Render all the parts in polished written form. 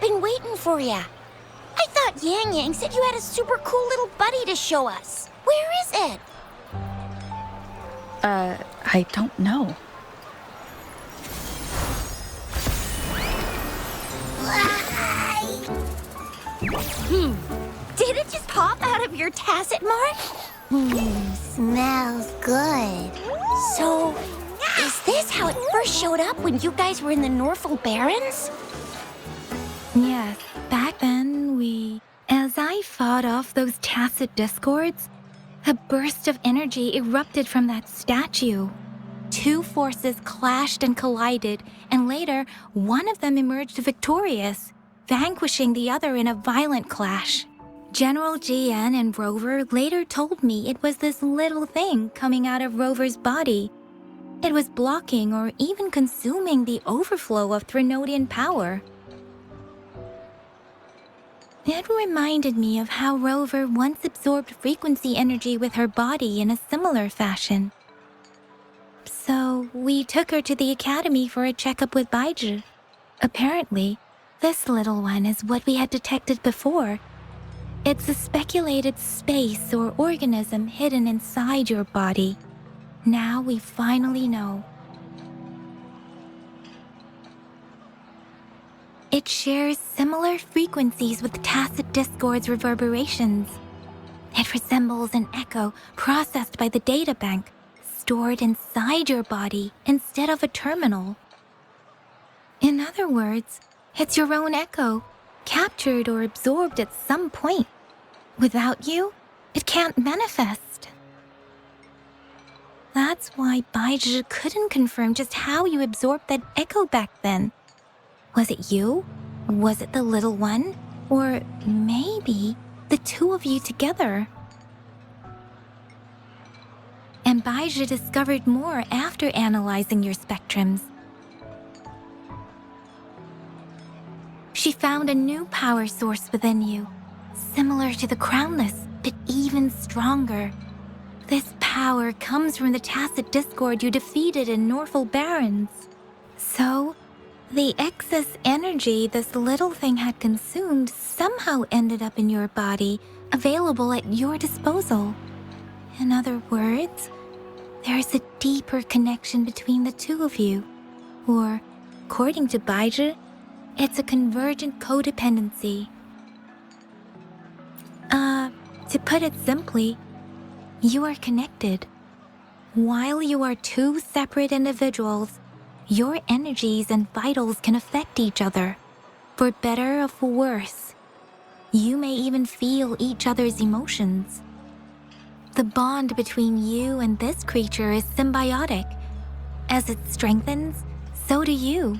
been waiting for ya. I thought Yang Yang said you had a super cool little buddy to show us. Where is it? I don't know. Did it just pop out of your tacit mark? Smells good. So, is this how it first showed up when you guys were in the Norfolk Barrens? Yes, back then as I fought off those tacit discords, a burst of energy erupted from that statue. Two forces clashed and collided, and later, one of them emerged victorious, vanquishing the other in a violent clash. General GN and Rover later told me it was this little thing coming out of Rover's body. It was blocking or even consuming the overflow of Threnodian power. It reminded me of how Rover once absorbed frequency energy with her body in a similar fashion. So we took her to the academy for a checkup with Baizhi. Apparently, this little one is what we had detected before. It's a speculated space or organism hidden inside your body. Now we finally know. It shares similar frequencies with tacit discord's reverberations. It resembles an echo processed by the data bank, stored inside your body instead of a terminal. In other words, it's your own echo, captured or absorbed at some point. Without you, it can't manifest. That's why Baizhi couldn't confirm just how you absorbed that echo back then. Was it you? Was it the little one? Or maybe the two of you together? And Baizhi discovered more after analyzing your spectrums. She found a new power source within you, similar to the Crownless, but even stronger. This power comes from the tacit discord you defeated in Norfolk Barrens. So, the excess energy this little thing had consumed somehow ended up in your body, available at your disposal. In other words, there's a deeper connection between the two of you. Or, according to Baizhi, it's a convergent codependency. To put it simply, you are connected. While you are two separate individuals, your energies and vitals can affect each other, for better or for worse. You may even feel each other's emotions. The bond between you and this creature is symbiotic. As it strengthens, so do you.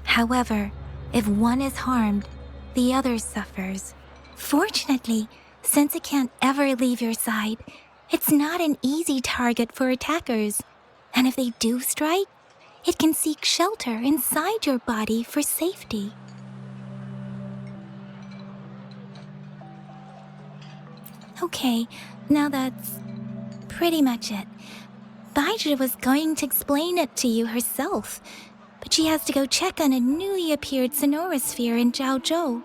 However, if one is harmed, the other suffers. Fortunately, since it can't ever leave your side, it's not an easy target for attackers. And if they do strike, it can seek shelter inside your body for safety. Okay, now that's pretty much it. Baizhi was going to explain it to you herself, but she has to go check on a newly appeared sonorosphere in Jinzhou.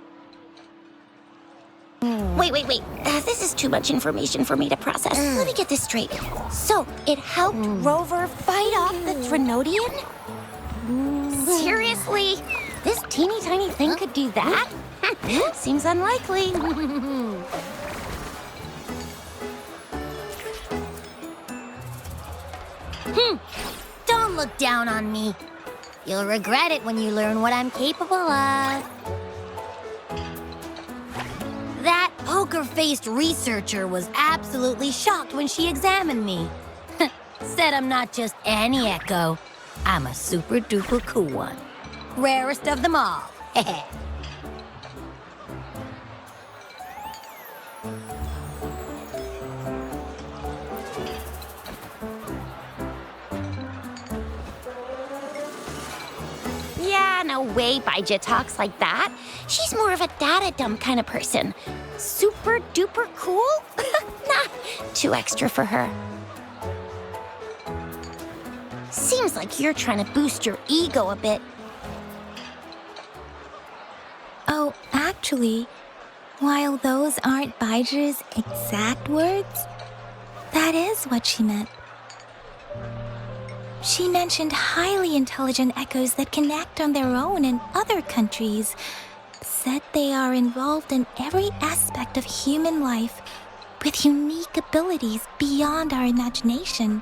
Wait. This is too much information for me to process. Let me get this straight. So, it helped Rover fight off the Threnodian? Seriously? This teeny tiny thing could do that? Seems unlikely. Don't look down on me. You'll regret it when you learn what I'm capable of. That poker-faced researcher was absolutely shocked when she examined me. Said I'm not just any echo. I'm a super-duper cool one. Rarest of them all. Yeah, no way Baizhi talks like that. She's more of a data dump kind of person. Super duper cool? Nah, too extra for her. Seems like you're trying to boost your ego a bit. Oh, Actually, while those aren't Baiji's exact words, that is what she meant. She mentioned highly intelligent echoes that can act on their own in other countries, said they are involved in every aspect of human life with unique abilities beyond our imagination.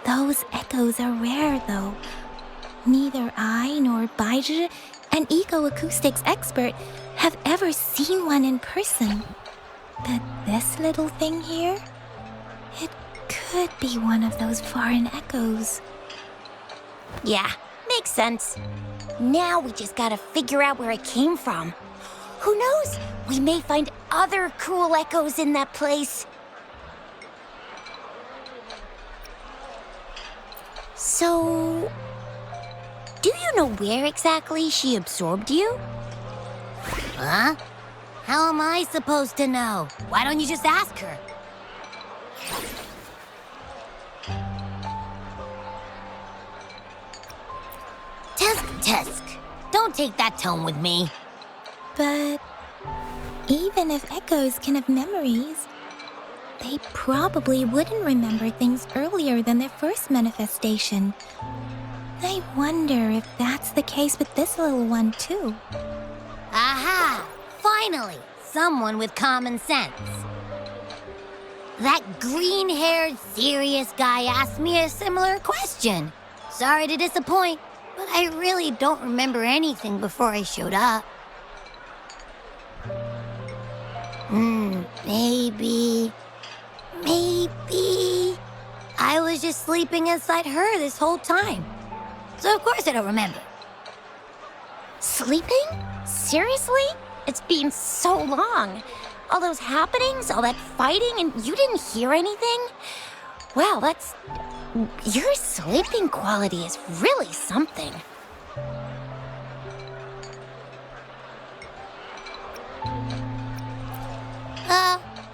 Those echoes are rare, though. Neither I nor Baizhi, an ecoacoustics expert, have ever seen one in person. But this little thing here, it could be one of those foreign echoes. Yeah, makes sense. Now we just gotta figure out where it came from. Who knows? We may find other cool echoes in that place. So, do you know where exactly she absorbed you? Huh? How am I supposed to know? Why don't you just ask her? Tisk. Don't take that tone with me. But even if echoes can have memories, they probably wouldn't remember things earlier than their first manifestation. I wonder if that's the case with this little one, too. Aha! Finally, someone with common sense. That green-haired, serious guy asked me a similar question. Sorry to disappoint, but I really don't remember anything before I showed up. Maybe... I was just sleeping inside her this whole time. So of course I don't remember. Sleeping? Seriously? It's been so long. All those happenings, all that fighting, and you didn't hear anything? Wow, that's... Your sleeping quality is really something.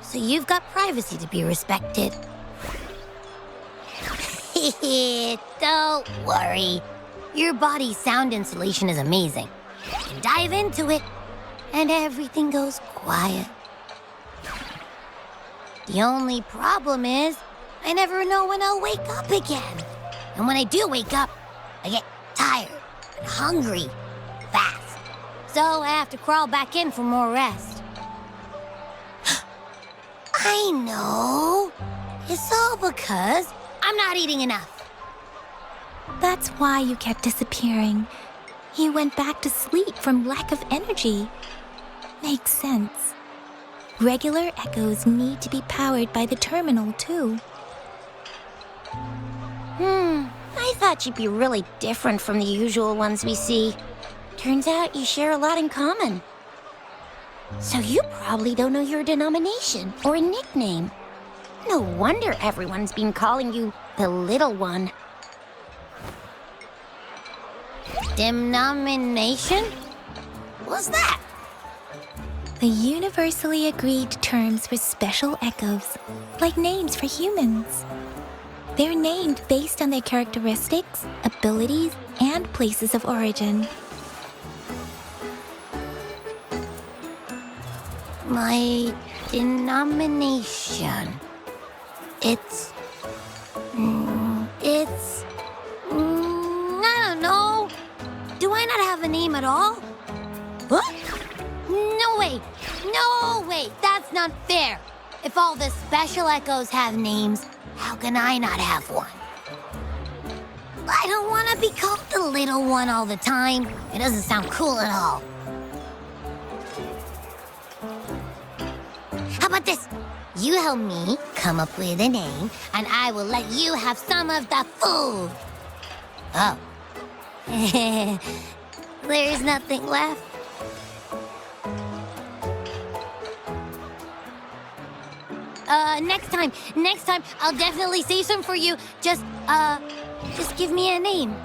So you've got privacy to be respected. Don't worry. Your body's sound insulation is amazing. You can dive into it, and everything goes quiet. The only problem is, I never know when I'll wake up again. And when I do wake up, I get tired and hungry fast. So I have to crawl back in for more rest. I know. It's all because I'm not eating enough. That's why you kept disappearing. You went back to sleep from lack of energy. Makes sense. Regular echoes need to be powered by the terminal, too. I thought you'd be really different from the usual ones we see. Turns out you share a lot in common. So you probably don't know your denomination or a nickname. No wonder everyone's been calling you the Little One. Denomination? What's that? The universally agreed terms for special echoes, like names for humans. They're named based on their characteristics, abilities, and places of origin. My denomination. It's... I don't know. Do I not have a name at all? What? No way! No way! That's not fair! If all the special echoes have names, how can I not have one? I don't want to be called the little one all the time. It doesn't sound cool at all. How about this? You help me come up with a name, and I will let you have some of the food. Oh. There's nothing left. Next time, I'll definitely save some for you. Just give me a name.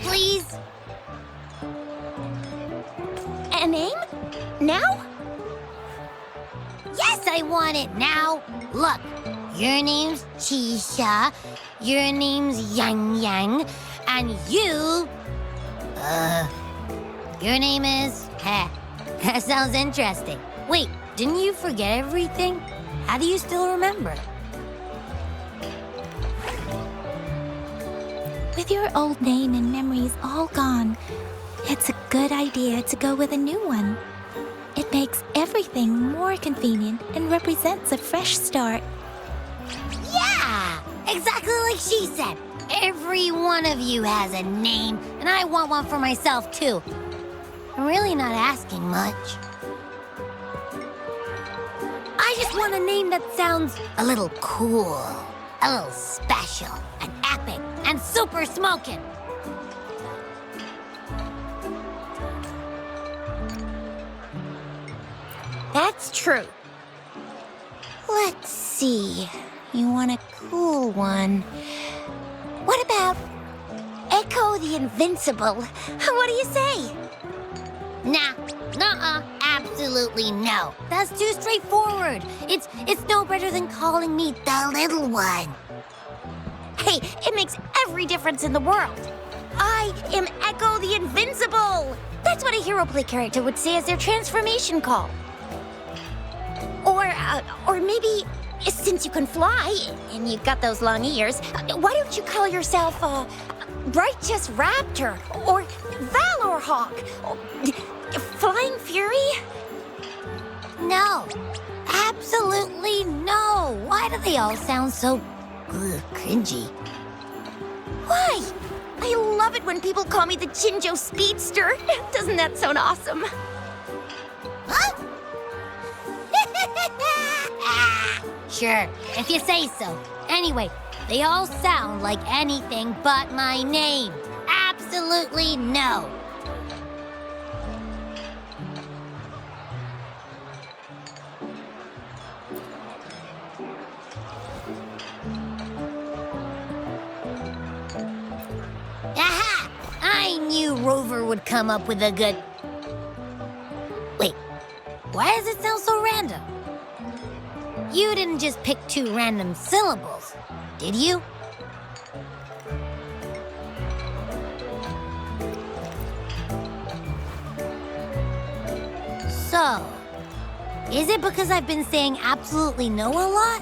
Please? A name? Now? Yes, I want it now. Look, your name's Chisha, your name's Yang Yang, and your name is That sounds interesting. Wait, didn't you forget everything? How do you still remember? With your old name and memories all gone, it's a good idea to go with a new one. It makes everything more convenient and represents a fresh start. Yeah! Exactly like she said. Every one of you has a name, and I want one for myself, too. I'm really not asking much. I just want a name that sounds a little cool, a little special, and epic, and super smoking. That's true. Let's see. You want a cool one. What about Echo the Invincible? What do you say? Nah, nuh-uh, absolutely no. That's too straightforward. It's no better than calling me the little one. Hey, it makes every difference in the world. I am Echo the Invincible! That's what a hero play character would say as their transformation call. Or maybe, since you can fly, and you've got those long ears, why don't you call yourself, Righteous Raptor, or Valor Hawk, or Flying Fury? No, absolutely no. Why do they all sound so cringy? Why? I love it when people call me the Jinzhou Speedster. Doesn't that sound awesome? Huh? Sure, if you say so. Anyway, they all sound like anything but my name. Absolutely no. Aha! I knew Rover would come up with a good... Wait, why does it sound so random? You didn't just pick two random syllables, did you? So, is it because I've been saying absolutely no a lot?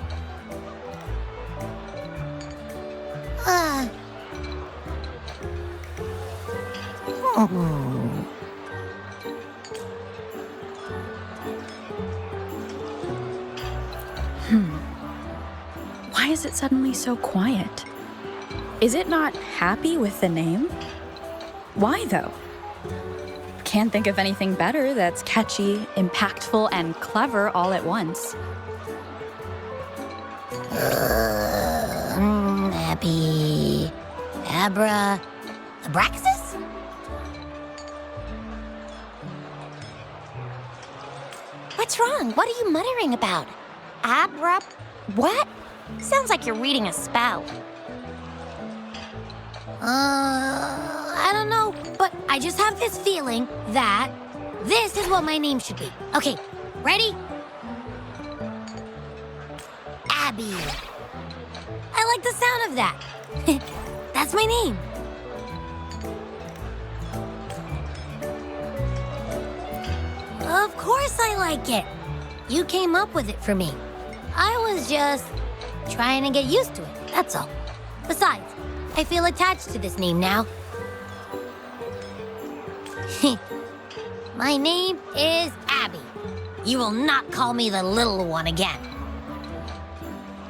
Why is it suddenly so quiet? Is it not happy with the name? Why, though? Can't think of anything better that's catchy, impactful, and clever all at once. Happy... Abraxas? What's wrong? What are you muttering about? What? Sounds like you're reading a spell. I don't know, but I just have this feeling that this is what my name should be. Okay, ready? Abby. I like the sound of that. That's my name. Of course I like it. You came up with it for me. I was just trying to get used to it, that's all. Besides, I feel attached to this name now. My name is Abby. You will not call me the little one again.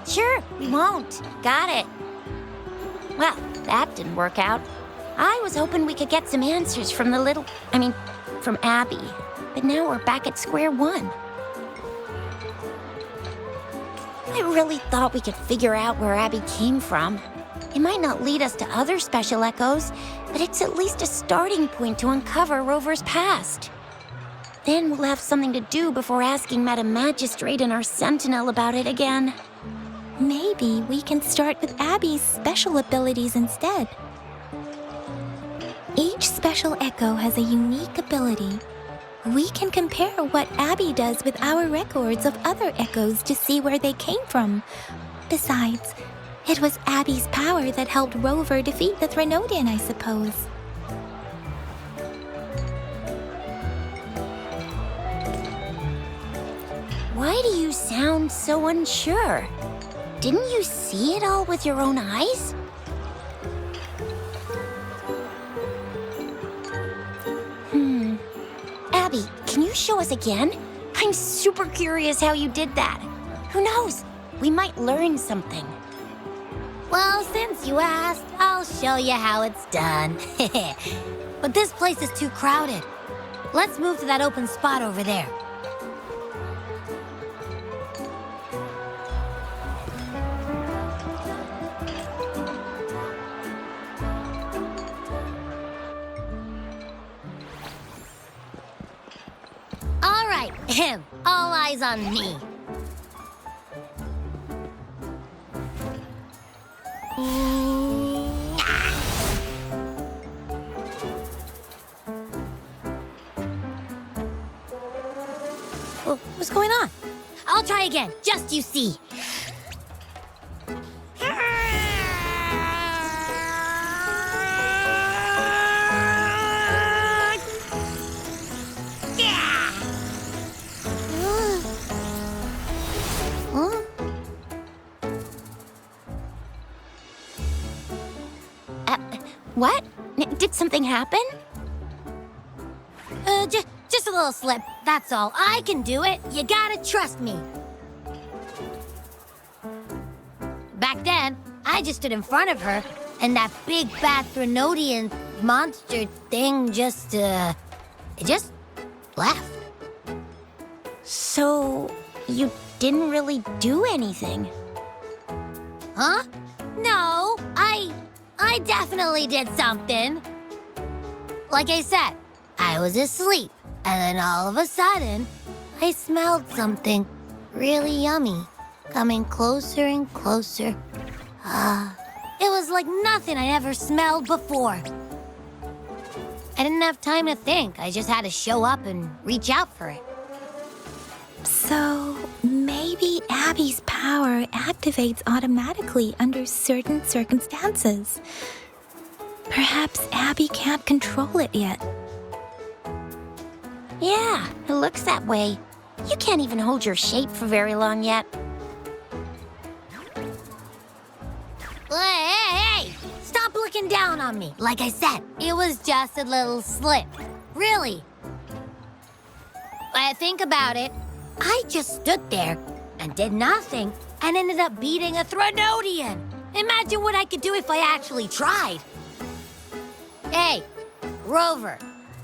Sure, we won't. Got it. Well, that didn't work out. I was hoping we could get some answers from from Abby. But now we're back at square one. I really thought we could figure out where Abby came from. It might not lead us to other special echoes, but it's at least a starting point to uncover Rover's past. Then we'll have something to do before asking Madam Magistrate and our Sentinel about it again. Maybe we can start with Abby's special abilities instead. Each special echo has a unique ability. We can compare what Abby does with our records of other echoes to see where they came from. Besides, it was Abby's power that helped Rover defeat the Threnodian, I suppose. sound so unsure. Didn't you see it all with your own eyes? Abby, can you show us again? I'm super curious how you did that. Who knows? We might learn something. Well, since you asked, I'll show you how it's done. But this place is too crowded. Let's move to that open spot over there. All right, all eyes on me. What's going on? I'll try again, just you see. What? Did something happen? Just a little slip, that's all. I can do it. You gotta trust me. Back then, I just stood in front of her, and that big bad Threnodian monster thing it just left. So, you didn't really do anything? Huh? No, I definitely did something. Like I said, I was asleep, and then all of a sudden, I smelled something really yummy coming closer and closer. It was like nothing I'd ever smelled before. I didn't have time to think. I just had to show up and reach out for it. So, maybe Abby's power activates automatically under certain circumstances. Perhaps Abby can't control it yet. Yeah, it looks that way. You can't even hold your shape for very long yet. Hey! Stop looking down on me. Like I said, it was just a little slip. Really. Think about it. I just stood there and did nothing and ended up beating a Threnodian. Imagine what I could do if I actually tried. Hey, Rover,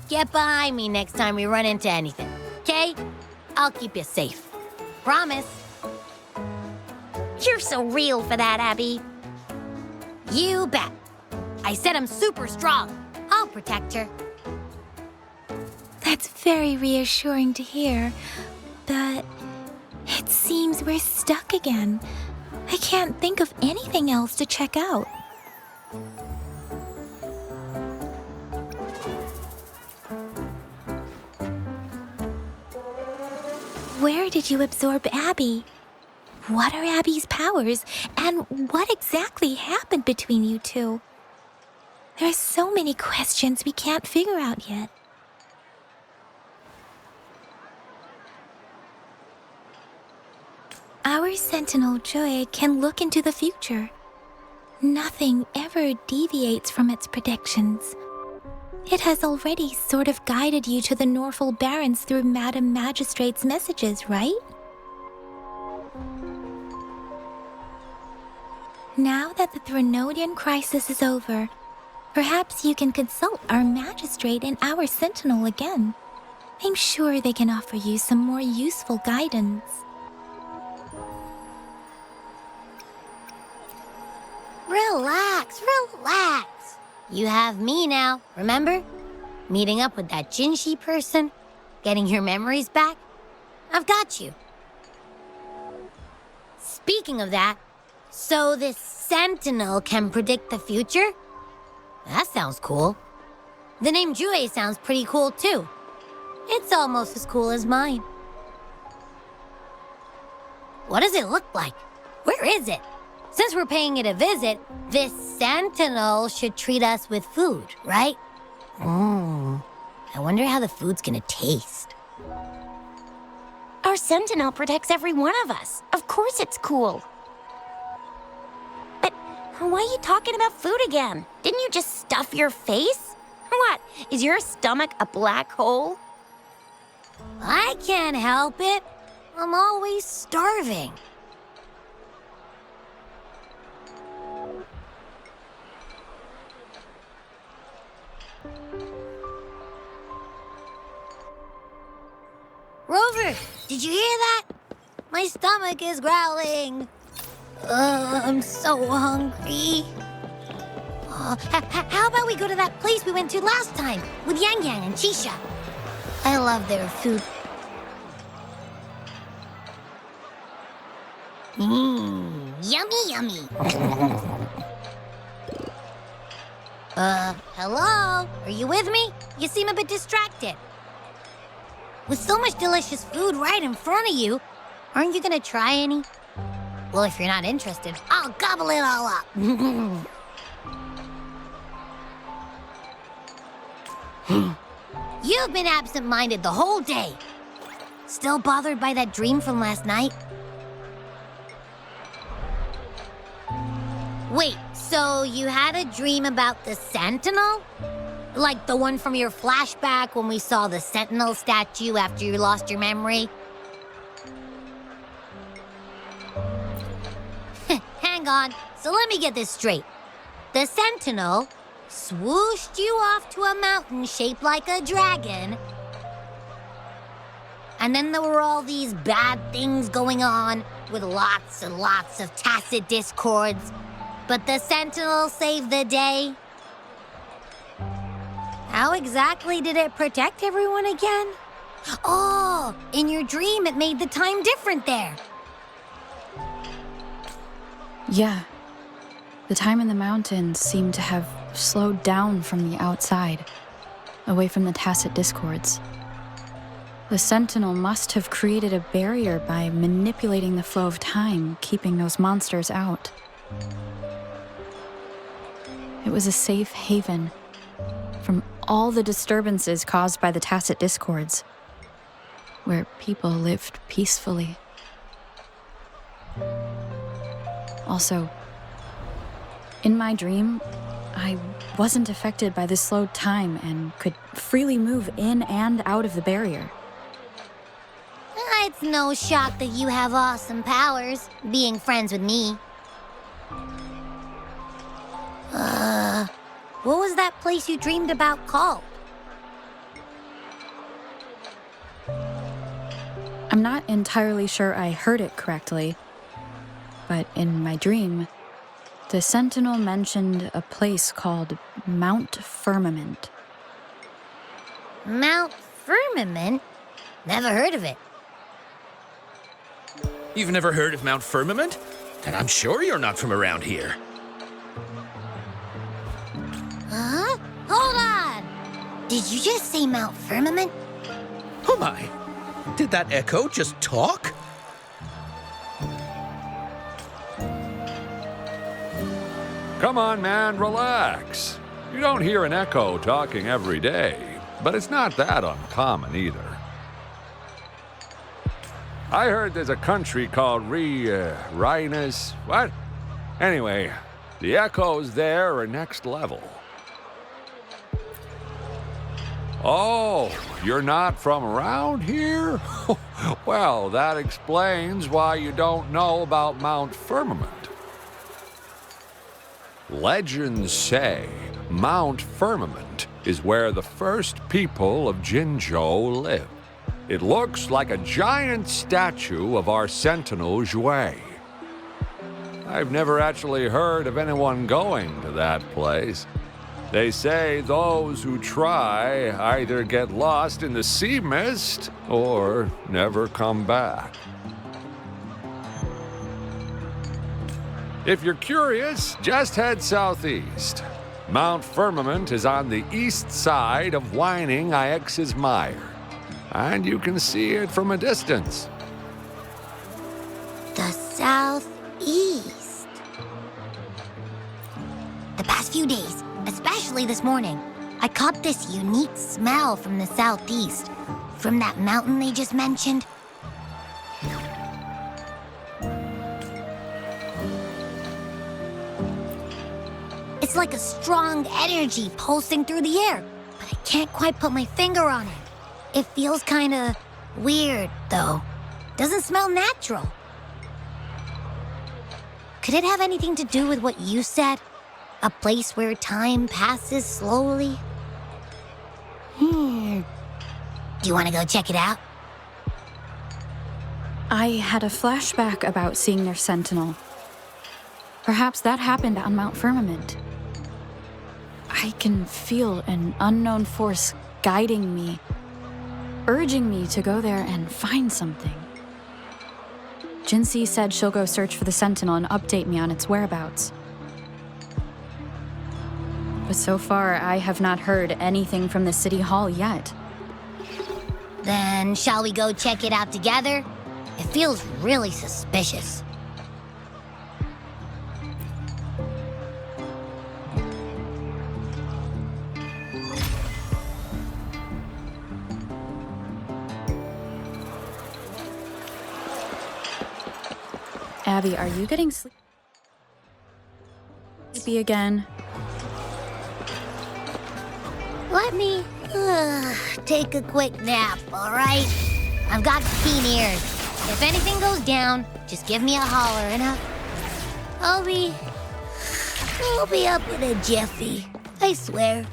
get behind me next time we run into anything, okay? I'll keep you safe. Promise. You're so real for that, Abby. You bet. I said I'm super strong. I'll protect her. That's very reassuring to hear, but it seems we're stuck again. I can't think of anything else to check out. Where did you absorb Abby? What are Abby's powers, and what exactly happened between you two? There are so many questions we can't figure out yet. Our Sentinel Joy can look into the future. Nothing ever deviates from its predictions. It has already sort of guided you to the Norfolk Barrens through Madam Magistrate's messages, right? Now that the Threnodian crisis is over, perhaps you can consult our Magistrate and our Sentinel again. I'm sure they can offer you some more useful guidance. Relax, relax. You have me now, remember? Meeting up with that Jinzhou person, getting your memories back. I've got you. Speaking of that, so this Sentinel can predict the future? That sounds cool. The name Jue sounds pretty cool too. It's almost as cool as mine. What does it look like? Where is it? Since we're paying it a visit, this Sentinel should treat us with food, right? I wonder how the food's gonna taste. Our sentinel protects every one of us. Of course it's cool. But why are you talking about food again? Didn't you just stuff your face? What, is your stomach a black hole? I can't help it. I'm always starving. Rover, did you hear that? My stomach is growling. I'm so hungry. How about we go to that place we went to last time with Yang Yang and Chisha? I love their food. Yummy, yummy. Hello? Are you with me? You seem a bit distracted. With so much delicious food right in front of you, aren't you gonna try any? Well, if you're not interested, I'll gobble it all up. You've been absent-minded the whole day. Still bothered by that dream from last night? Wait, so you had a dream about the Sentinel? Like the one from your flashback when we saw the Sentinel statue after you lost your memory? Hang on, so let me get this straight. The Sentinel swooshed you off to a mountain shaped like a dragon, and then there were all these bad things going on with lots and lots of tacit discords, but the Sentinel saved the day. How exactly did it protect everyone again? Oh, in your dream it made the time different there. Yeah. The time in the mountains seemed to have slowed down from the outside, away from the tacit discords. The Sentinel must have created a barrier by manipulating the flow of time, keeping those monsters out. It was a safe haven from all the disturbances caused by the tacit discords, where people lived peacefully. Also, in my dream, I wasn't affected by the slowed time and could freely move in and out of the barrier. It's no shock that you have awesome powers, being friends with me. What was that place you dreamed about called? I'm not entirely sure I heard it correctly, but in my dream, the Sentinel mentioned a place called Mount Firmament. Mount Firmament? Never heard of it. You've never heard of Mount Firmament? Then I'm sure you're not from around here. Huh? Hold on! Did you just say Mount Firmament? Oh my! Did that echo just talk? Come on, man, relax. You don't hear an echo talking every day, but it's not that uncommon either. I heard there's a country called Rhinus. What? Anyway, the echoes there are next level. Oh, you're not from around here? Well, that explains why you don't know about Mount Firmament. Legends say Mount Firmament is where the first people of Jinzhou lived. It looks like a giant statue of our Sentinel Jue. I've never actually heard of anyone going to that place. They say those who try either get lost in the sea mist or never come back. If you're curious, just head southeast. Mount Firmament is on the east side of whining Ix's Mire, and you can see it from a distance. The southeast. The past few days, especially this morning, I caught this unique smell from the southeast, from that mountain they just mentioned. It's like a strong energy pulsing through the air, but I can't quite put my finger on it. It feels kinda weird, though. Doesn't smell natural. Could it have anything to do with what you said? A place where time passes slowly? Do you want to go check it out? I had a flashback about seeing their sentinel. Perhaps that happened on Mount Firmament. I can feel an unknown force guiding me, urging me to go there and find something. Jinzhou said she'll go search for the sentinel and update me on its whereabouts. But so far, I have not heard anything from the city hall yet. Then shall we go check it out together? It feels really suspicious. Abby, are you getting sleepy again? Let me take a quick nap, all right? I've got keen ears. If anything goes down, just give me a holler and I'll be up in a jiffy. I swear.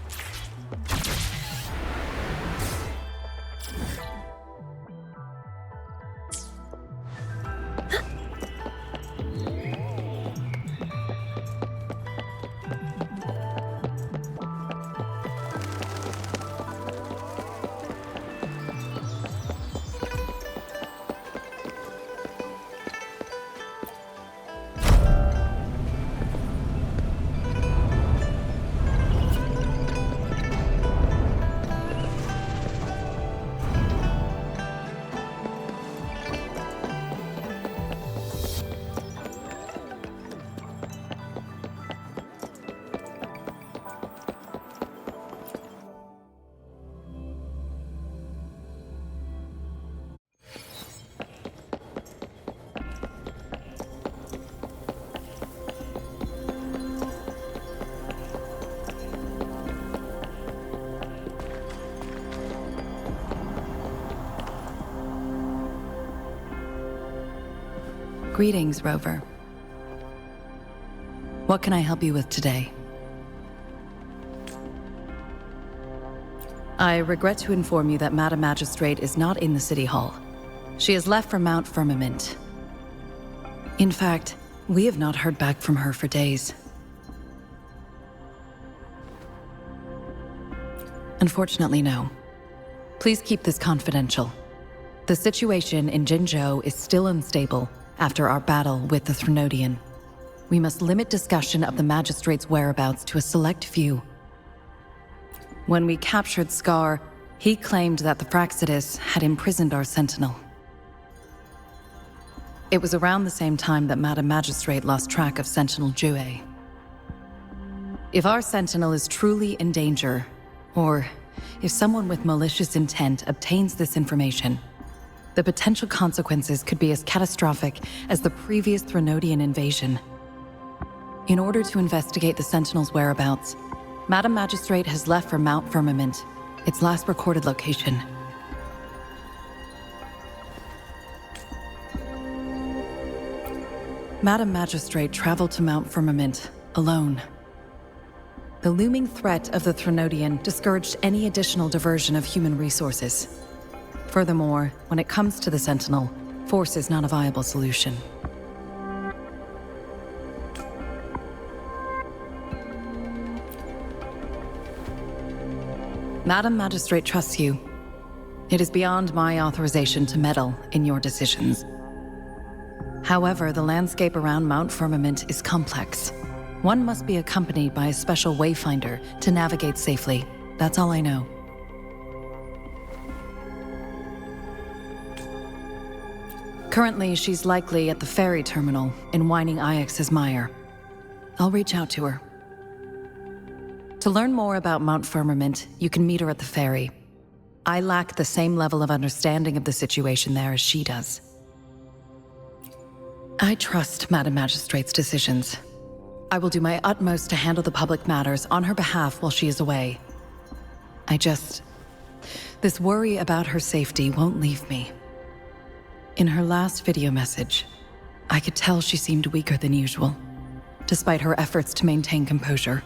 Greetings, Rover. What can I help you with today? I regret to inform you that Madam Magistrate is not in the City Hall. She has left for Mount Firmament. In fact, we have not heard back from her for days. Unfortunately, no. Please keep this confidential. The situation in Jinzhou is still unstable after our battle with the Threnodian. We must limit discussion of the Magistrate's whereabouts to a select few. When we captured Scar, he claimed that the Fraxidus had imprisoned our Sentinel. It was around the same time that Madam Magistrate lost track of Sentinel Jue. If our Sentinel is truly in danger, or if someone with malicious intent obtains this information, the potential consequences could be as catastrophic as the previous Threnodian invasion. In order to investigate the Sentinel's whereabouts, Madam Magistrate has left for Mount Firmament, its last recorded location. Madam Magistrate traveled to Mount Firmament alone. The looming threat of the Threnodian discouraged any additional diversion of human resources. Furthermore, when it comes to the Sentinel, force is not a viable solution. Madam Magistrate trusts you. It is beyond my authorization to meddle in your decisions. However, the landscape around Mount Firmament is complex. One must be accompanied by a special wayfinder to navigate safely. That's all I know. Currently, she's likely at the ferry terminal in Whining Ix's Mire. I'll reach out to her. To learn more about Mount Firmament, you can meet her at the ferry. I lack the same level of understanding of the situation there as she does. I trust Madam Magistrate's decisions. I will do my utmost to handle the public matters on her behalf while she is away. This worry about her safety won't leave me. In her last video message, I could tell she seemed weaker than usual, despite her efforts to maintain composure.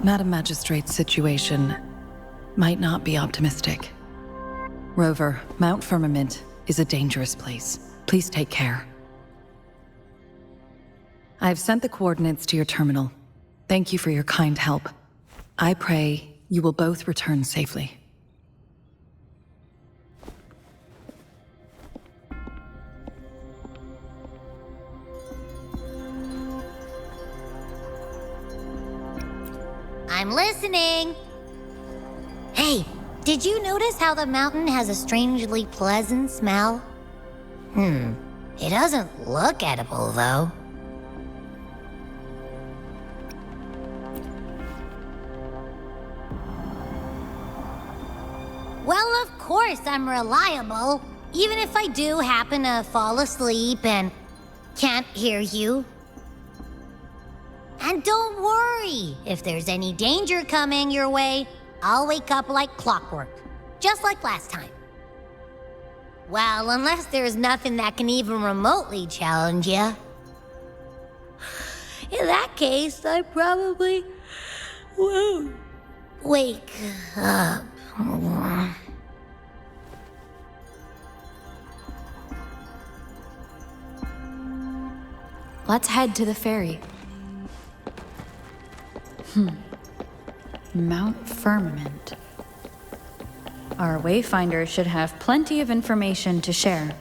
Madam Magistrate's situation might not be optimistic. Rover, Mount Firmament is a dangerous place. Please take care. I have sent the coordinates to your terminal. Thank you for your kind help. I pray you will both return safely. I'm listening. Hey, did you notice how the mountain has a strangely pleasant smell? It doesn't look edible, though. Well, of course I'm reliable, even if I do happen to fall asleep and can't hear you. And don't worry, if there's any danger coming your way, I'll wake up like clockwork, just like last time. Well, unless there's nothing that can even remotely challenge you. In that case, I probably won't wake up. Let's head to the ferry. Mount Firmament. Our wayfinder should have plenty of information to share.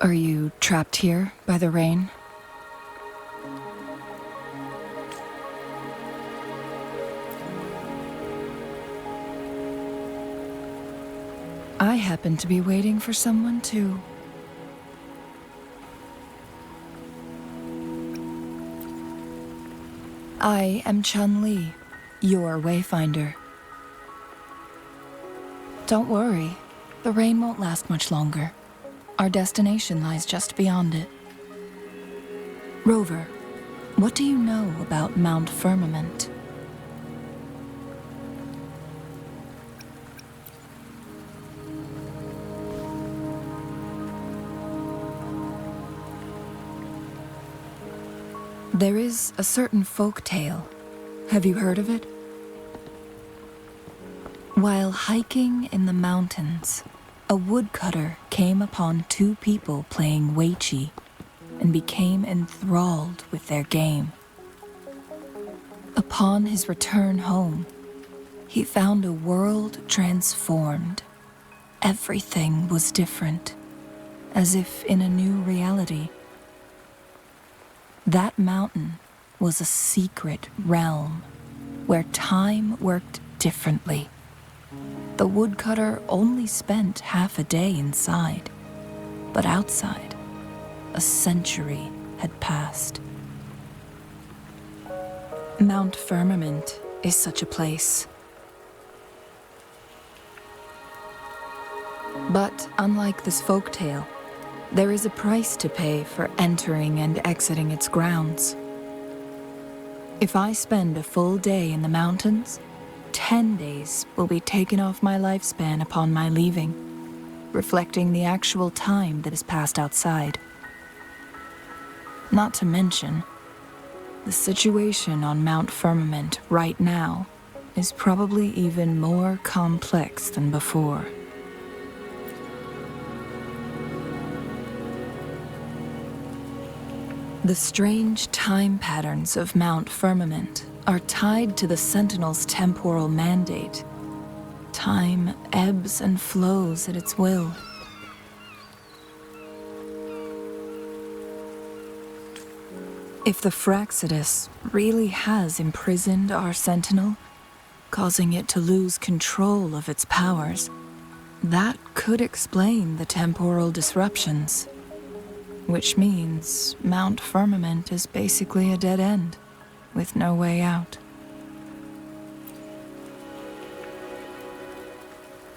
Are you trapped here by the rain? I happen to be waiting for someone too. I am Chun-Li, your wayfinder. Don't worry, the rain won't last much longer. Our destination lies just beyond it. Rover, what do you know about Mount Firmament? There is a certain folk tale. Have you heard of it? While hiking in the mountains, a woodcutter came upon two people playing weiqi and became enthralled with their game. Upon his return home, he found a world transformed. Everything was different, as if in a new reality. That mountain was a secret realm where time worked differently. The woodcutter only spent half a day inside, but outside, a century had passed. Mount Firmament is such a place. But unlike this folktale, There is a price to pay for entering and exiting its grounds. If I spend a full day in the mountains, 10 days will be taken off my lifespan upon my leaving, reflecting the actual time that is passed outside. Not to mention, the situation on Mount Firmament right now is probably even more complex than before. The strange time patterns of Mount Firmament are tied to the Sentinel's temporal mandate. Time ebbs and flows at its will. If the Fraxidus really has imprisoned our Sentinel, causing it to lose control of its powers, that could explain the temporal disruptions. Which means Mount Firmament is basically a dead end, with no way out.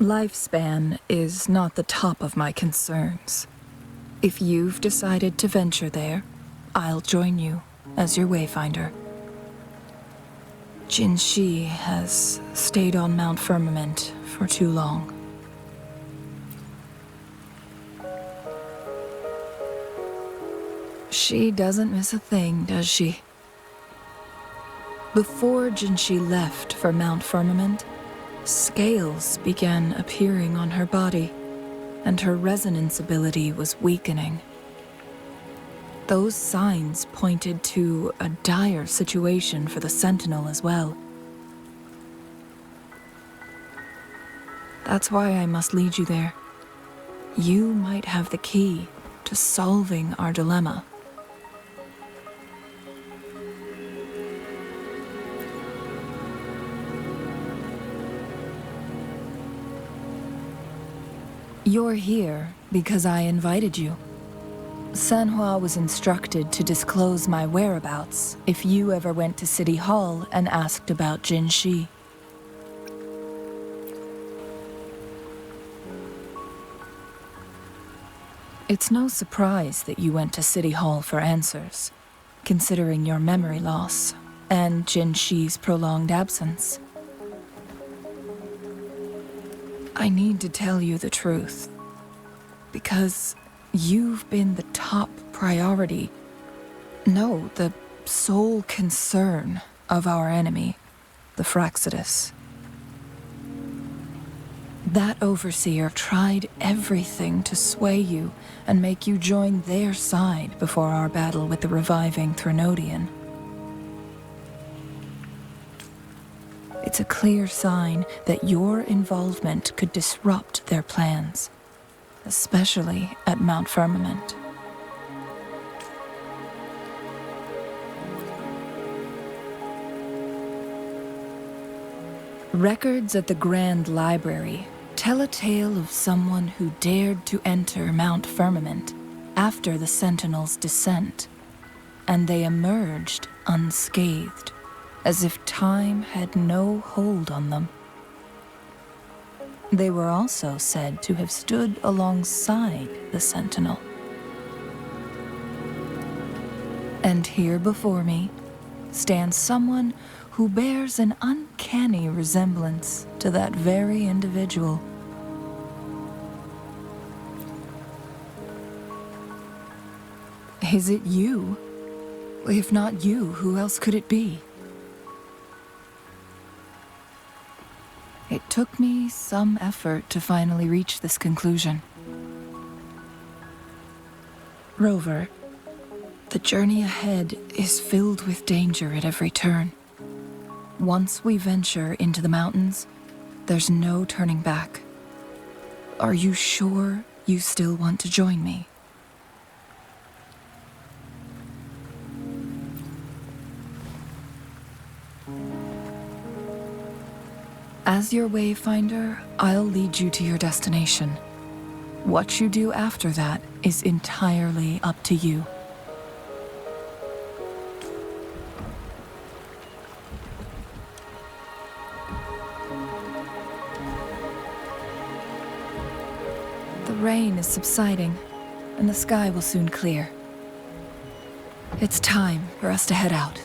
Lifespan is not the top of my concerns. If you've decided to venture there, I'll join you as your wayfinder. Jinzhou has stayed on Mount Firmament for too long. She doesn't miss a thing, does she? Before Jinzhou left for Mount Firmament, scales began appearing on her body, and her resonance ability was weakening. Those signs pointed to a dire situation for the Sentinel as well. That's why I must lead you there. You might have the key to solving our dilemma. You're here because I invited you. Sanhua was instructed to disclose my whereabouts if you ever went to City Hall and asked about Jinzhou. It's no surprise that you went to City Hall for answers, considering your memory loss and Jinzhi's prolonged absence. I need to tell you the truth, because you've been the top priority, no, the sole concern of our enemy, the Fraxidus. That overseer tried everything to sway you and make you join their side before our battle with the reviving Threnodian. It's a clear sign that your involvement could disrupt their plans, especially at Mount Firmament. Records at the Grand Library tell a tale of someone who dared to enter Mount Firmament after the Sentinel's descent, and they emerged unscathed, as if time had no hold on them. They were also said to have stood alongside the Sentinel. And here before me stands someone who bears an uncanny resemblance to that very individual. Is it you? If not you, who else could it be? It took me some effort to finally reach this conclusion. Rover, the journey ahead is filled with danger at every turn. Once we venture into the mountains, there's no turning back. Are you sure you still want to join me? As your wayfinder, I'll lead you to your destination. What you do after that is entirely up to you. The rain is subsiding, and the sky will soon clear. It's time for us to head out.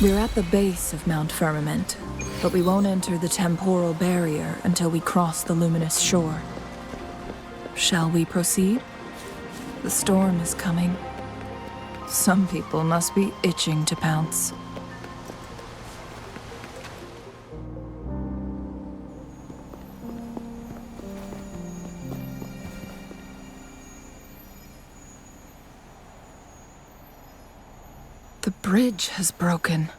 We're at the base of Mount Firmament, but we won't enter the temporal barrier until we cross the luminous shore. Shall we proceed? The storm is coming. Some people must be itching to pounce. The bridge has broken.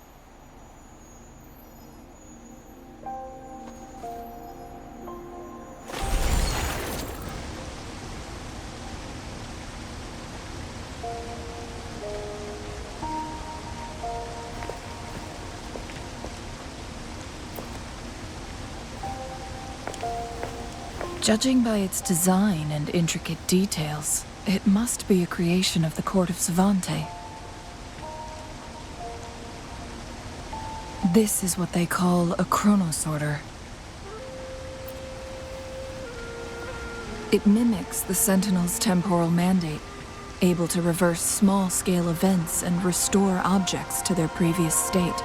Judging by its design and intricate details, it must be a creation of the court of Savante. This is what they call a chronosorter. It mimics the Sentinel's temporal mandate, able to reverse small-scale events and restore objects to their previous state.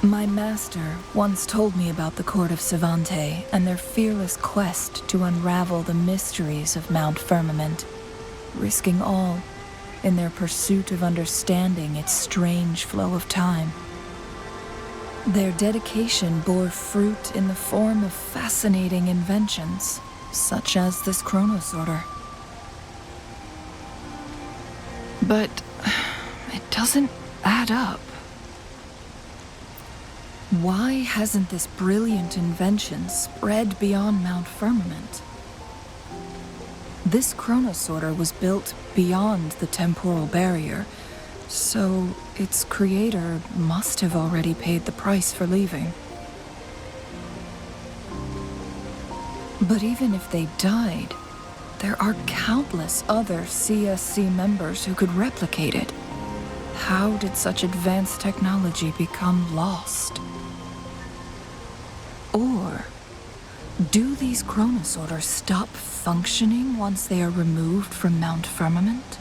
My master once told me about the court of Savante and their fearless quest to unravel the mysteries of Mount Firmament, risking all in their pursuit of understanding its strange flow of time. Their dedication bore fruit in the form of fascinating inventions, such as this chronosorter. But it doesn't add up. Why hasn't this brilliant invention spread beyond Mount Firmament? This chronosorter was built beyond the temporal barrier, so its creator must have already paid the price for leaving. But even if they died, there are countless other CSC members who could replicate it. How did such advanced technology become lost? Or do these chronosorters stop functioning once they are removed from Mount Firmament?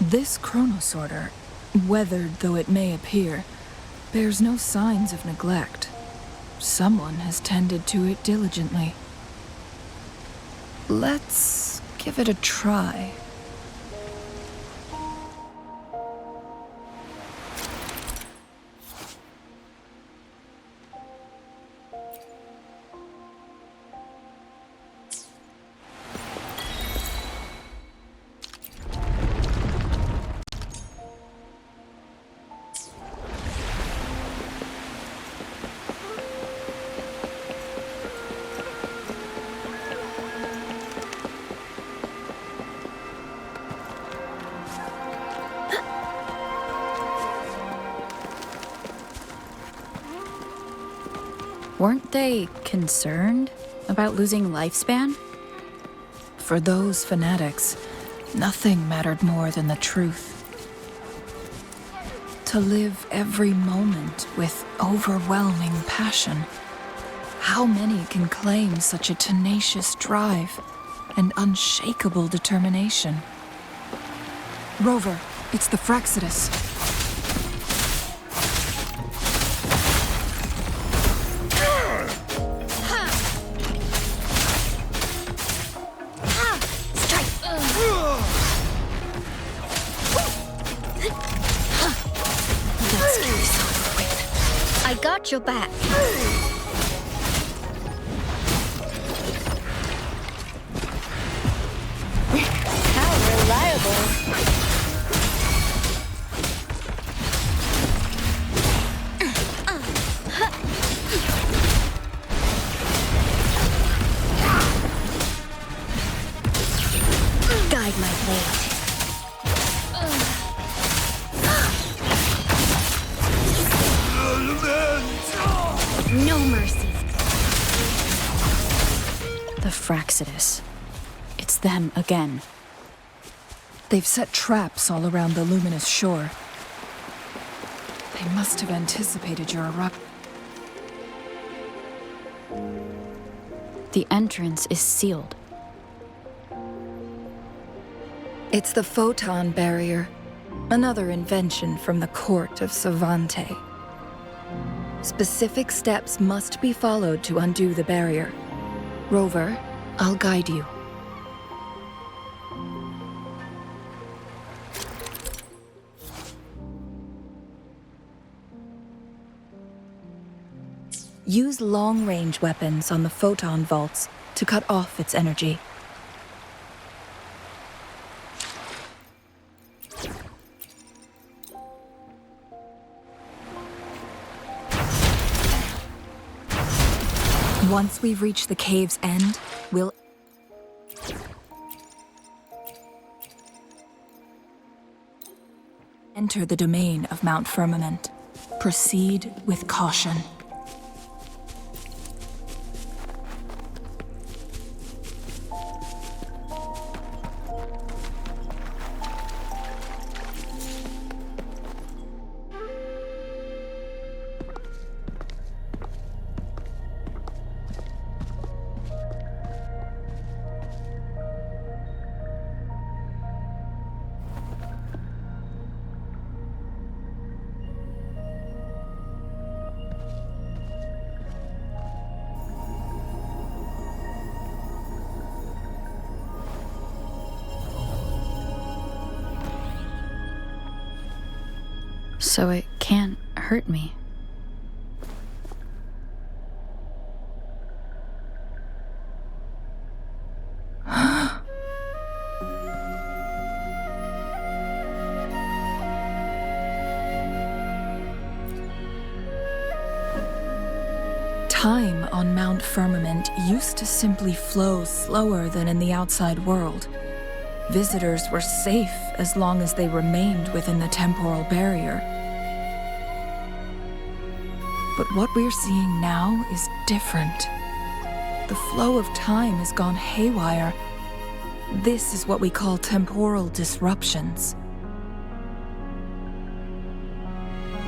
This chronosorter, weathered though it may appear, bears no signs of neglect. Someone has tended to it diligently. Let's give it a try. Weren't they concerned about losing lifespan? For those fanatics, nothing mattered more than the truth. To live every moment with overwhelming passion. How many can claim such a tenacious drive and unshakable determination? Rover, it's the Frexodus. I got your back. How reliable. Guide my blade. No mercy. The Frexodus. It's them again. They've set traps all around the luminous shore. They must have anticipated your eruption. The entrance is sealed. It's the photon barrier, another invention from the court of Savante. Specific steps must be followed to undo the barrier. Rover, I'll guide you. Use long-range weapons on the photon vaults to cut off its energy. Once we've reached the cave's end, we'll enter the domain of Mount Firmament. Proceed with caution. So it can't hurt me. Time on Mount Firmament used to simply flow slower than in the outside world. Visitors were safe as long as they remained within the temporal barrier. But what we're seeing now is different. The flow of time has gone haywire. This is what we call temporal disruptions.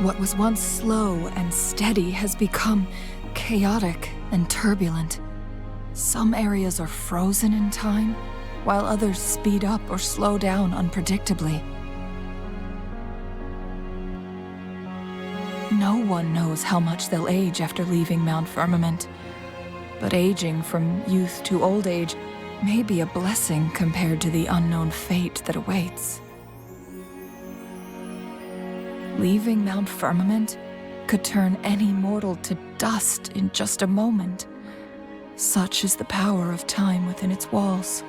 What was once slow and steady has become chaotic and turbulent. Some areas are frozen in time, while others speed up or slow down unpredictably. No one knows how much they'll age after leaving Mount Firmament, but aging from youth to old age may be a blessing compared to the unknown fate that awaits. Leaving Mount Firmament could turn any mortal to dust in just a moment. Such is the power of time within its walls.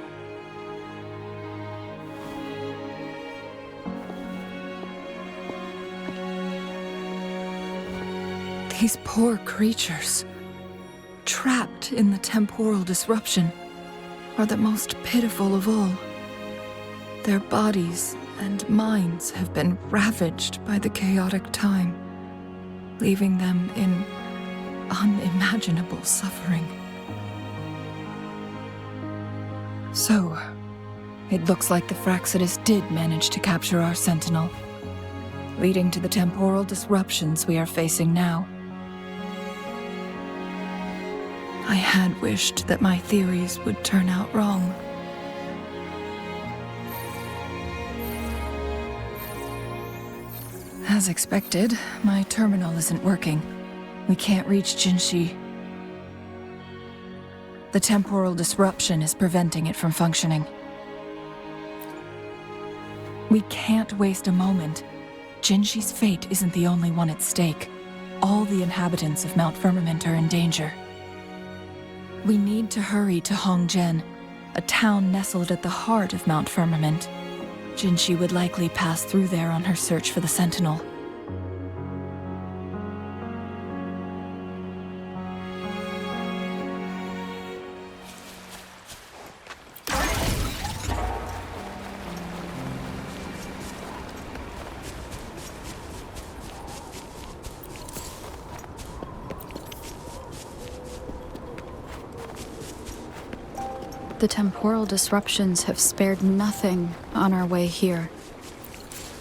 These poor creatures, trapped in the temporal disruption, are the most pitiful of all. Their bodies and minds have been ravaged by the chaotic time, leaving them in unimaginable suffering. So, it looks like the Fraxidus did manage to capture our sentinel, leading to the temporal disruptions we are facing now. I had wished that my theories would turn out wrong. As expected, my terminal isn't working. We can't reach Jinzhou. The temporal disruption is preventing it from functioning. We can't waste a moment. Jinzhi's fate isn't the only one at stake. All the inhabitants of Mount Firmament are in danger. We need to hurry to Hongzhen, a town nestled at the heart of Mount Firmament. Jinzhou would likely pass through there on her search for the Sentinel. The temporal disruptions have spared nothing on our way here.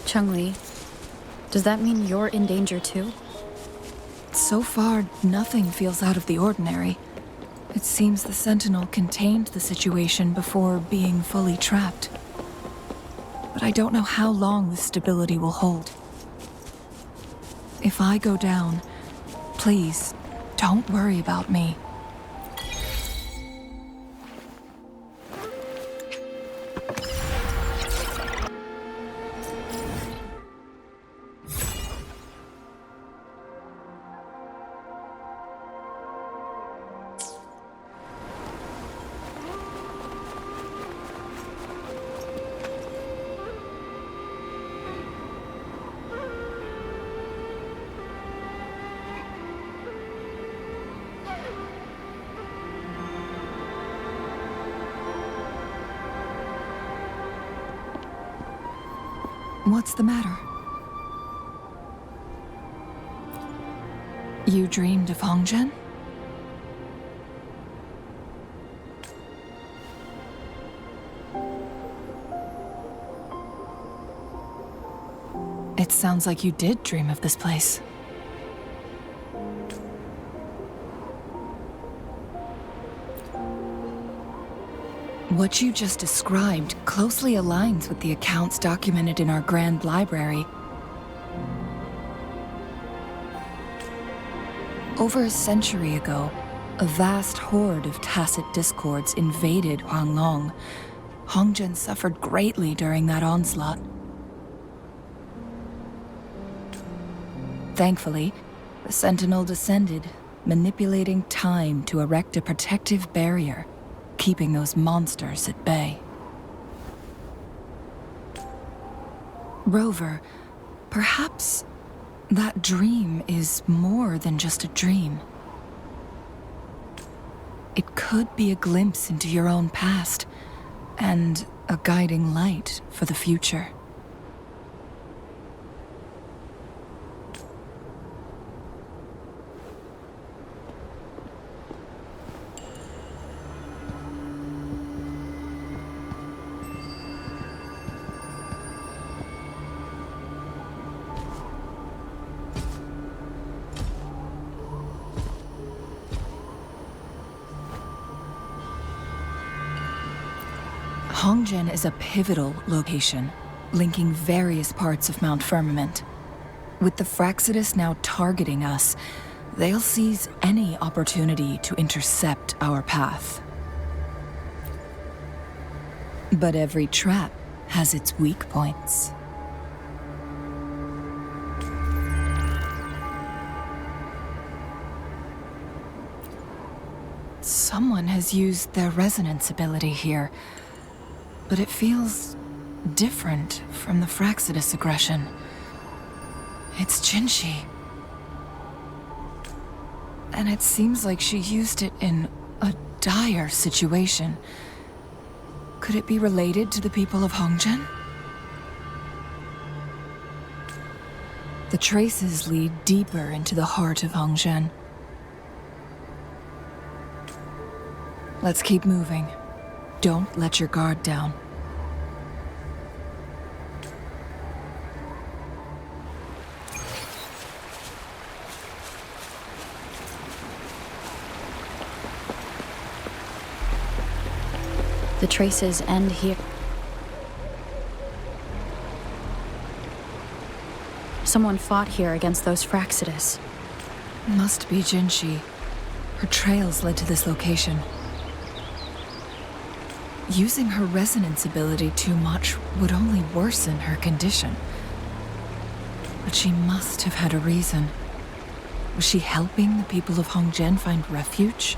Cheng-Li, does that mean you're in danger too? So far, nothing feels out of the ordinary. It seems the Sentinel contained the situation before being fully trapped. But I don't know how long this stability will hold. If I go down, please, don't worry about me. What's the matter? You dreamed of Hongzhen? It sounds like you did dream of this place. What you just described closely aligns with the accounts documented in our Grand Library. Over a century ago, a vast horde of tacit discords invaded Huanglong. Hongzhen suffered greatly during that onslaught. Thankfully, the Sentinel descended, manipulating time to erect a protective barrier, keeping those monsters at bay. Rover, perhaps that dream is more than just a dream. It could be a glimpse into your own past, and a guiding light for the future. Hongzhen is a pivotal location, linking various parts of Mount Firmament. With the Fraxidus now targeting us, they'll seize any opportunity to intercept our path. But every trap has its weak points. Someone has used their resonance ability here, but it feels different from the Fraxidus aggression. It's Jinzhou. And it seems like she used it in a dire situation. Could it be related to the people of Hongzhen? The traces lead deeper into the heart of Hongzhen. Let's keep moving. Don't let your guard down. The traces end here. Someone fought here against those Fraxidus. Must be Jinzhou. Her trails led to this location. Using her resonance ability too much would only worsen her condition. But she must have had a reason. Was she helping the people of Hongzhen find refuge?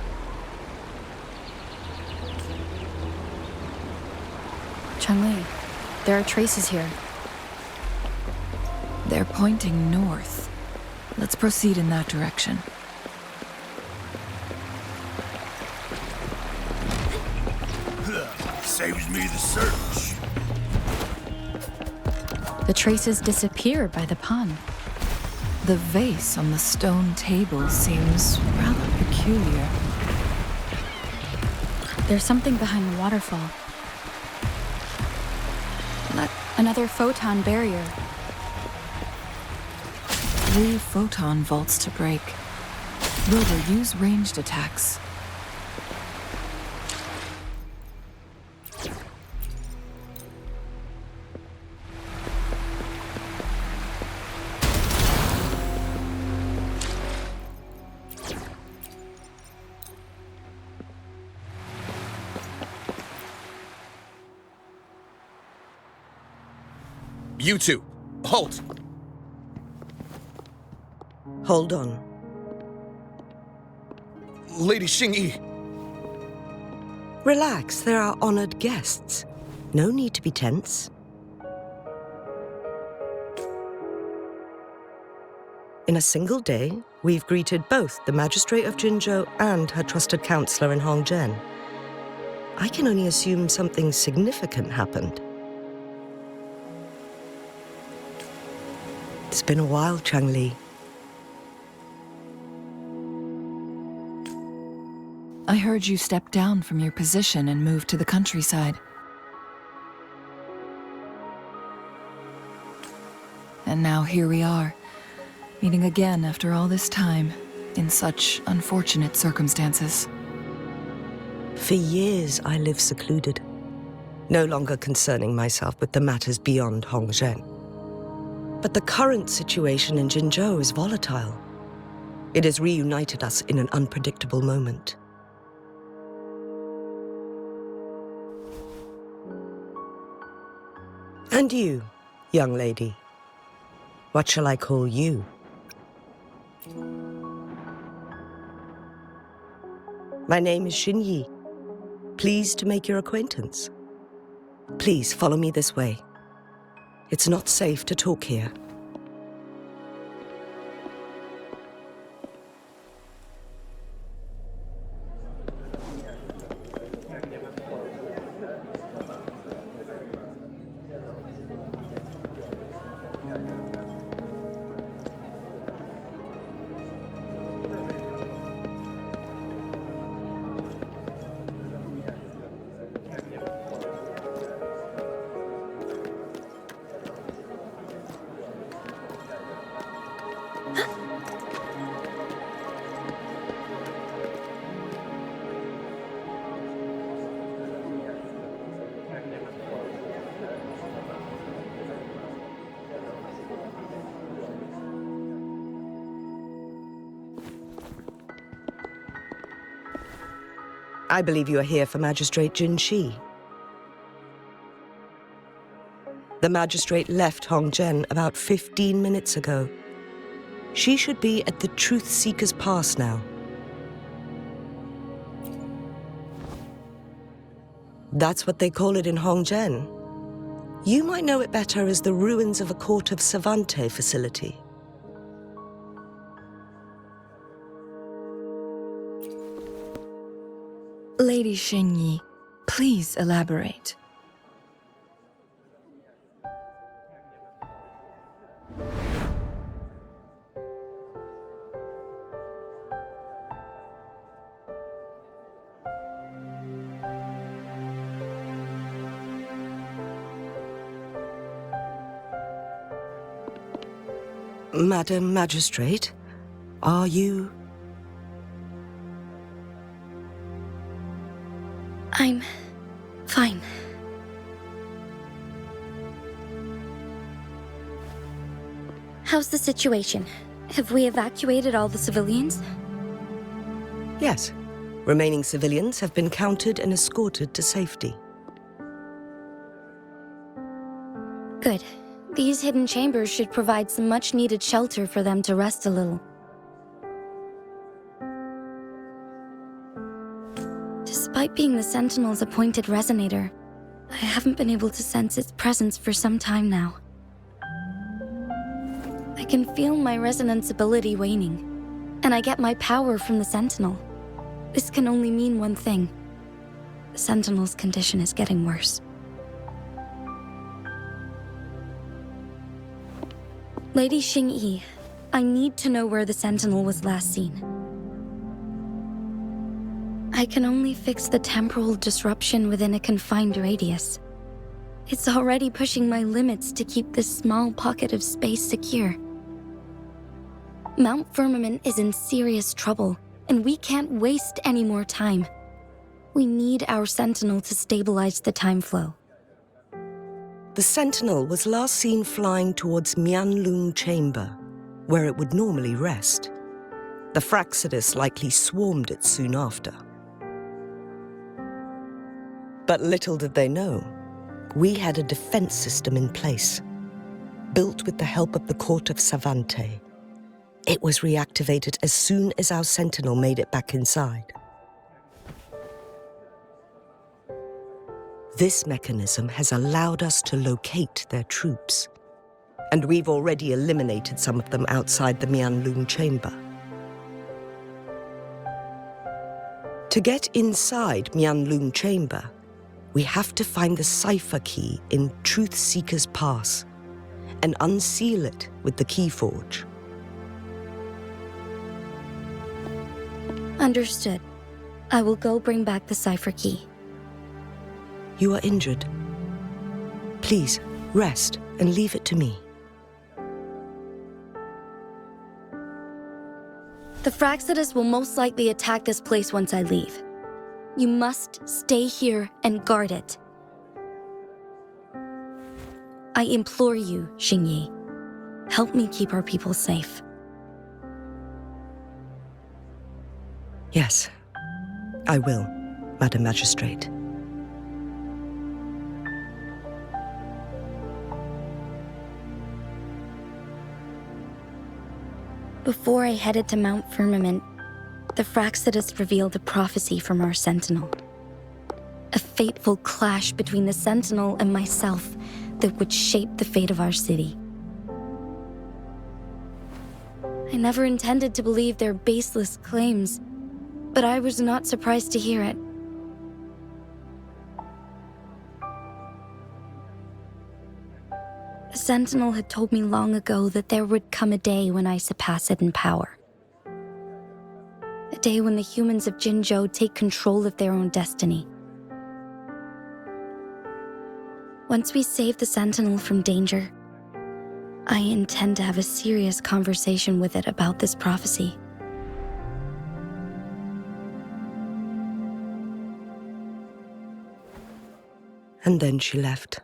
Changli, there are traces here. They're pointing north. Let's proceed in that direction. Saves me the search. The traces disappeared by the pun. The vase on the stone table seems rather peculiar. There's something behind the waterfall. Another photon barrier. 3 photon vaults to break. Rover, use ranged attacks. You two, halt! Hold on. Lady Xingyi. Relax, there are honored guests. No need to be tense. In a single day, we've greeted both the Magistrate of Jinzhou and her trusted counselor in Hongzhen. I can only assume something significant happened. It's been a while, Changli. I heard you stepped down from your position and moved to the countryside. And now here we are, meeting again after all this time, in such unfortunate circumstances. For years, I lived secluded, no longer concerning myself with the matters beyond Hongzhen. But the current situation in Jinzhou is volatile. It has reunited us in an unpredictable moment. And you, young lady, what shall I call you? My name is Xinyi. Pleased to make your acquaintance. Please follow me this way. It's not safe to talk here. I believe you are here for Magistrate Jinzhou. The magistrate left Hongzhen about 15 minutes ago. She should be at the Truth Seeker's Pass now. That's what they call it in Hongzhen. You might know it better as the ruins of a Court of Savante facility. Lady Xingyi, please elaborate. Madam Magistrate, are you... I'm fine. How's the situation? Have we evacuated all the civilians? Yes. Remaining civilians have been counted and escorted to safety. Good. These hidden chambers should provide some much-needed shelter for them to rest a little. Despite being the Sentinel's appointed resonator, I haven't been able to sense its presence for some time now. I can feel my resonance ability waning, and I get my power from the Sentinel. This can only mean one thing. The Sentinel's condition is getting worse. Lady Xingyi, I need to know where the Sentinel was last seen. I can only fix the temporal disruption within a confined radius. It's already pushing my limits to keep this small pocket of space secure. Mount Firmament is in serious trouble, and we can't waste any more time. We need our Sentinel to stabilize the time flow. The Sentinel was last seen flying towards Mianlung Chamber, where it would normally rest. The Fraxidus likely swarmed it soon after. But little did they know, we had a defense system in place, built with the help of the Court of Savante. It was reactivated as soon as our Sentinel made it back inside. This mechanism has allowed us to locate their troops, and we've already eliminated some of them outside the Mianlung Chamber. To get inside Mianlung Chamber, we have to find the cipher key in Truth Seeker's Pass and unseal it with the Keyforge. Understood. I will go bring back the cipher key. You are injured. Please, rest and leave it to me. The Fraxidus will most likely attack this place once I leave. You must stay here and guard it. I implore you, Xingyi. Help me keep our people safe. Yes, I will, Madam Magistrate. Before I headed to Mount Firmament, the Fraxidus revealed a prophecy from our Sentinel. A fateful clash between the Sentinel and myself that would shape the fate of our city. I never intended to believe their baseless claims, but I was not surprised to hear it. The Sentinel had told me long ago that there would come a day when I surpass it in power. A day when the humans of Jinzhou take control of their own destiny. Once we save the Sentinel from danger, I intend to have a serious conversation with it about this prophecy. And then she left.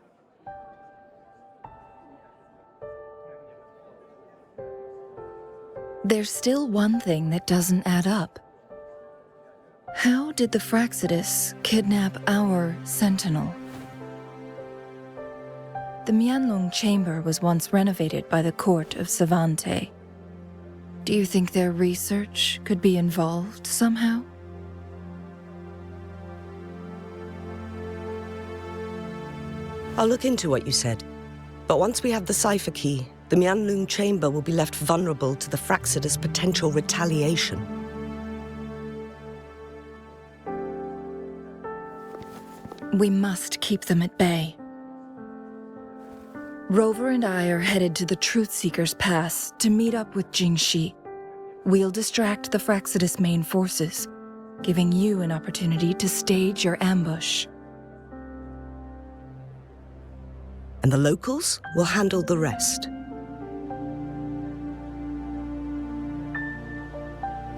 There's still one thing that doesn't add up. How did the Fraxidus kidnap our Sentinel? The Mianlung Chamber was once renovated by the Court of Savante. Do you think their research could be involved somehow? I'll look into what you said. But once we have the cipher key, the Mianlung Chamber will be left vulnerable to the Fraxidus' potential retaliation. We must keep them at bay. Rover and I are headed to the Truth Seeker's Pass to meet up with Jingxi. We'll distract the Fraxidus' main forces, giving you an opportunity to stage your ambush. And the locals will handle the rest.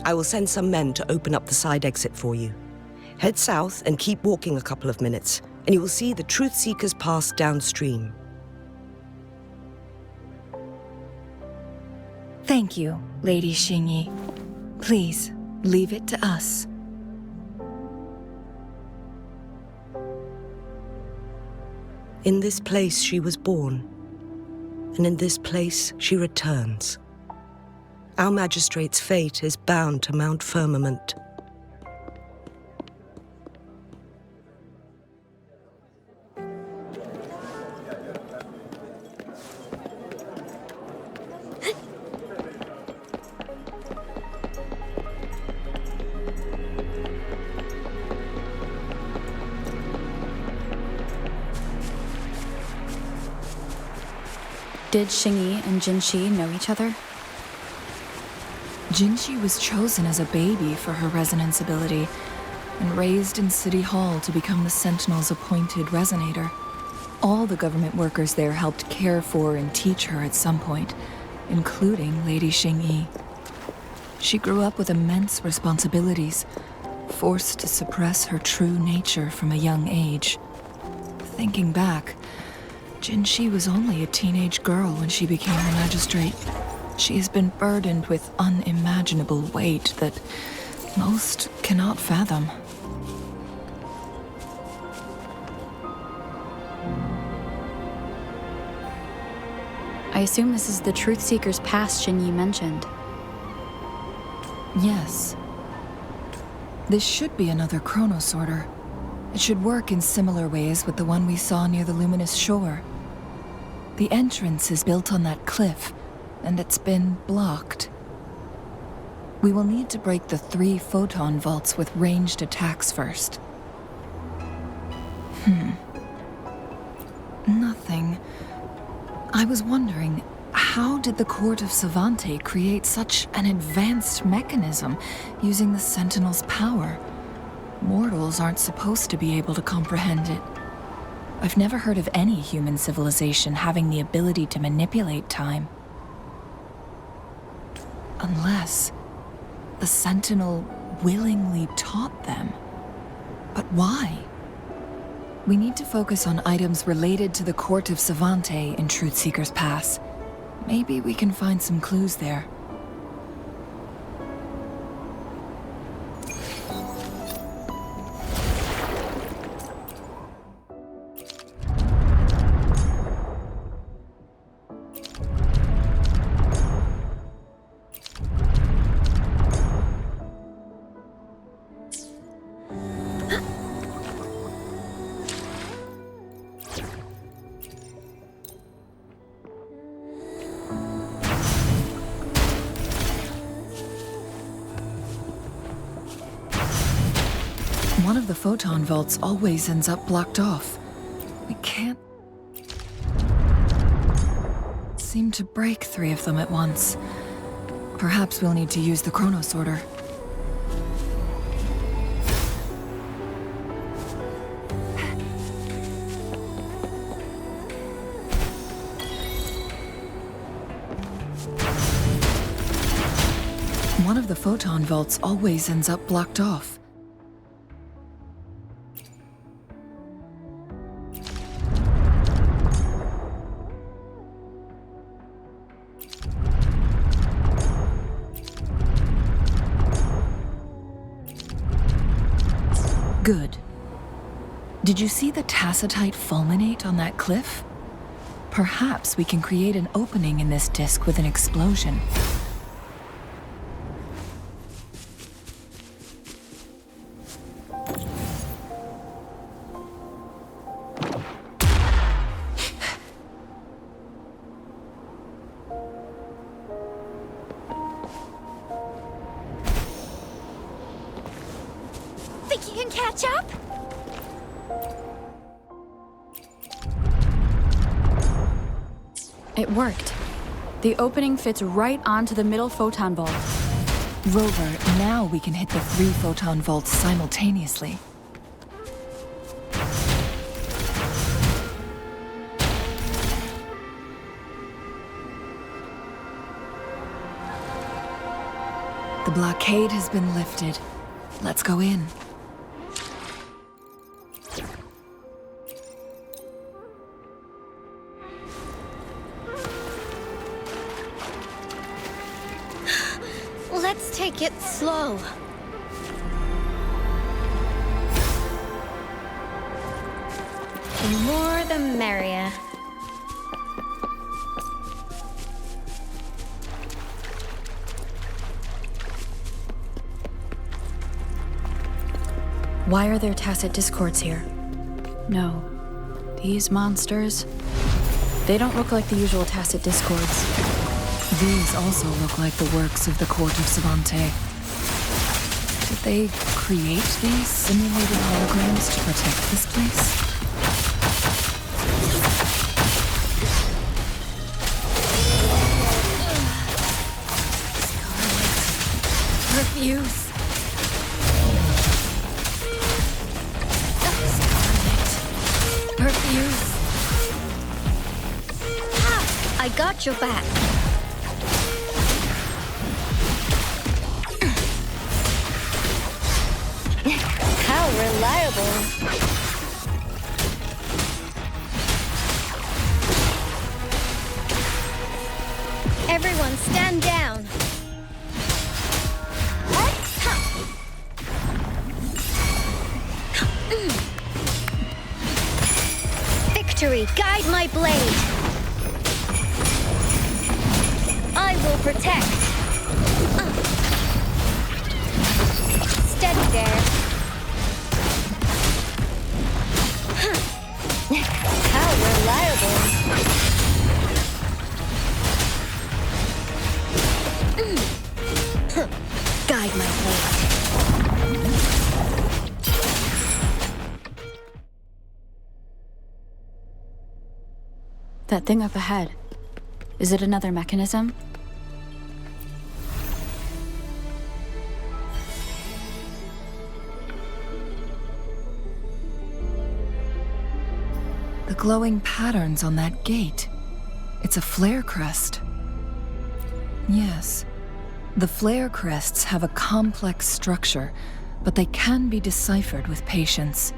I will send some men to open up the side exit for you. Head south and keep walking a couple of minutes, and you will see the Truth Seekers pass downstream. Thank you, Lady Xingyi. Please, leave it to us. In this place she was born, and in this place she returns. Our magistrate's fate is bound to Mount Firmament. Did Xingyi and Jinzhou know each other? Jinzhou was chosen as a baby for her resonance ability and raised in City Hall to become the Sentinel's appointed resonator. All the government workers there helped care for and teach her at some point, including Lady Xingyi. She grew up with immense responsibilities, forced to suppress her true nature from a young age. Thinking back, Jinzhou was only a teenage girl when she became the magistrate. She has been burdened with unimaginable weight that most cannot fathom. I assume this is the Truth Seeker's past Xingyi mentioned. Yes. This should be another chronosorter. It should work in similar ways with the one we saw near the luminous shore. The entrance is built on that cliff, and it's been blocked. We will need to break the 3 photon vaults with ranged attacks first. Nothing. I was wondering, how did the Court of Savante create such an advanced mechanism using the Sentinel's power? Mortals aren't supposed to be able to comprehend it. I've never heard of any human civilization having the ability to manipulate time. Unless the Sentinel willingly taught them. But why? We need to focus on items related to the Court of Savante in Truth Seeker's Pass. Maybe we can find some clues there. One of the photon vaults always ends up blocked off. We can't seem to break 3 of them at once. Perhaps we'll need to use the chronosorter. One of the photon vaults always ends up blocked off. Good. Did you see the tacitite fulminate on that cliff? Perhaps we can create an opening in this disk with an explosion. Think you can catch up? It worked. The opening fits right onto the middle photon vault. Rover, now we can hit the 3 photon vaults simultaneously. The blockade has been lifted. Let's go in. Let's take it slow. The more the merrier. Why are there tacit discords here? No. These monsters, they don't look like the usual tacit discords. These also look like the works of the court of Savante. Did they create these simulated holograms to protect this place? Refuse. Refuse. I got your back. How reliable. Everyone stand down. Victory, guide my blade. I will protect. Steady there. How reliable. Guide my blade. That thing up ahead, is it another mechanism? The glowing patterns on that gate. It's a flare crest. Yes. The flare crests have a complex structure, but they can be deciphered with patience.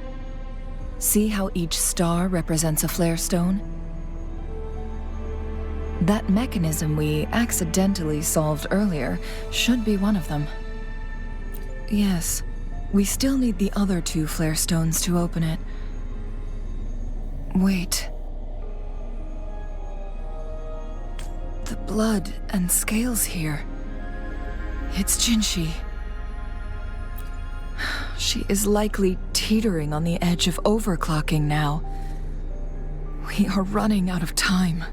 See how each star represents a flare stone? That mechanism we accidentally solved earlier should be one of them. Yes, we still need the other 2 flare stones to open it. Wait. The blood and scales here. It's Jinzhou. She is likely teetering on the edge of overclocking now. We are running out of time.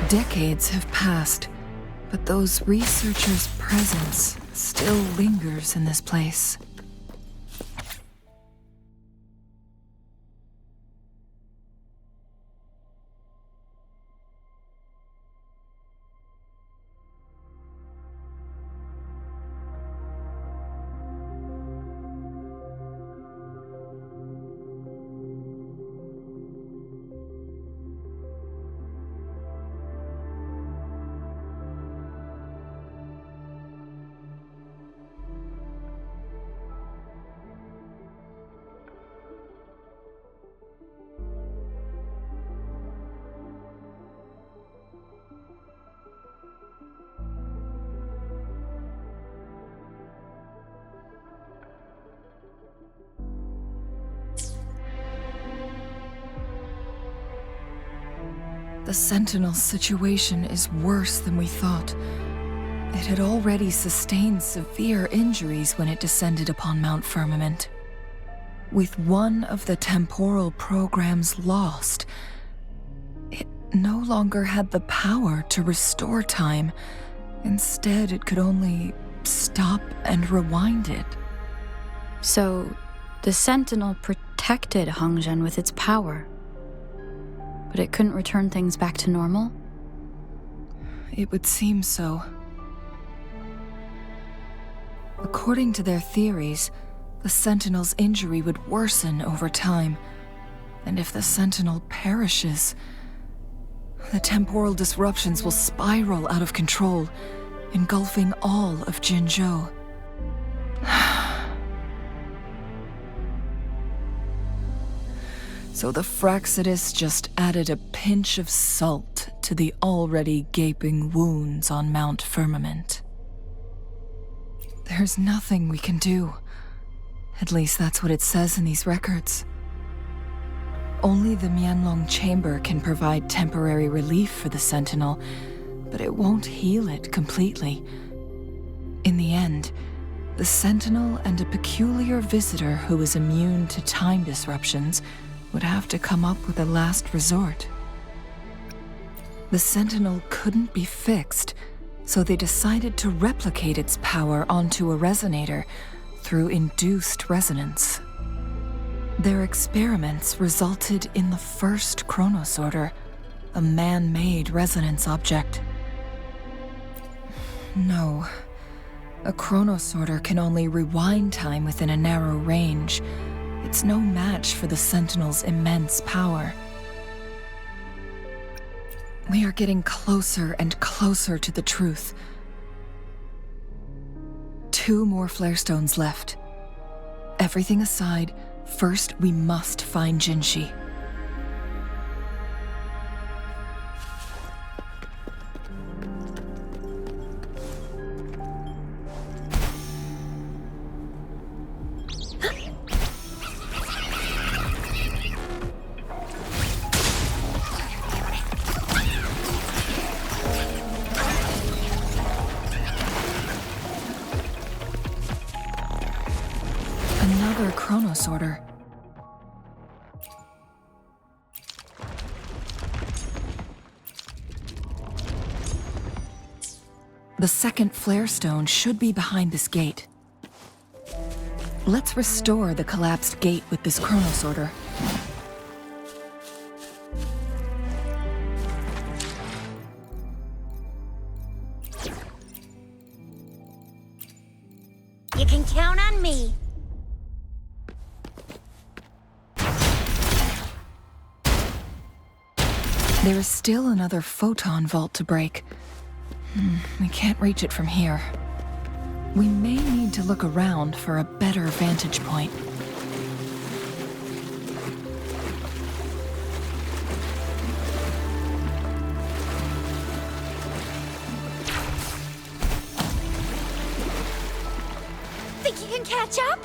Decades have passed, but those researchers' presence still lingers in this place. The Sentinel's situation is worse than we thought. It had already sustained severe injuries when it descended upon Mount Firmament. With one of the temporal programs lost, it no longer had the power to restore time. Instead, it could only stop and rewind it. So, the Sentinel protected Hongzhen with its power, but it couldn't return things back to normal? It would seem so. According to their theories, the Sentinel's injury would worsen over time. And if the Sentinel perishes, the temporal disruptions will spiral out of control, engulfing all of Jinzhou. So the Fraxidus just added a pinch of salt to the already gaping wounds on Mount Firmament. There's nothing we can do. At least that's what it says in these records. Only the Mianlong Chamber can provide temporary relief for the Sentinel, but it won't heal it completely. In the end, the Sentinel and a peculiar visitor who is immune to time disruptions would have to come up with a last resort. The Sentinel couldn't be fixed, so they decided to replicate its power onto a resonator through induced resonance. Their experiments resulted in the first chronosorter, a man-made resonance object. No, a chronosorter can only rewind time within a narrow range. It's no match for the Sentinel's immense power. We are getting closer and closer to the truth. 2 more flare stones left. Everything aside, first we must find Jinshi. Another chronosorter. The second flare stone should be behind this gate. Let's restore the collapsed gate with this chronosorter. You can count on me. There is still another photon vault to break. We can't reach it from here. We may need to look around for a better vantage point. Think you can catch up?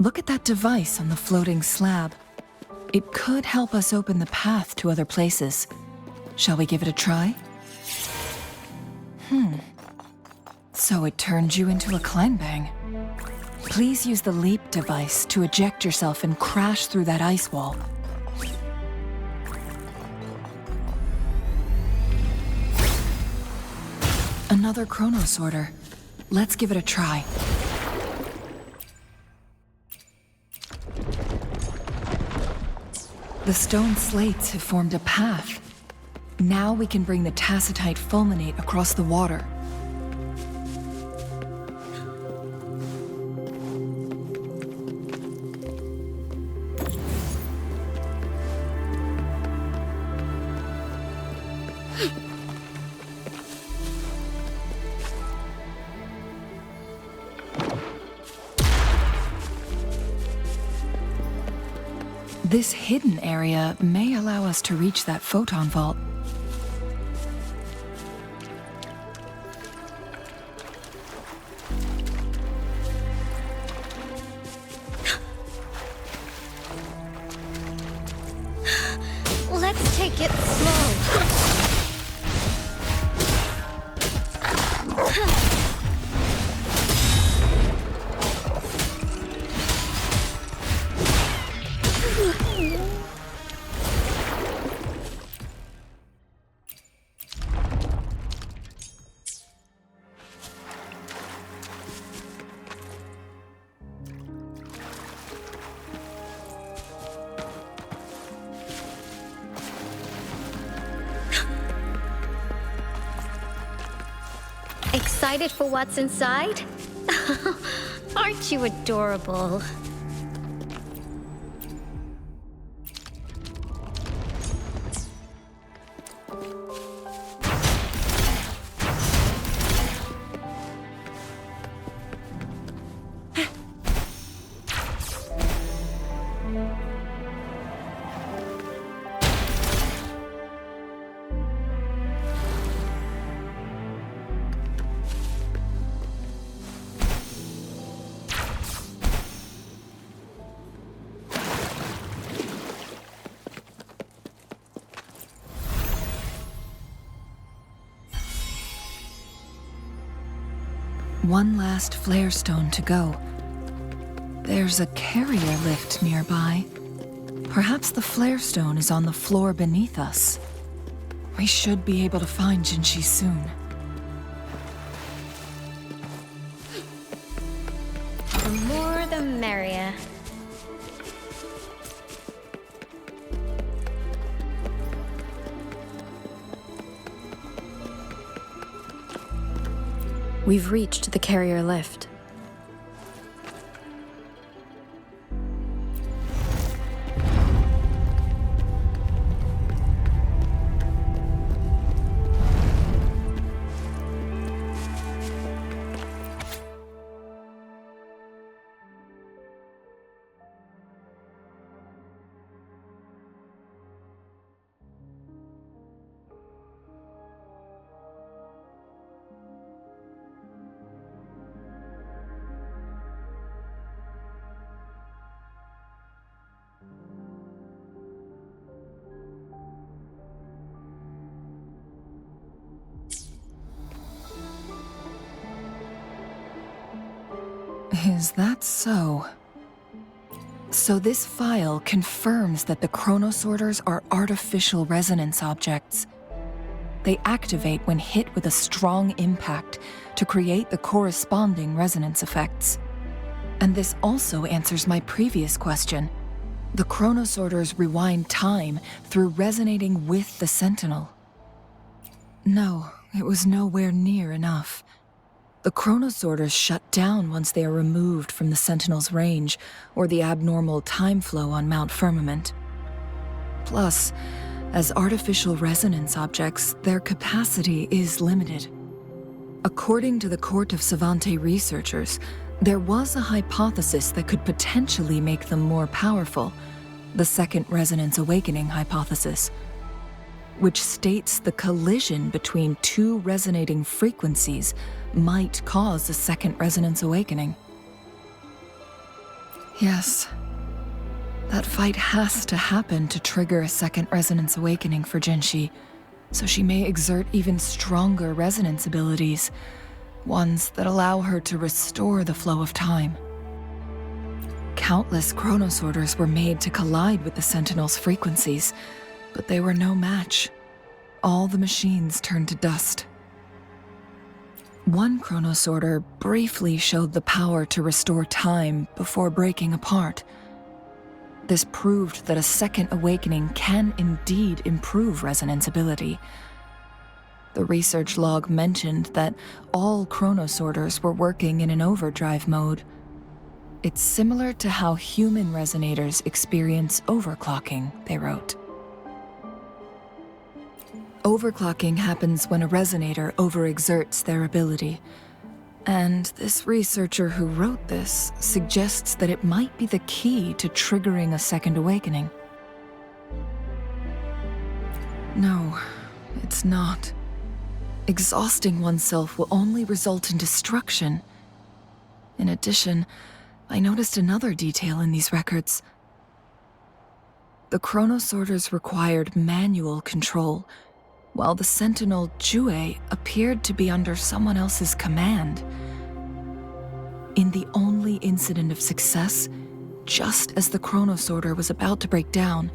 Look at that device on the floating slab. It could help us open the path to other places. Shall we give it a try? So it turned you into a Clangbang. Please use the leap device to eject yourself and crash through that ice wall. Another chronosorter. Let's give it a try. The stone slates have formed a path. Now we can bring the tacitite fulminate across the water. This hidden area may allow us to reach that photon vault. Let's take it slow. Excited for what's inside? Aren't you adorable? One last flare stone to go. There's a carrier lift nearby. Perhaps the flare stone is on the floor beneath us. We should be able to find Jinzhou soon. The more the merrier. We've reached the carrier lift. Is that so? So this file confirms that the chronosorters are artificial resonance objects. They activate when hit with a strong impact to create the corresponding resonance effects. And this also answers my previous question. The chronosorters rewind time through resonating with the Sentinel. No, it was nowhere near enough. The chronosorters shut down once they are removed from the Sentinel's range or the abnormal time flow on Mount Firmament. Plus, as artificial resonance objects, their capacity is limited. According to the Court of Savante researchers, there was a hypothesis that could potentially make them more powerful, the Second Resonance Awakening hypothesis, which states the collision between two resonating frequencies might cause a second resonance awakening. Yes, that fight has to happen to trigger a second resonance awakening for Jinzhou, so she may exert even stronger resonance abilities, ones that allow her to restore the flow of time. Countless chronosorters were made to collide with the Sentinel's frequencies, but they were no match. All the machines turned to dust. One chronosorter briefly showed the power to restore time before breaking apart. This proved that a second awakening can indeed improve resonance ability. The research log mentioned that all chronosorters were working in an overdrive mode. It's similar to how human resonators experience overclocking, they wrote. Overclocking happens when a resonator overexerts their ability. And this researcher who wrote this suggests that it might be the key to triggering a second awakening. No, it's not. Exhausting oneself will only result in destruction. In addition, I noticed another detail in these records. The chronosorters required manual control, while the sentinel Jue appeared to be under someone else's command. In the only incident of success, just as the chronosorter was about to break down,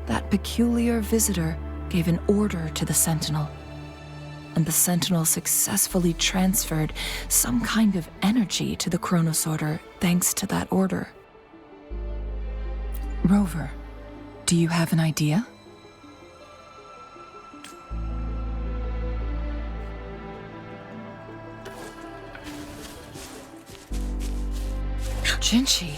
that peculiar visitor gave an order to the sentinel, and the sentinel successfully transferred some kind of energy to the chronosorter thanks to that order. Rover, do you have an idea? Jinzhou.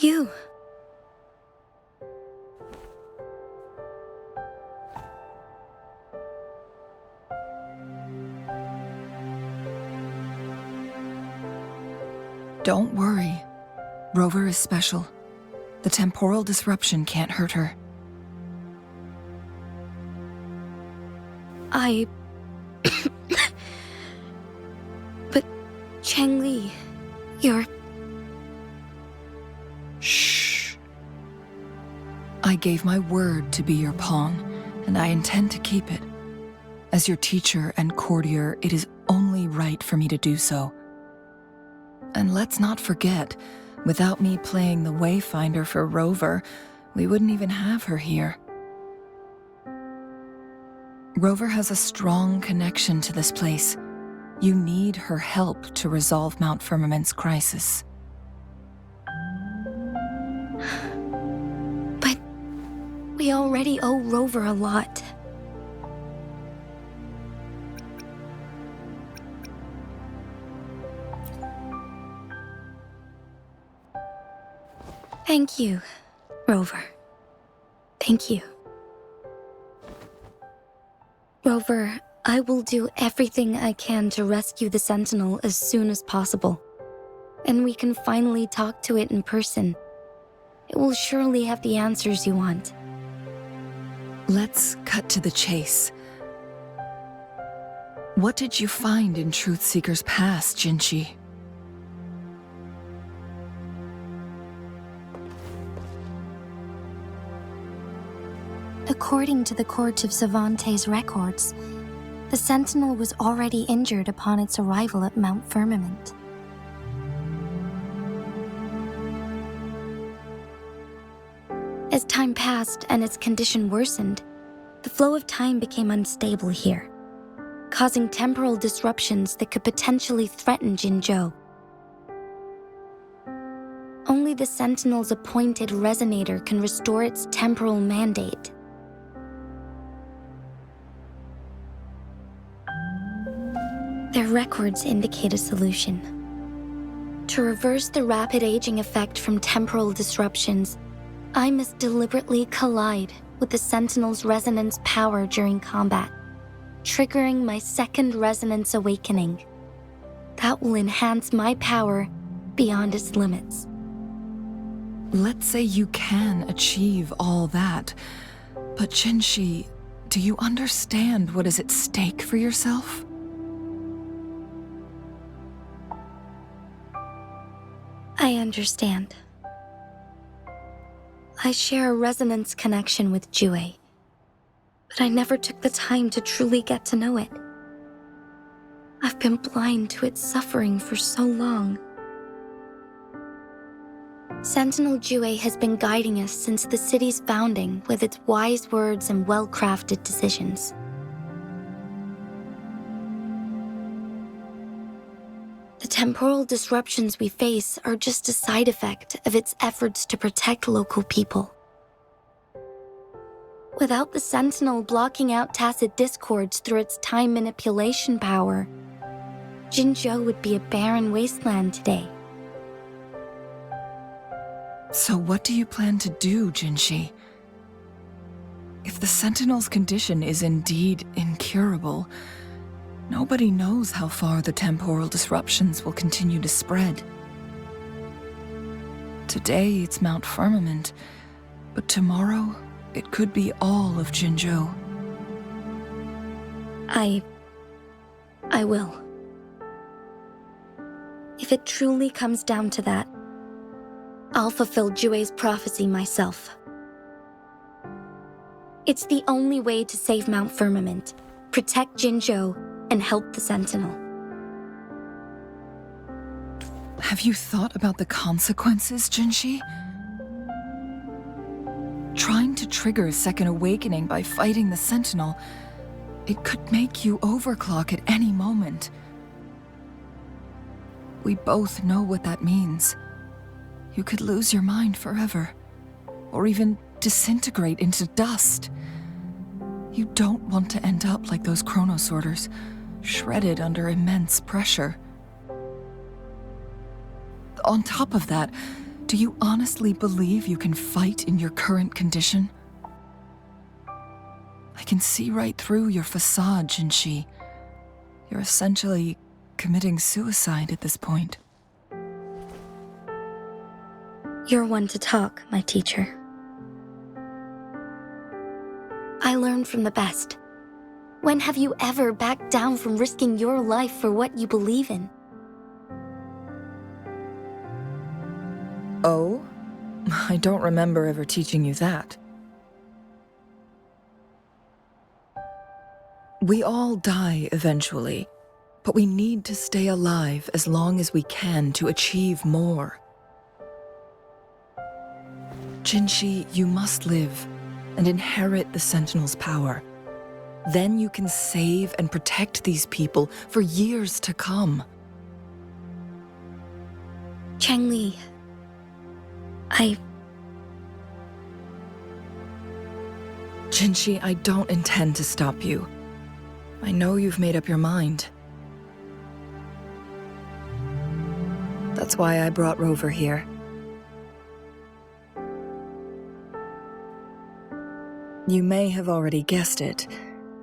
You. Don't worry. Rover is special. The temporal disruption can't hurt her. But Changli, you're... Shh. I gave my word to be your pawn, and I intend to keep it. As your teacher and courtier, it is only right for me to do so. And let's not forget, without me playing the Wayfinder for Rover, we wouldn't even have her here. Rover has a strong connection to this place. You need her help to resolve Mount Firmament's crisis. But we already owe Rover a lot. Thank you, Rover. Thank you. Rover, I will do everything I can to rescue the Sentinel as soon as possible. And we can finally talk to it in person. It will surely have the answers you want. Let's cut to the chase. What did you find in Truthseeker's past, Jinzhou? According to the Court of Savante's records, the Sentinel was already injured upon its arrival at Mount Firmament. As time passed and its condition worsened, the flow of time became unstable here, causing temporal disruptions that could potentially threaten Jinzhou. Only the Sentinel's appointed resonator can restore its temporal mandate. Their records indicate a solution. To reverse the rapid aging effect from temporal disruptions, I must deliberately collide with the Sentinel's resonance power during combat, triggering my second resonance awakening. That will enhance my power beyond its limits. Let's say you can achieve all that, but Jinzhou, do you understand what is at stake for yourself? I understand. I share a resonance connection with Jue, but I never took the time to truly get to know it. I've been blind to its suffering for so long. Sentinel Jue has been guiding us since the city's founding with its wise words and well-crafted decisions. The temporal disruptions we face are just a side effect of its efforts to protect local people. Without the Sentinel blocking out tacit discords through its time manipulation power, Jinzhou would be a barren wasteland today. So what do you plan to do, Jinshi? If the Sentinel's condition is indeed incurable, nobody knows how far the temporal disruptions will continue to spread. Today it's Mount Firmament, but tomorrow it could be all of Jinzhou. I will. If it truly comes down to that, I'll fulfill Jue's prophecy myself. It's the only way to save Mount Firmament, protect Jinzhou, and help the Sentinel. Have you thought about the consequences, Jinshi? Trying to trigger a second awakening by fighting the Sentinel, it could make you overclock at any moment. We both know what that means. You could lose your mind forever, or even disintegrate into dust. You don't want to end up like those chronosorters, shredded under immense pressure. On top of that, do you honestly believe you can fight in your current condition? I can see right through your facade, Jinshi. You're essentially committing suicide at this point. You're one to talk, my teacher. I learned from the best. When have you ever backed down from risking your life for what you believe in? Oh? I don't remember ever teaching you that. We all die eventually, but we need to stay alive as long as we can to achieve more. Jinshi, you must live and inherit the Sentinel's power. Then you can save and protect these people for years to come. Changli, Jinshi, I don't intend to stop you. I know you've made up your mind. That's why I brought Rover here. You may have already guessed it.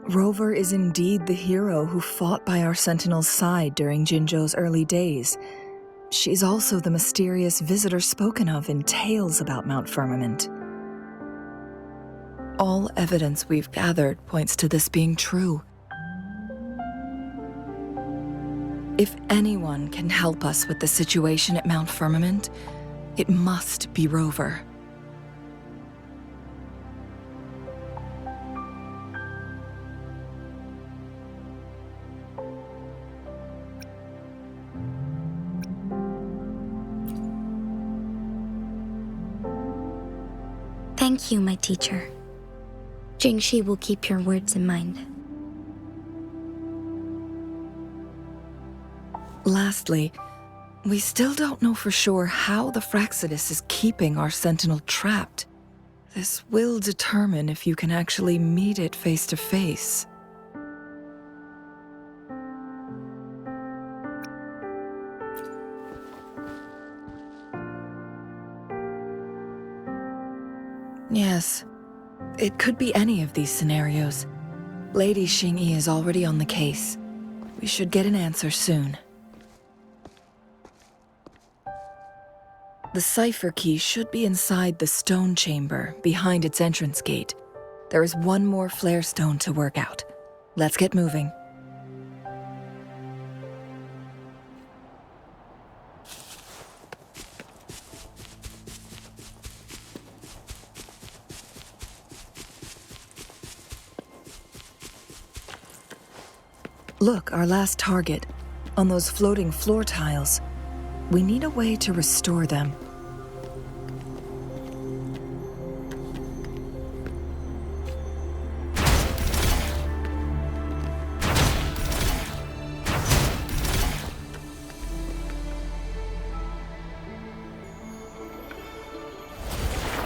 Rover is indeed the hero who fought by our Sentinel's side during Jinzhou's early days. She's also the mysterious visitor spoken of in tales about Mount Firmament. All evidence we've gathered points to this being true. If anyone can help us with the situation at Mount Firmament, it must be Rover. Thank you, my teacher. Jingxi will keep your words in mind. Lastly, we still don't know for sure how the Fraxidus is keeping our Sentinel trapped. This will determine if you can actually meet it face to face. Yes, it could be any of these scenarios. Lady Xingyi is already on the case. We should get an answer soon. The cipher key should be inside the stone chamber, behind its entrance gate. There is one more flare stone to work out. Let's get moving. Look, our last target, on those floating floor tiles. We need a way to restore them.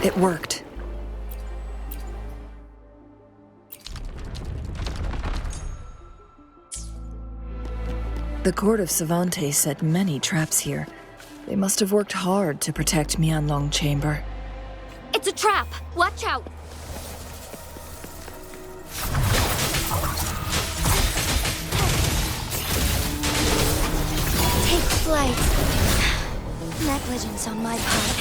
It worked. The court of Savantes set many traps here. They must have worked hard to protect Mianlong Chamber. It's a trap! Watch out! Take flight. Negligence on my part.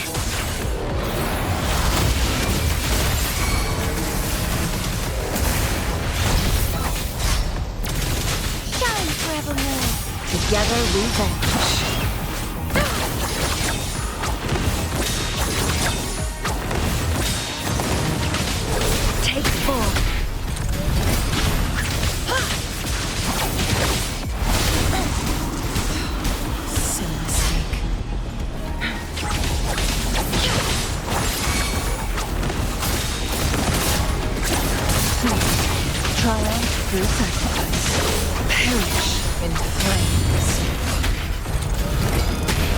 Shine forevermore. Together we vanish. Take full. Silly mistake. Triumph through sacrifice. Perish in flames.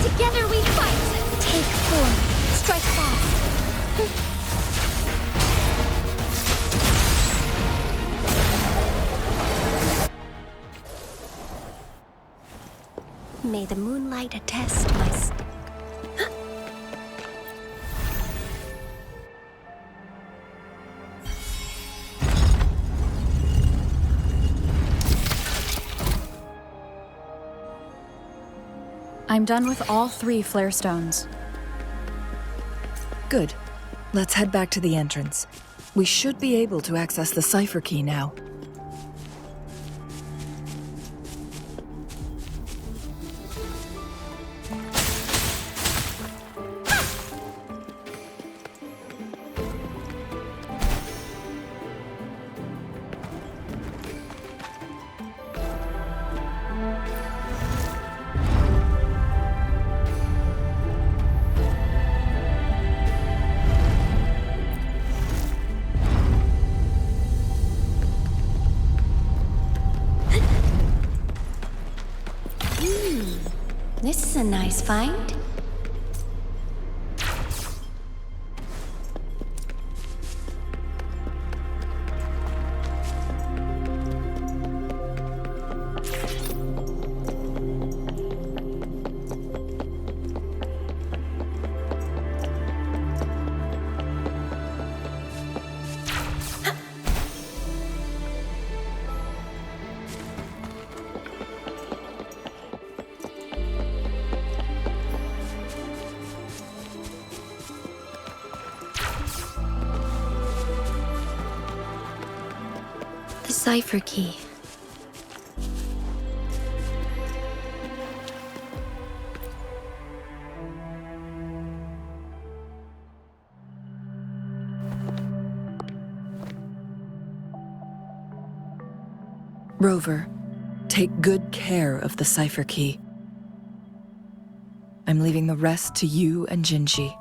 Together we fight. Take form. Strike fast. May the moonlight attest my I'm done with all 3 flare stones. Good. Let's head back to the entrance. We should be able to access the cipher key now. This is a nice find. The cipher key. Rover, take good care of the cipher key. I'm leaving the rest to you and Jinzhou.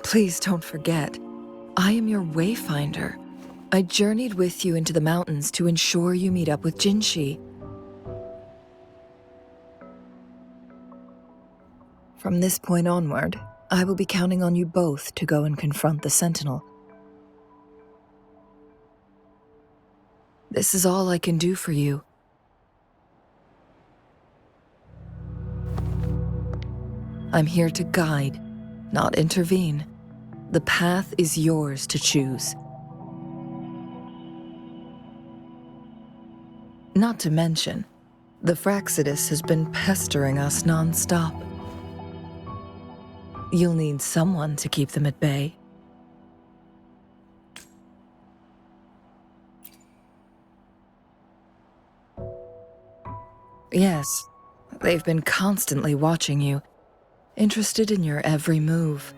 Please don't forget, I am your wayfinder. I journeyed with you into the mountains to ensure you meet up with Jinzhou. From this point onward, I will be counting on you both to go and confront the Sentinel. This is all I can do for you. I'm here to guide, not intervene. The path is yours to choose. Not to mention, the Fraxidus has been pestering us non-stop. You'll need someone to keep them at bay. Yes, they've been constantly watching you, interested in your every move.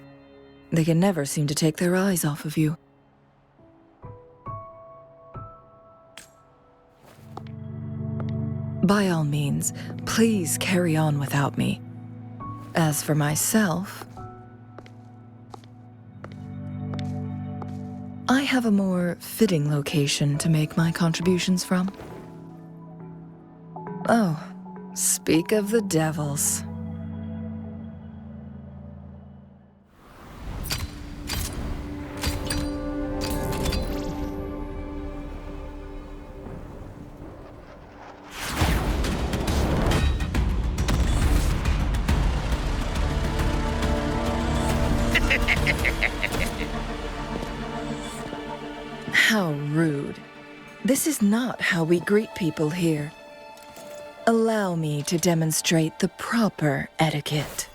They can never seem to take their eyes off of you. By all means, please carry on without me. As for myself, I have a more fitting location to make my contributions from. Oh, speak of the devils. How rude. This is not how we greet people here. Allow me to demonstrate the proper etiquette.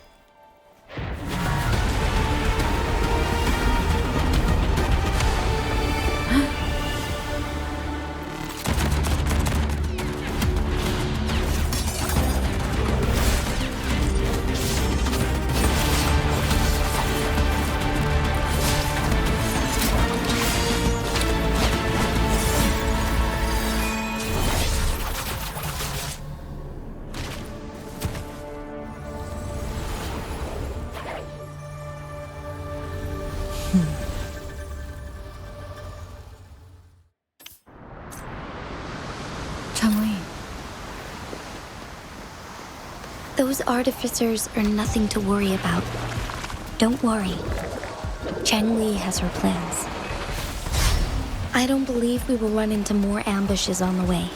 Those artificers are nothing to worry about. Don't worry. Changli has her plans. I don't believe we will run into more ambushes on the way.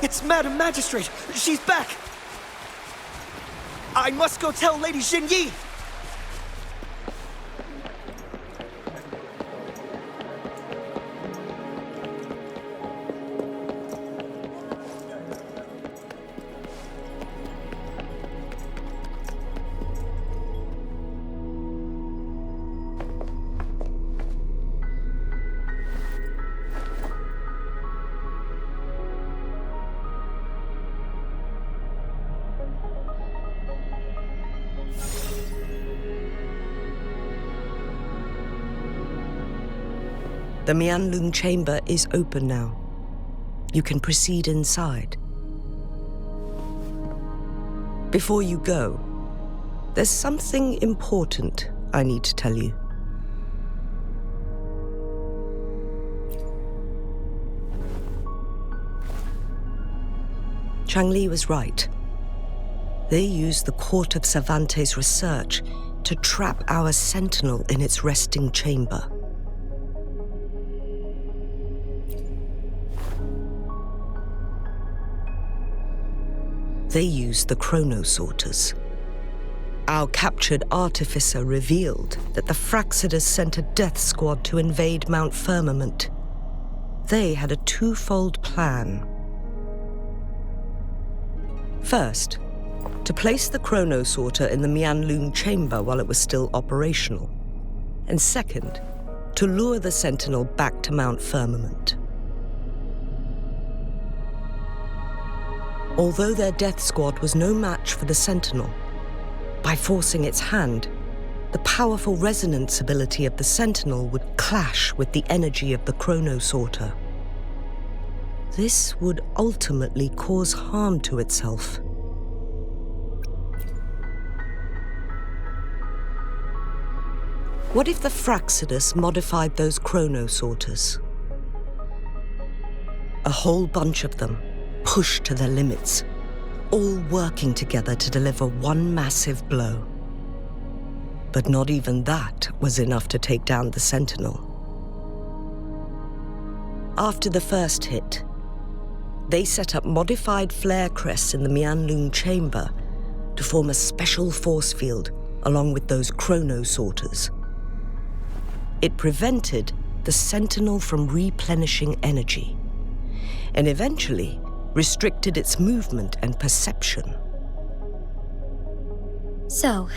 It's Madam Magistrate! She's back! I must go tell Lady Jinyi! The Mianlung chamber is open now. You can proceed inside. Before you go, there's something important I need to tell you. Changli was right. They used the Court of Cervantes' research to trap our sentinel in its resting chamber. They used the chronosorters. Our captured artificer revealed that the Fraxidus sent a death squad to invade Mount Firmament. They had a twofold plan. First, to place the chronosorter in the Mianlung chamber while it was still operational. And second, to lure the sentinel back to Mount Firmament. Although their death squad was no match for the sentinel, by forcing its hand, the powerful resonance ability of the sentinel would clash with the energy of the chronosorter. This would ultimately cause harm to itself. What if the Fraxidus modified those chronosorters? A whole bunch of them, pushed to their limits, all working together to deliver one massive blow. But not even that was enough to take down the Sentinel. After the first hit, they set up modified flare crests in the Mianlun chamber to form a special force field along with those chrono sorters. It prevented the Sentinel from replenishing energy, and eventually restricted its movement and perception. So,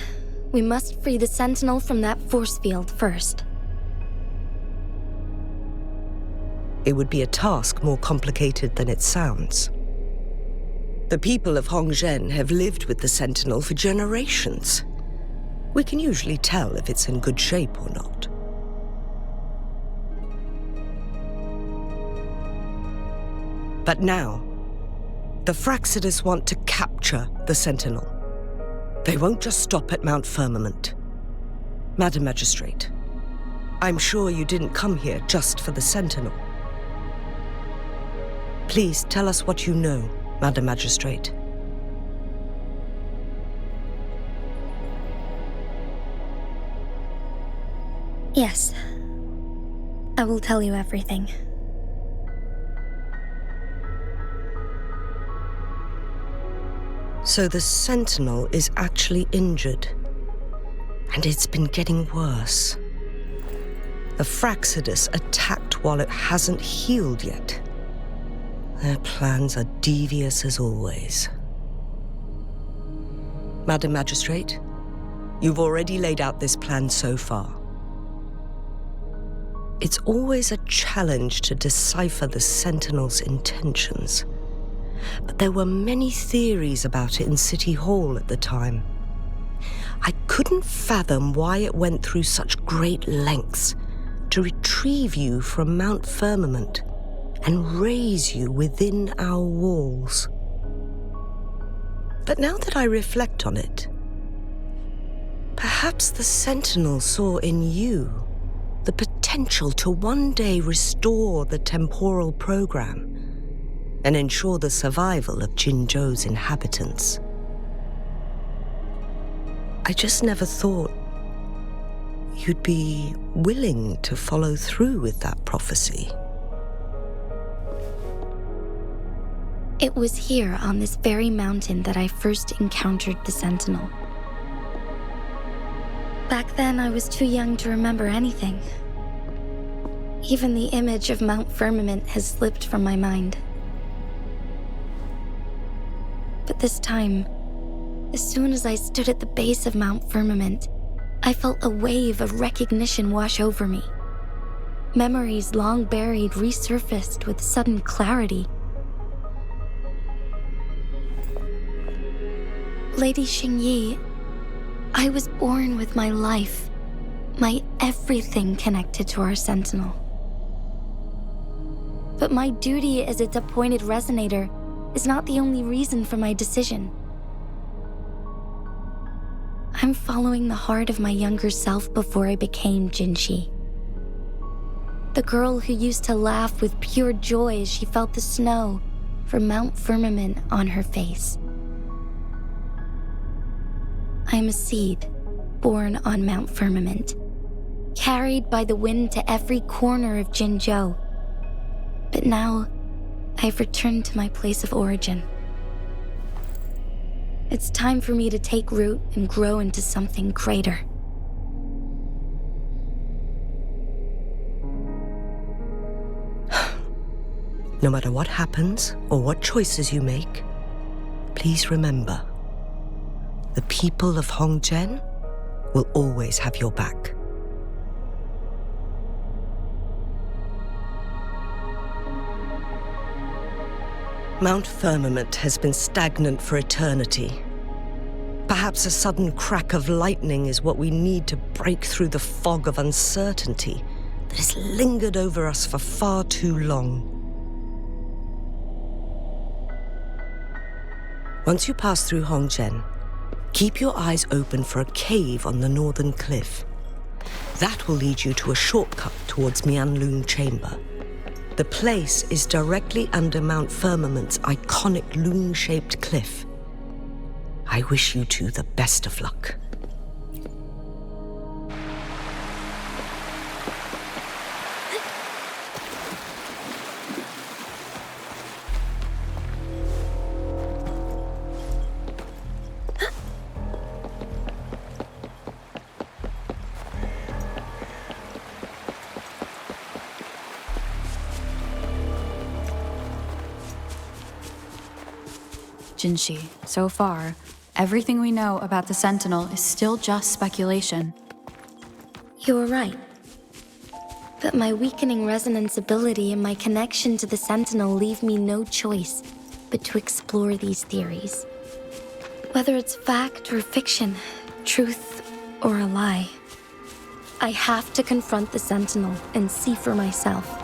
we must free the Sentinel from that force field first. It would be a task more complicated than it sounds. The people of Hongzhen have lived with the Sentinel for generations. We can usually tell if it's in good shape or not. But now, the Fraxidus want to capture the Sentinel. They won't just stop at Mount Firmament. Madam Magistrate, I'm sure you didn't come here just for the Sentinel. Please tell us what you know, Madam Magistrate. Yes. I will tell you everything. So the Sentinel is actually injured. And it's been getting worse. The Fraxidus attacked while it hasn't healed yet. Their plans are devious as always. Madam Magistrate, you've already laid out this plan so far. It's always a challenge to decipher the Sentinel's intentions. But there were many theories about it in City Hall at the time. I couldn't fathom why it went through such great lengths to retrieve you from Mount Firmament and raise you within our walls. But now that I reflect on it, perhaps the Sentinel saw in you the potential to one day restore the temporal program and ensure the survival of Jinzhou's inhabitants. I just never thought you'd be willing to follow through with that prophecy. It was here on this very mountain that I first encountered the Sentinel. Back then, I was too young to remember anything. Even the image of Mount Firmament has slipped from my mind. But this time, as soon as I stood at the base of Mount Firmament, I felt a wave of recognition wash over me. Memories long buried resurfaced with sudden clarity. Lady Xingyi, I was born with my life, my everything connected to our Sentinel. But my duty as its appointed resonator is not the only reason for my decision. I'm following the heart of my younger self before I became Jinzhou. The girl who used to laugh with pure joy as she felt the snow from Mount Firmament on her face. I am a seed born on Mount Firmament, carried by the wind to every corner of Jinzhou. But now, I've returned to my place of origin. It's time for me to take root and grow into something greater. No matter what happens or what choices you make, please remember, the people of Hongzhen will always have your back. Mount Firmament has been stagnant for eternity. Perhaps a sudden crack of lightning is what we need to break through the fog of uncertainty that has lingered over us for far too long. Once you pass through Hongzhen, keep your eyes open for a cave on the northern cliff. That will lead you to a shortcut towards Mianlun Chamber. The place is directly under Mount Firmament's iconic loon-shaped cliff. I wish you two the best of luck. Jinzhou, so far, everything we know about the Sentinel is still just speculation. You were right. But my weakening resonance ability and my connection to the Sentinel leave me no choice but to explore these theories. Whether it's fact or fiction, truth or a lie, I have to confront the Sentinel and see for myself.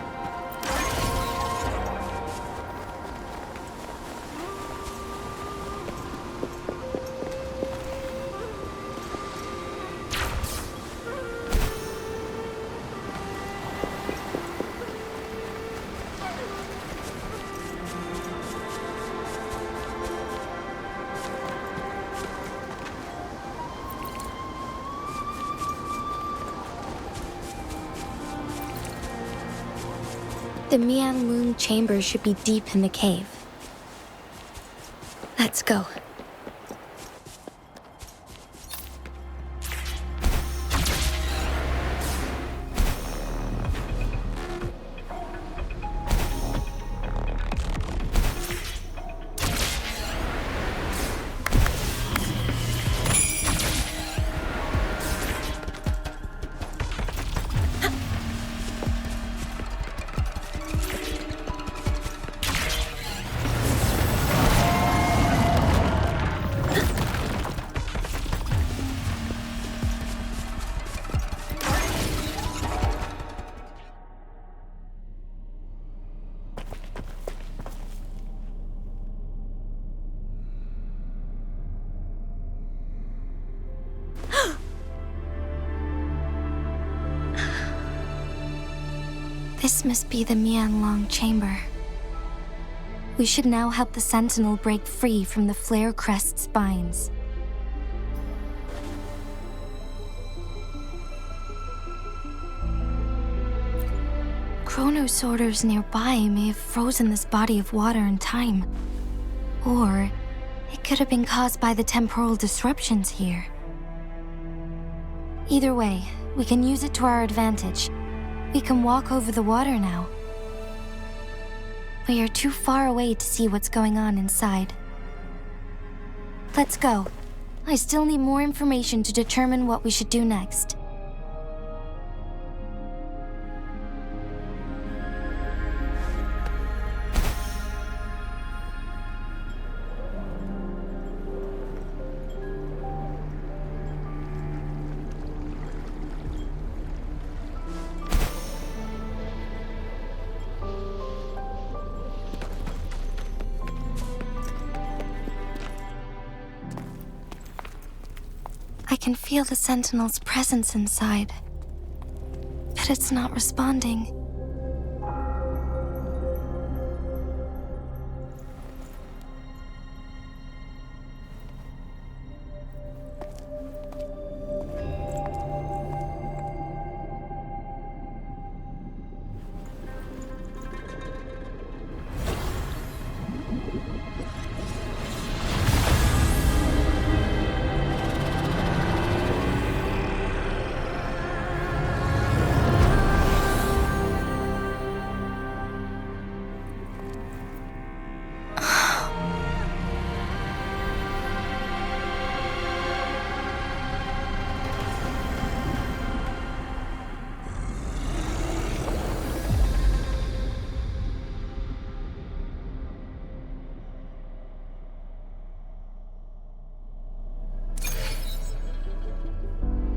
The Mian chamber should be deep in the cave. Let's go. This must be the Mian chamber. We should now help the Sentinel break free from the flare crest spines. Chronosorters nearby may have frozen this body of water in time. Or it could have been caused by the temporal disruptions here. Either way, we can use it to our advantage. We can walk over the water now. We are too far away to see what's going on inside. Let's go. I still need more information to determine what we should do next. I can feel the Sentinel's presence inside, but it's not responding.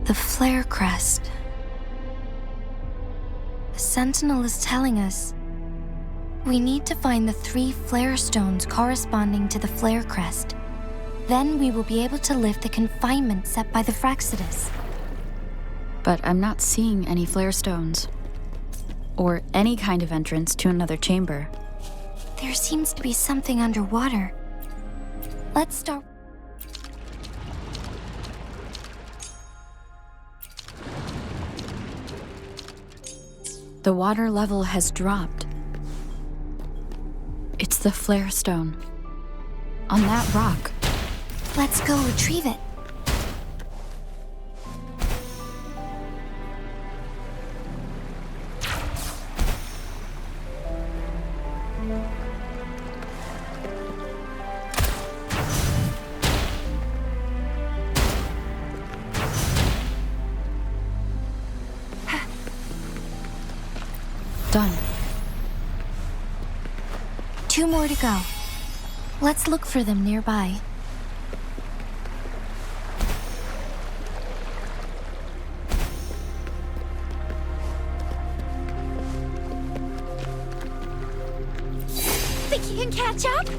The flare crest. The Sentinel is telling us we need to find the 3 flare stones corresponding to the flare crest. Then we will be able to lift the confinement set by the Fraxidus. But I'm not seeing any flare stones. or any kind of entrance to another chamber. There seems to be something underwater. Let's start. The water level has dropped. It's the flare stone. On that rock. Let's go retrieve it. Done. 2 more to go. Let's look for them nearby. Think you can catch up?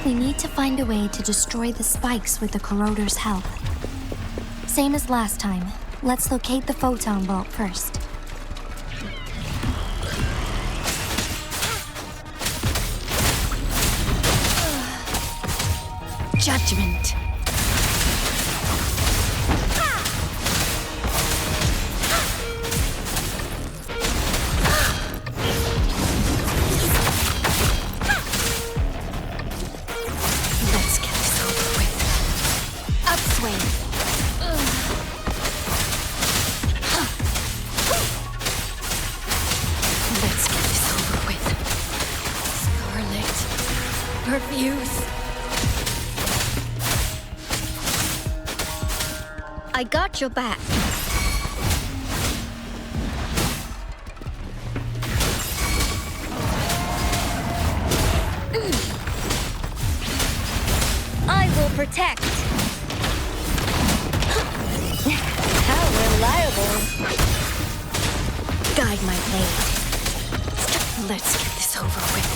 We need to find a way to destroy the spikes with the corroder's help. Same as last time. Let's locate the photon bolt first. Judgment. Let's get this over with. Upswing. Let's get this over with. Scarlet. Refuse. I got your back. I will protect. How reliable. Guide my blade. Let's get this over with.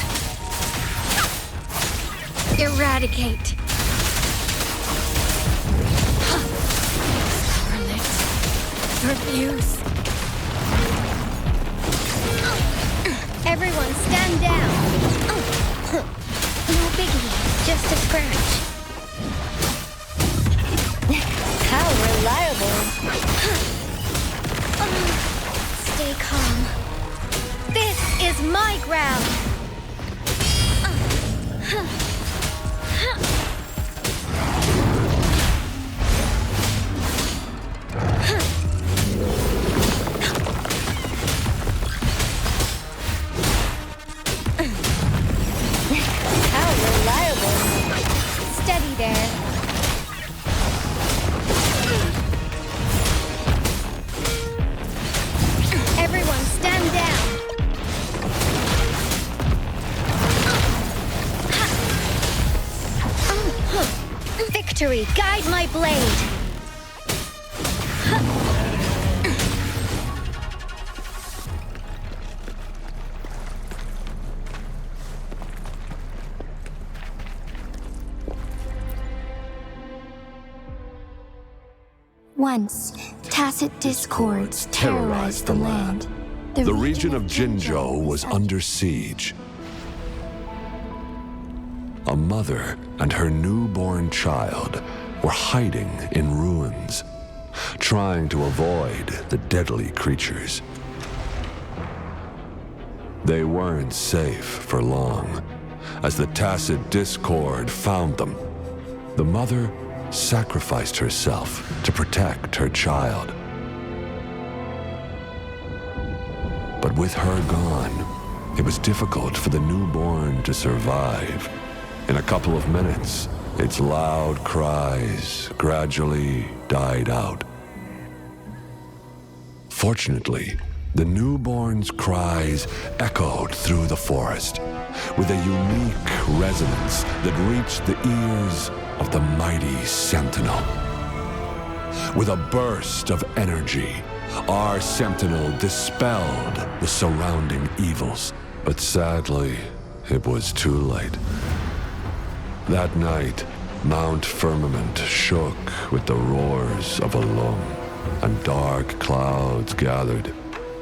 Eradicate. Refuse. Everyone stand down. No biggie, just a scratch. How reliable. Stay calm. This is my ground. Victory, guide my blade! Once, tacit discords terrorized the land. The region of Jinzhou was under siege. A mother and her newborn child were hiding in ruins, trying to avoid the deadly creatures. They weren't safe for long, as the tacit discord found them. The mother sacrificed herself to protect her child. But with her gone, it was difficult for the newborn to survive. In a couple of minutes, its loud cries gradually died out. Fortunately, the newborn's cries echoed through the forest with a unique resonance that reached the ears of the mighty sentinel. with a burst of energy, our sentinel dispelled the surrounding evils. But sadly, it was too late. That night, Mount Firmament shook with the roars of a lung, and dark clouds gathered.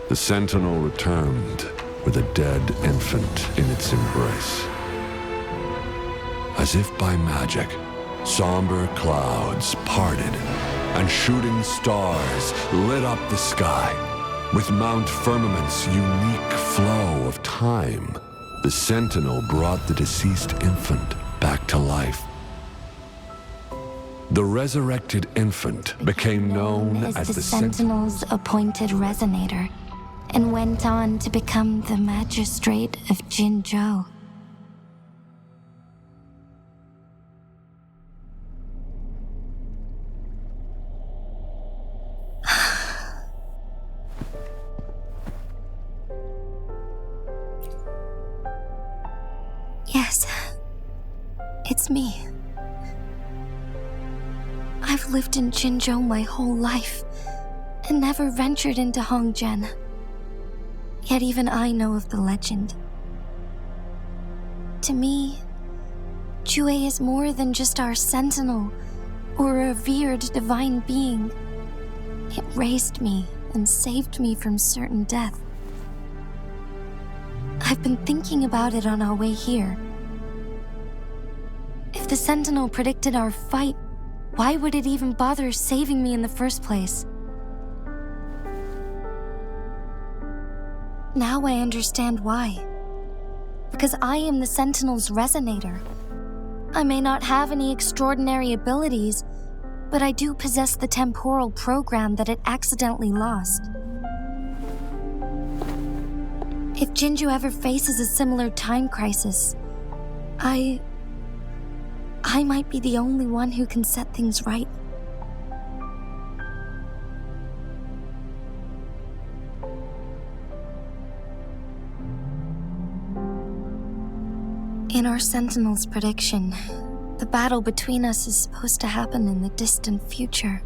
The sentinel returned with a dead infant in its embrace. As if by magic, somber clouds parted, and shooting stars lit up the sky. With Mount Firmament's unique flow of time, the sentinel brought the deceased infant back to life. The resurrected infant became known as the Sentinel's appointed resonator, and went on to become the magistrate of Jinzhou. Yes, it's me. I've lived in Jinzhou my whole life, and never ventured into Hongzhen. Yet even I know of the legend. To me, Jue is more than just our sentinel, or a revered divine being. It raised me and saved me from certain death. I've been thinking about it on our way here. If the sentinel predicted our fight, why would it even bother saving me in the first place? Now I understand why. Because I am the Sentinel's resonator. I may not have any extraordinary abilities, but I do possess the temporal program that it accidentally lost. If Jinzhou ever faces a similar time crisis, I might be the only one who can set things right. In our Sentinel's prediction, the battle between us is supposed to happen in the distant future.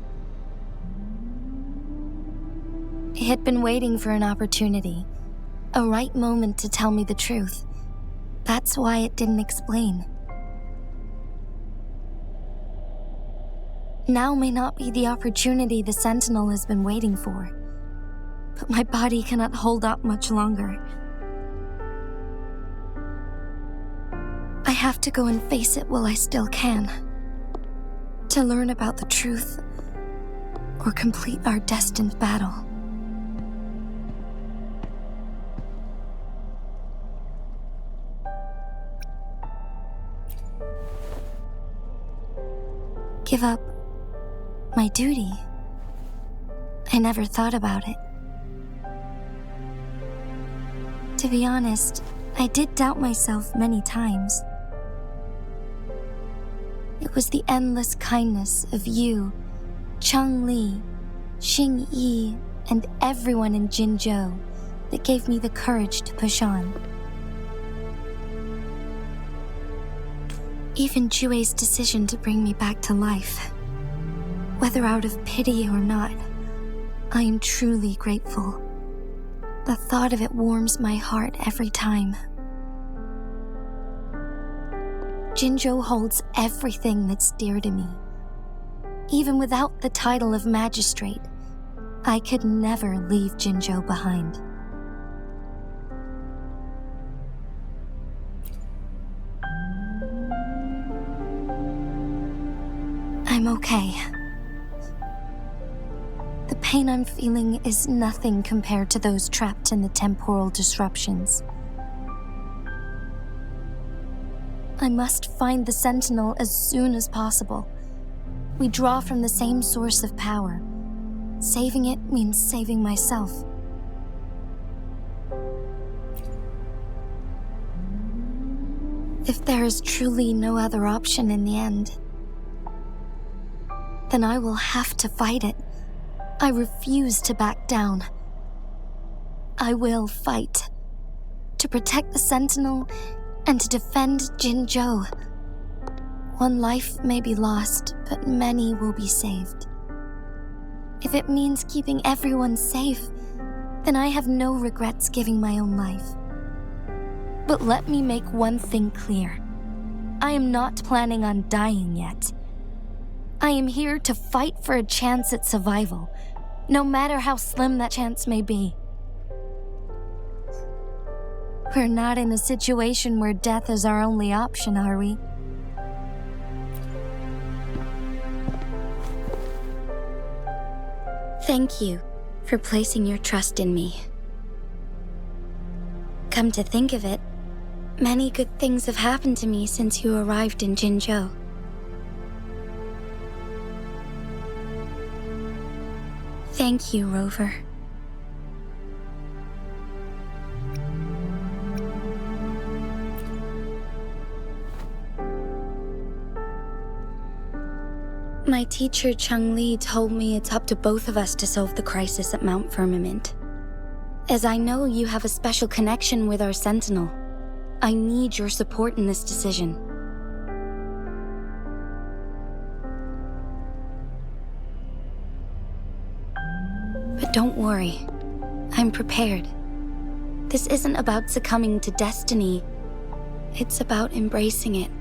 It had been waiting for an opportunity, a right moment to tell me the truth. That's why it didn't explain. Now may not be the opportunity the Sentinel has been waiting for, but my body cannot hold up much longer. I have to go and face it while I still can, to learn about the truth, or complete our destined battle. Give up my duty? I never thought about it. To be honest, I did doubt myself many times. It was the endless kindness of you, Cheng Li, Xing Yi, and everyone in Jinzhou that gave me the courage to push on. Even Jue's decision to bring me back to life, whether out of pity or not, I am truly grateful. The thought of it warms my heart every time. Jinzhou holds everything that's dear to me. Even without the title of magistrate, I could never leave Jinzhou behind. I'm okay. The pain I'm feeling is nothing compared to those trapped in the temporal disruptions. I must find the Sentinel as soon as possible. We draw from the same source of power. Saving it means saving myself. If there is truly no other option in the end, then I will have to fight it. I refuse to back down. I will fight. To protect the Sentinel and to defend Jinzhou. One life may be lost, but many will be saved. If it means keeping everyone safe, then I have no regrets giving my own life. But let me make one thing clear. I am not planning on dying yet. I am here to fight for a chance at survival, no matter how slim that chance may be. We're not in a situation where death is our only option, are we? Thank you for placing your trust in me. Come to think of it, many good things have happened to me since you arrived in Jinzhou. Thank you, Rover. My teacher Cheng-Li told me it's up to both of us to solve the crisis at Mount Firmament. As I know you have a special connection with our Sentinel, I need your support in this decision. But don't worry, I'm prepared. This isn't about succumbing to destiny, it's about embracing it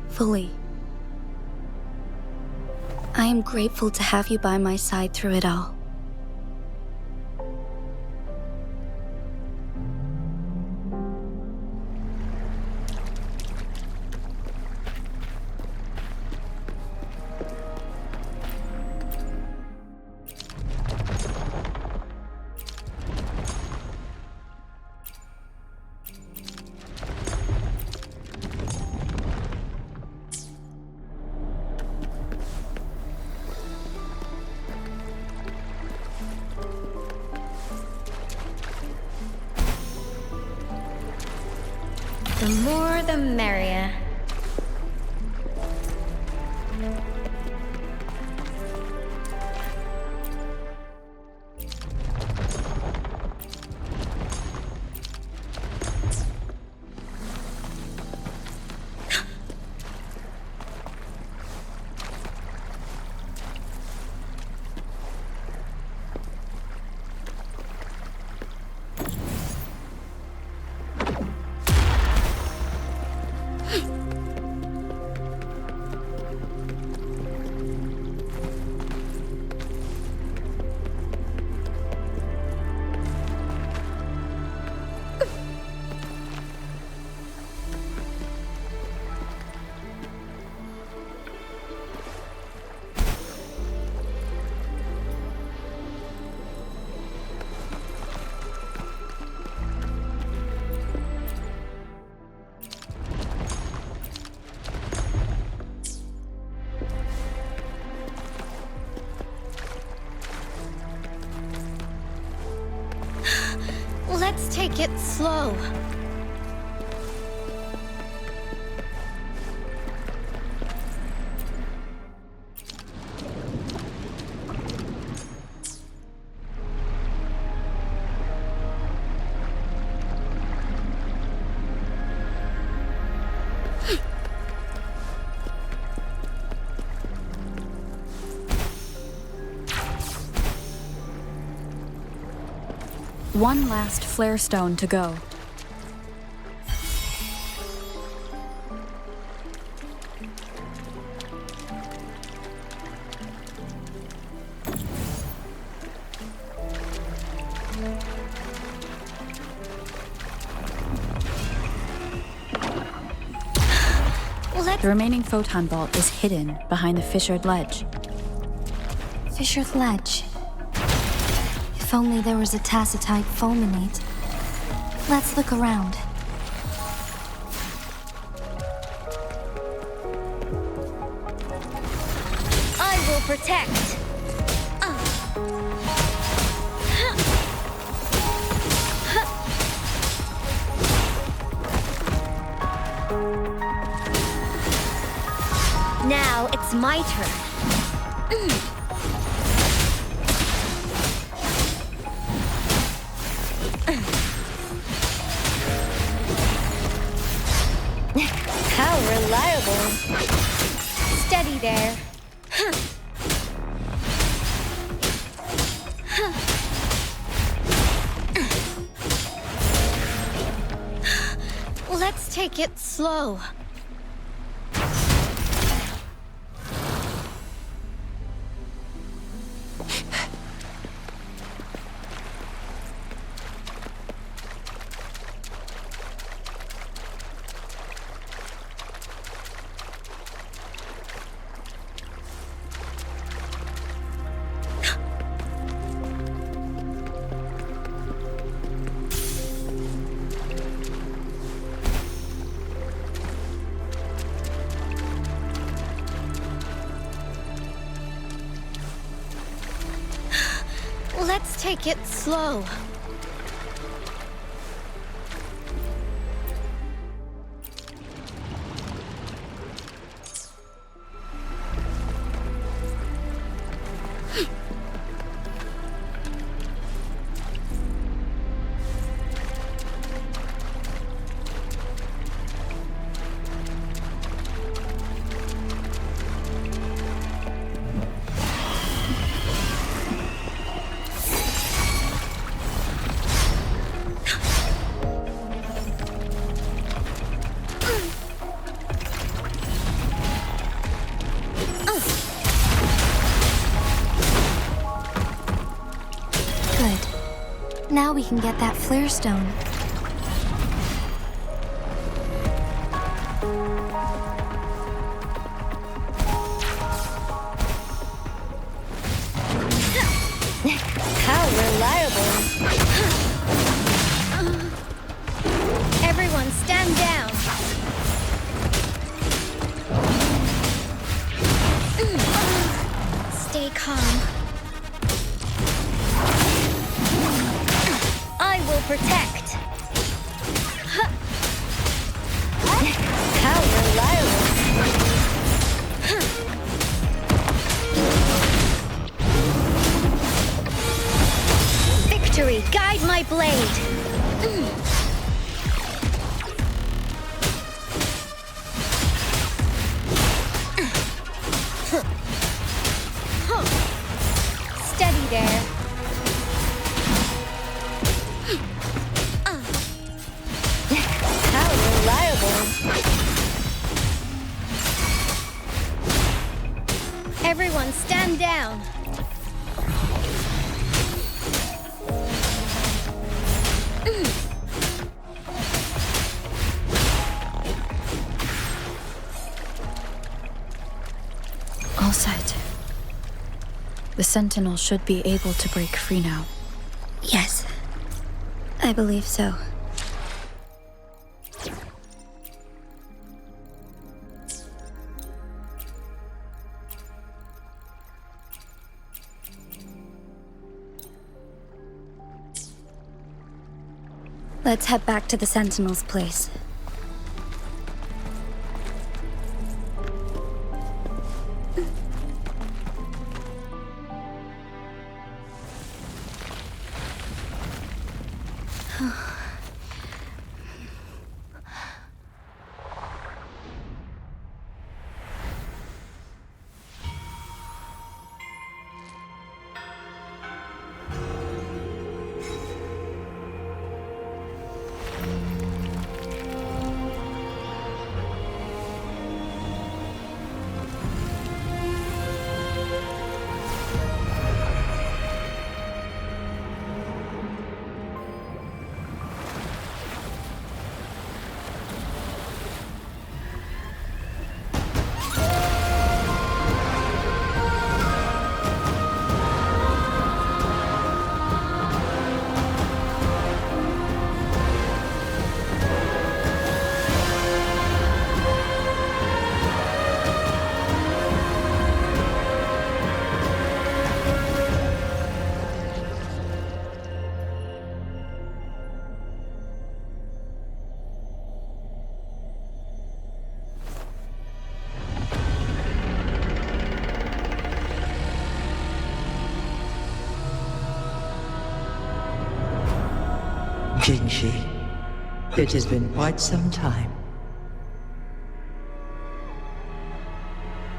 fully. I am grateful to have you by my side through it all. The more the merrier. Let's take it slow. One last flare stone to go. The remaining photon bolt is hidden behind the fissured ledge. Fissured ledge. If only there was a tacitite fulminate. Let's look around. I will protect. Now it's my turn. How reliable. Steady there. Let's take it slow. Let's take it slow. Now we can get that flare stone. How reliable. Everyone stand down. Stay calm. I will protect. How reliable. Victory, guide my blade. Steady there. How reliable. Everyone stand down. All set. The Sentinel should be able to break free now. Yes, I believe so. Let's head back to the Sentinel's place. Jinzhou, it has been quite some time.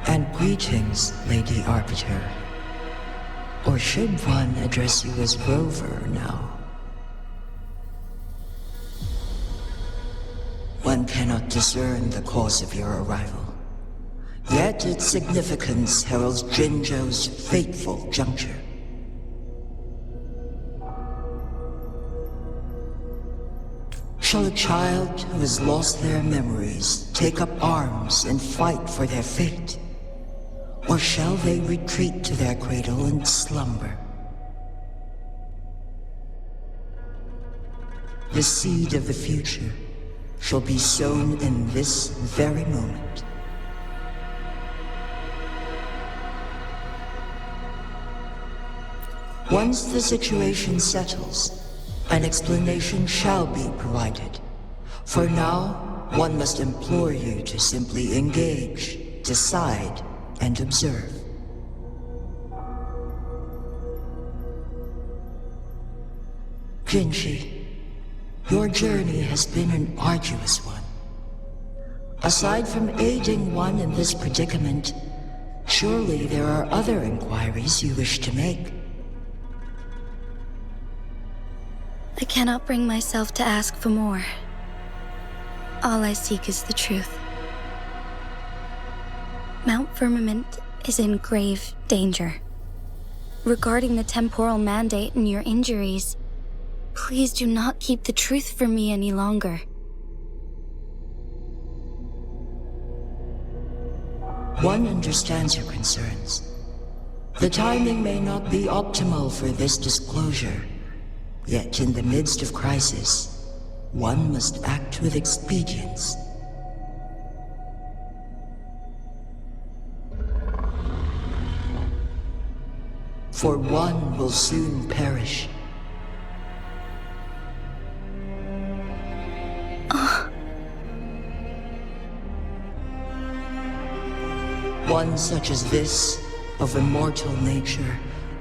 And greetings, Lady Arbiter. Or should one address you as Rover now? One cannot discern the cause of your arrival. Yet its significance heralds Jinzhou's fateful juncture. Shall a child who has lost their memories take up arms and fight for their fate? Or shall they retreat to their cradle and slumber? The seed of the future shall be sown in this very moment. Once the situation settles, an explanation shall be provided. For now, one must implore you to simply engage, decide, and observe. Jinzhou, your journey has been an arduous one. Aside from aiding one in this predicament, surely there are other inquiries you wish to make. I cannot bring myself to ask for more. All I seek is the truth. Mount Firmament is in grave danger. Regarding the temporal mandate and your injuries, please do not keep the truth from me any longer. One understands your concerns. The timing may not be optimal for this disclosure. Yet in the midst of crisis, one must act with expedience. For one will soon perish. One such as this, of immortal nature,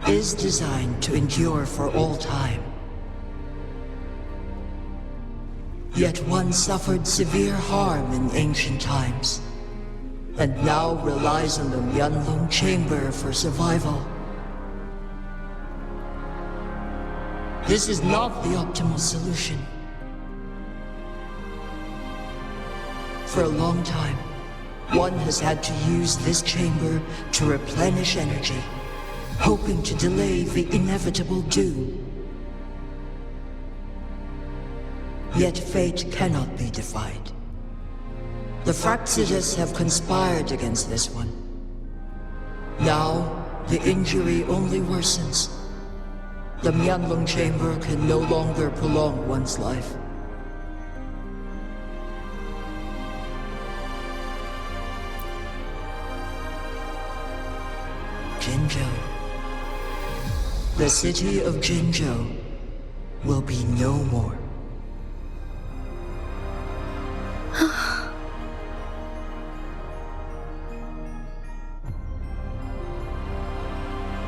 is designed to endure for all time. Yet one suffered severe harm in ancient times, and now relies on the Myanlong chamber for survival. This is not the optimal solution. For a long time, one has had to use this chamber to replenish energy, hoping to delay the inevitable doom. Yet fate cannot be defied. The Fraxidas have conspired against this one. Now, the injury only worsens. The Myanlong chamber can no longer prolong one's life. Jinzhou. The city of Jinzhou will be no more.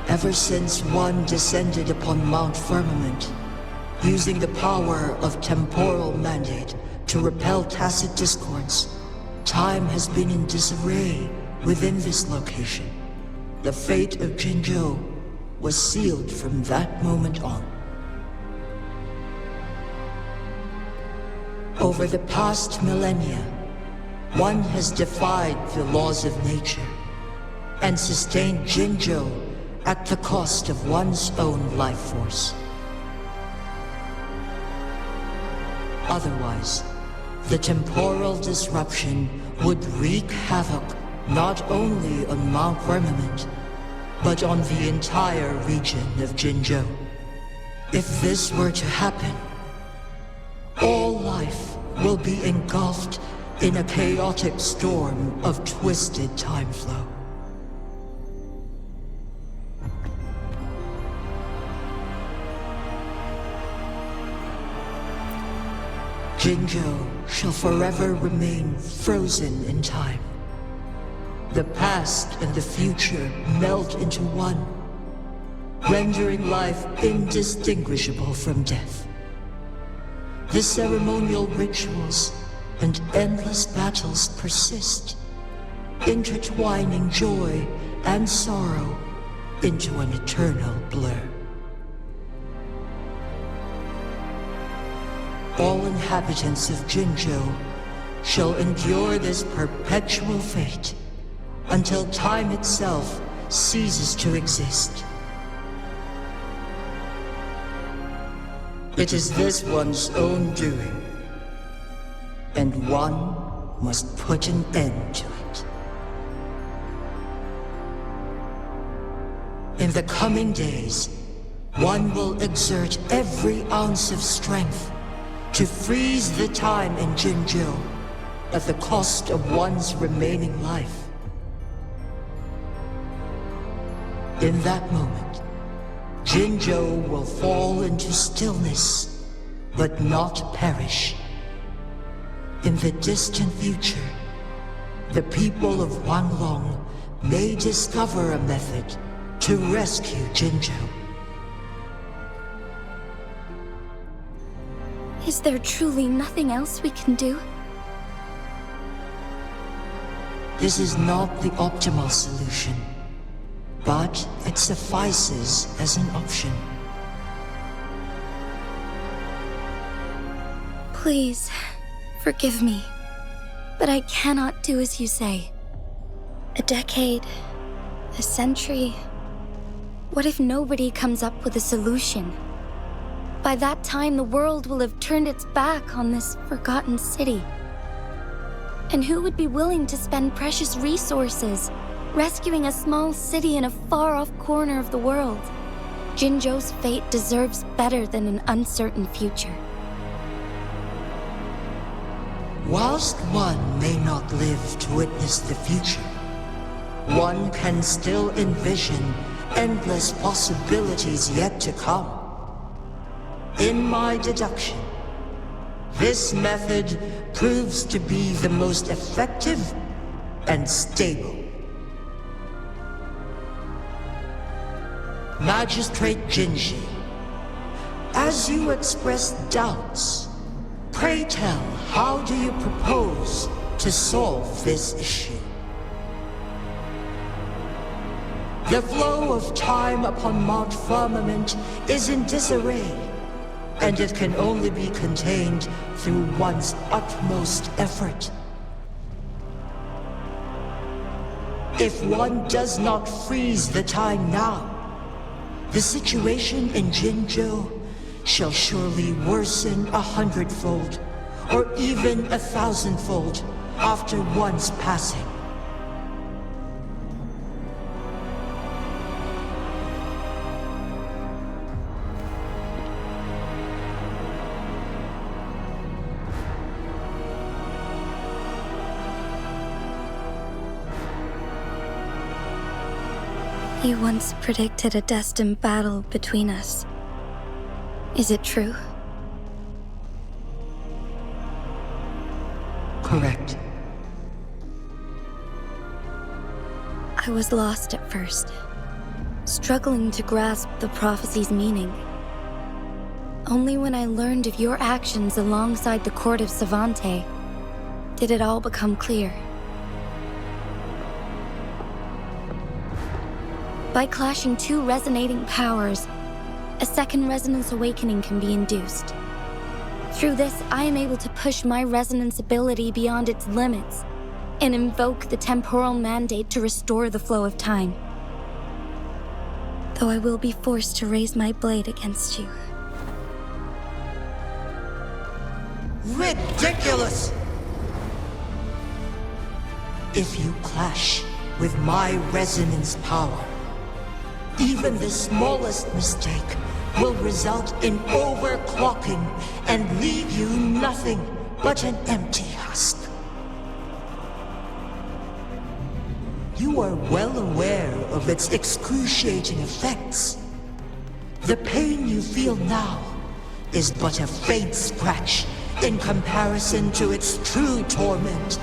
Ever since one descended upon Mount Firmament, using the power of temporal mandate to repel tacit discords, time has been in disarray within this location. The fate of Jinzhou was sealed from that moment on. Over the past millennia, one has defied the laws of nature and sustained Jinzhou at the cost of one's own life force. Otherwise, the temporal disruption would wreak havoc not only on Mount Firmament, but on the entire region of Jinzhou. If this were to happen, all life will be engulfed in a chaotic storm of twisted time flow. Jinzhou shall forever remain frozen in time. The past and the future melt into one, rendering life indistinguishable from death. The ceremonial rituals and endless battles persist, intertwining joy and sorrow into an eternal blur. All inhabitants of Jinzhou shall endure this perpetual fate until time itself ceases to exist. It is this one's own doing, and one must put an end to it. In the coming days, one will exert every ounce of strength to freeze the time in Jinzhou at the cost of one's remaining life. In that moment, Jinzhou will fall into stillness, but not perish. In the distant future, the people of Wanglong may discover a method to rescue Jinzhou. Is there truly nothing else we can do? This is not the optimal solution, but it suffices as an option. Please, forgive me, but I cannot do as you say. A decade, a century. What if nobody comes up with a solution? By that time, the world will have turned its back on this forgotten city. And who would be willing to spend precious resources rescuing a small city in a far-off corner of the world? Jinzhou's fate deserves better than an uncertain future. Whilst one may not live to witness the future, one can still envision endless possibilities yet to come. In my deduction, this method proves to be the most effective and stable. Magistrate Jinzhou, as you express doubts, pray tell, how do you propose to solve this issue? The flow of time upon Mount Firmament is in disarray, and it can only be contained through one's utmost effort. If one does not freeze the time now, the situation in Jinzhou shall surely worsen 100-fold, or even 1,000-fold after one's passing. You once predicted a destined battle between us. Is it true? Correct. I was lost at first, struggling to grasp the prophecy's meaning. Only when I learned of your actions alongside the court of Savante did it all become clear. By clashing two resonating powers, a second resonance awakening can be induced. Through this, I am able to push my resonance ability beyond its limits and invoke the temporal mandate to restore the flow of time. Though I will be forced to raise my blade against you. Ridiculous! If you clash with my resonance power, even the smallest mistake will result in overclocking and leave you nothing but an empty husk. You are well aware of its excruciating effects. The pain you feel now is but a faint scratch in comparison to its true torment.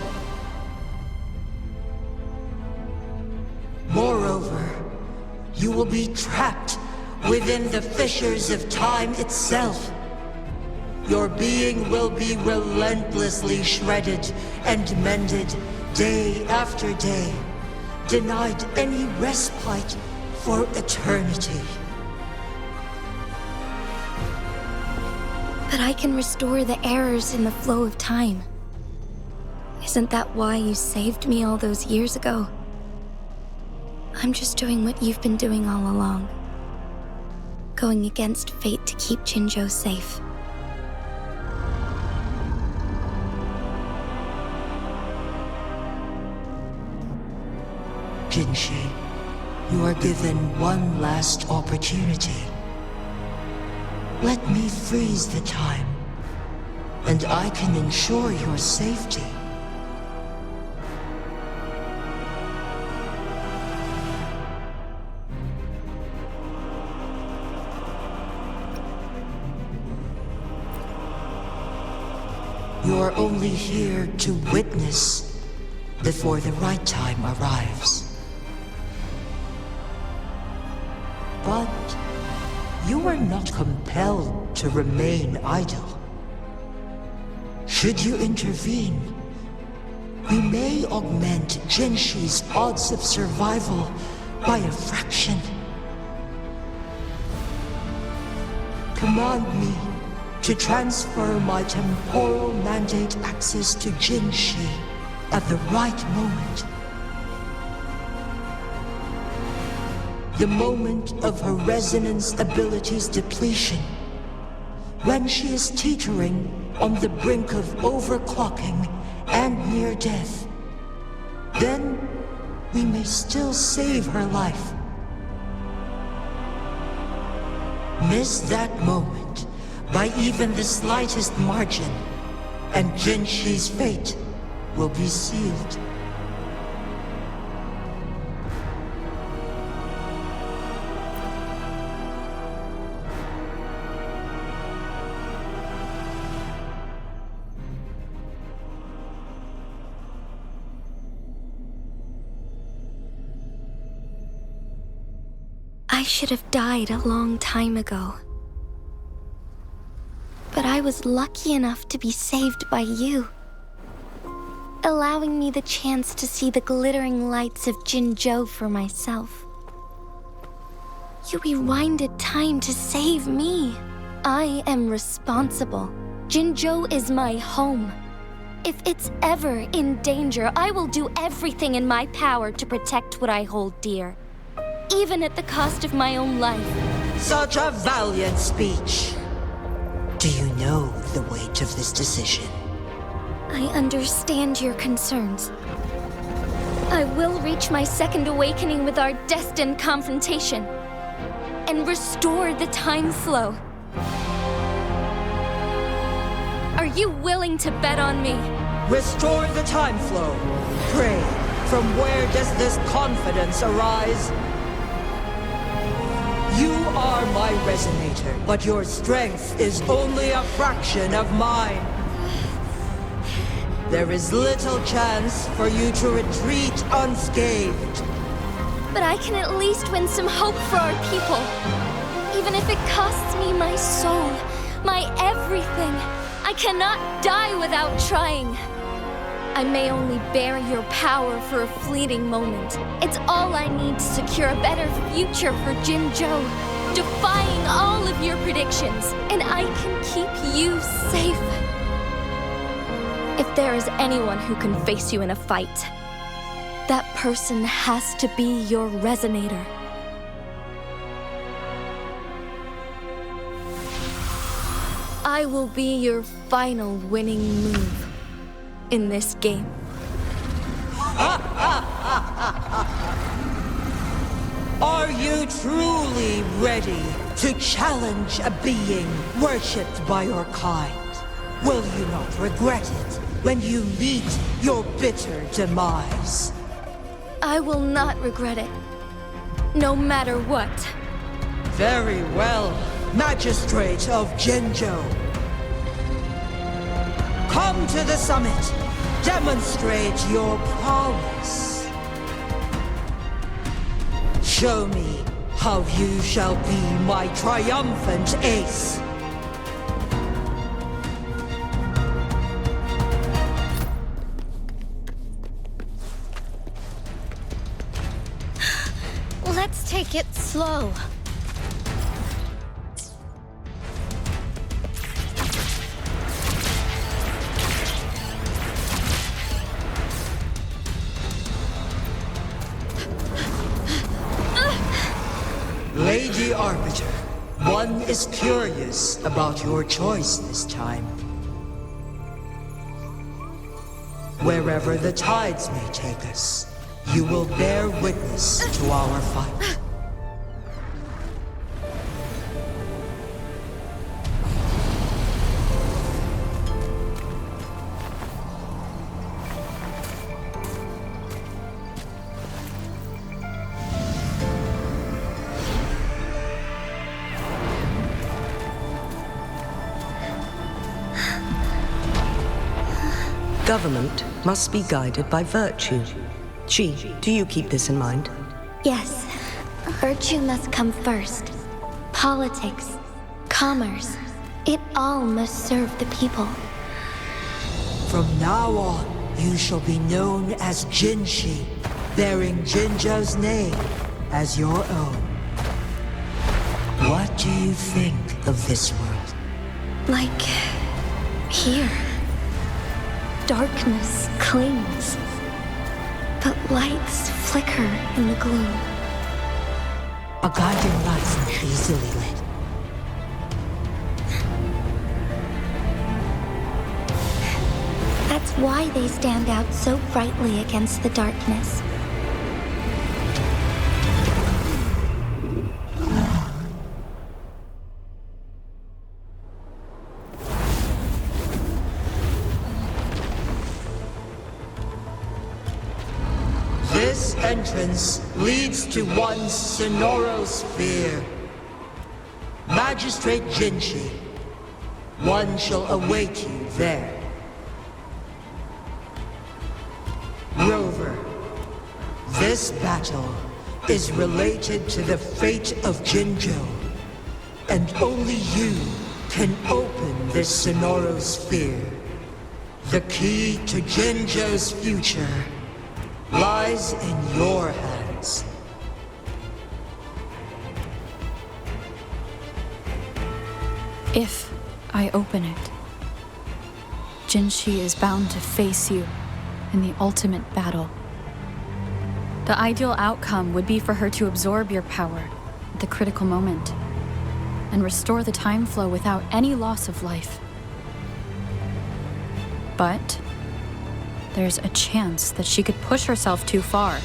Moreover, you will be trapped within the fissures of time itself. Your being will be relentlessly shredded and mended day after day, denied any respite for eternity. But I can restore the errors in the flow of time. Isn't that why you saved me all those years ago? I'm just doing what you've been doing all along. Going against fate to keep Jinzhou safe. Jinshi, you are given one last opportunity. Let me freeze the time, and I can ensure your safety. You're only here to witness before the right time arrives. But you are not compelled to remain idle. Should you intervene, we may augment Jinshi's odds of survival by a fraction. Command me to transfer my temporal mandate access to Jinshi at the right moment. The moment of her resonance ability's depletion, when she is teetering on the brink of overclocking and near death. Then we may still save her life. Miss that moment by even the slightest margin, and Jinshi's fate will be sealed. I should have died a long time ago. But I was lucky enough to be saved by you, allowing me the chance to see the glittering lights of Jinzhou for myself. You rewinded time to save me. I am responsible. Jinzhou is my home. If it's ever in danger, I will do everything in my power to protect what I hold dear, even at the cost of my own life. Such a valiant speech. Do you know the weight of this decision? I understand your concerns. I will reach my second awakening with our destined confrontation and restore the time flow. Are you willing to bet on me? Restore the time flow. Pray, from where does this confidence arise? You are my resonator, but your strength is only a fraction of mine. There is little chance for you to retreat unscathed. But I can at least win some hope for our people. Even if it costs me my soul, my everything, I cannot die without trying. I may only bear your power for a fleeting moment. It's all I need to secure a better future for Jinzhou, defying all of your predictions, and I can keep you safe. If there is anyone who can face you in a fight, that person has to be your resonator. I will be your final winning move in this game. Are you truly ready to challenge a being worshipped by your kind? Will you not regret it when you meet your bitter demise? I will not regret it, no matter what. Very well, Magistrate of Jinzhou. Come to the summit. Demonstrate your prowess. Show me how you shall be my triumphant ace. Let's take it slow. the Arbiter, one is curious about your choice this time. Wherever the tides may take us, you will bear witness to our fight. Government must be guided by virtue. Chi, do you keep this in mind? Yes, virtue must come first. Politics, commerce, it all must serve the people. From now on, you shall be known as Jinshi, bearing Jinzhou's name as your own. What do you think of this world? Like here. Darkness clings, but lights flicker in the gloom. A guiding light not easily lit. That's why they stand out so brightly against the darkness. This entrance leads to one sonorosphere. Magistrate Jinshi, one shall await you there. Rover, this battle is related to the fate of Jinzhou, and only you can open this sonorosphere. The key to Jinzhou's future lies in your hands. If I open it, Jinshi is bound to face you in the ultimate battle. The ideal outcome would be for her to absorb your power at the critical moment and restore the time flow without any loss of life. But there's a chance that she could push herself too far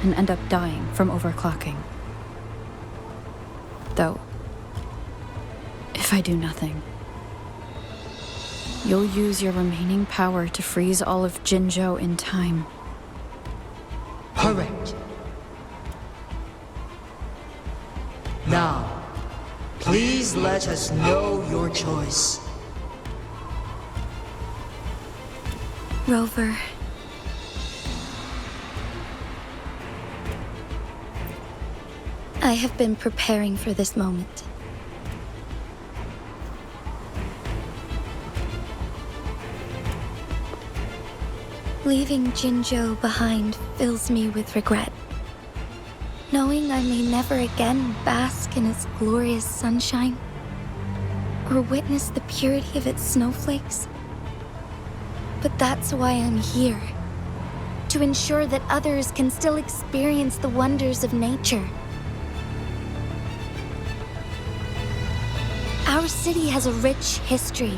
and end up dying from overclocking. Though, if I do nothing, you'll use your remaining power to freeze all of Jinzhou in time. Correct. Now, please let us know your choice. Rover. I have been preparing for this moment. Leaving Jinzhou behind fills me with regret. Knowing I may never again bask in its glorious sunshine, or witness the purity of its snowflakes. But that's why I'm here. To ensure that others can still experience the wonders of nature. Our city has a rich history,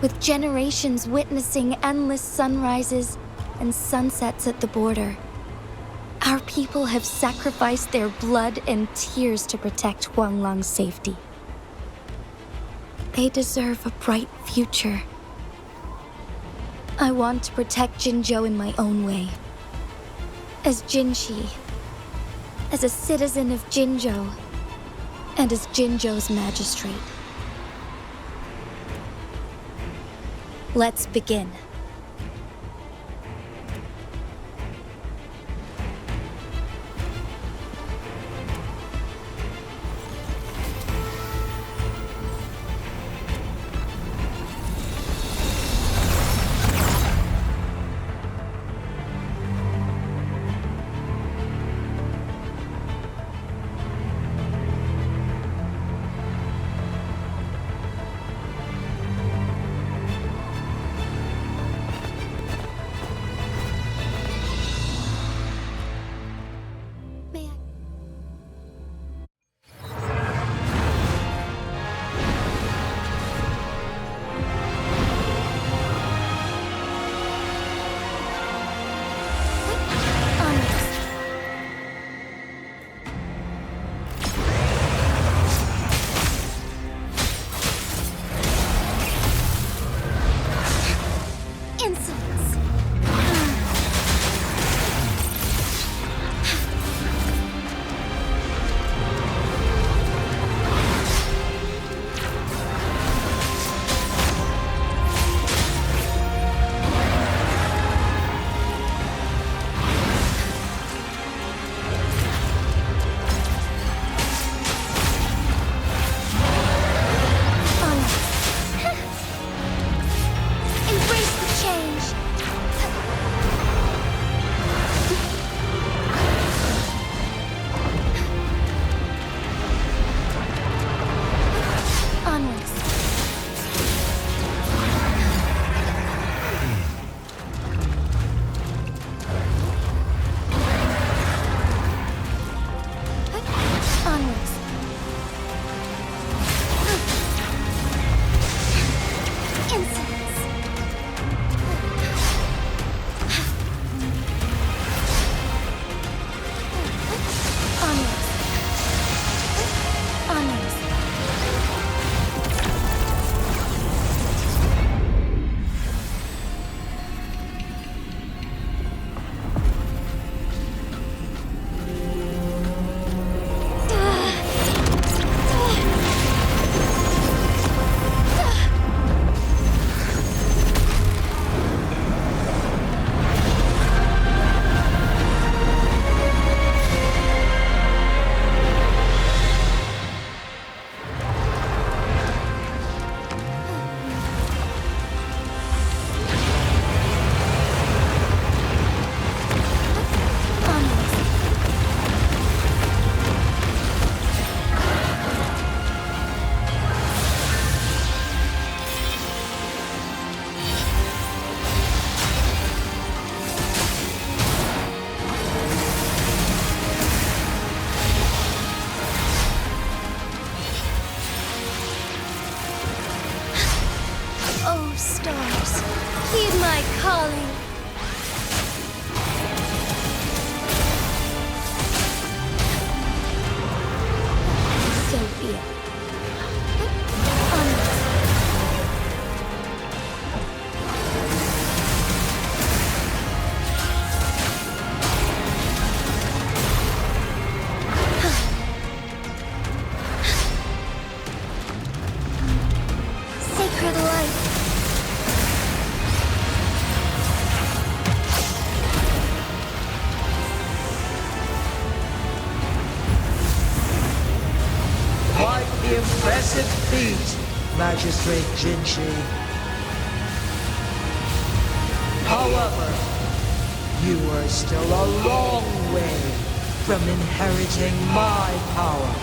with generations witnessing endless sunrises and sunsets at the border. Our people have sacrificed their blood and tears to protect Huanglang's safety. They deserve a bright future. I want to protect Jinzhou in my own way. As Jinshi, as a citizen of Jinzhou, and as Jinzhou's magistrate. Let's begin. impressive feat, Magistrate Jinzhou. However, you are still a long way from inheriting my power.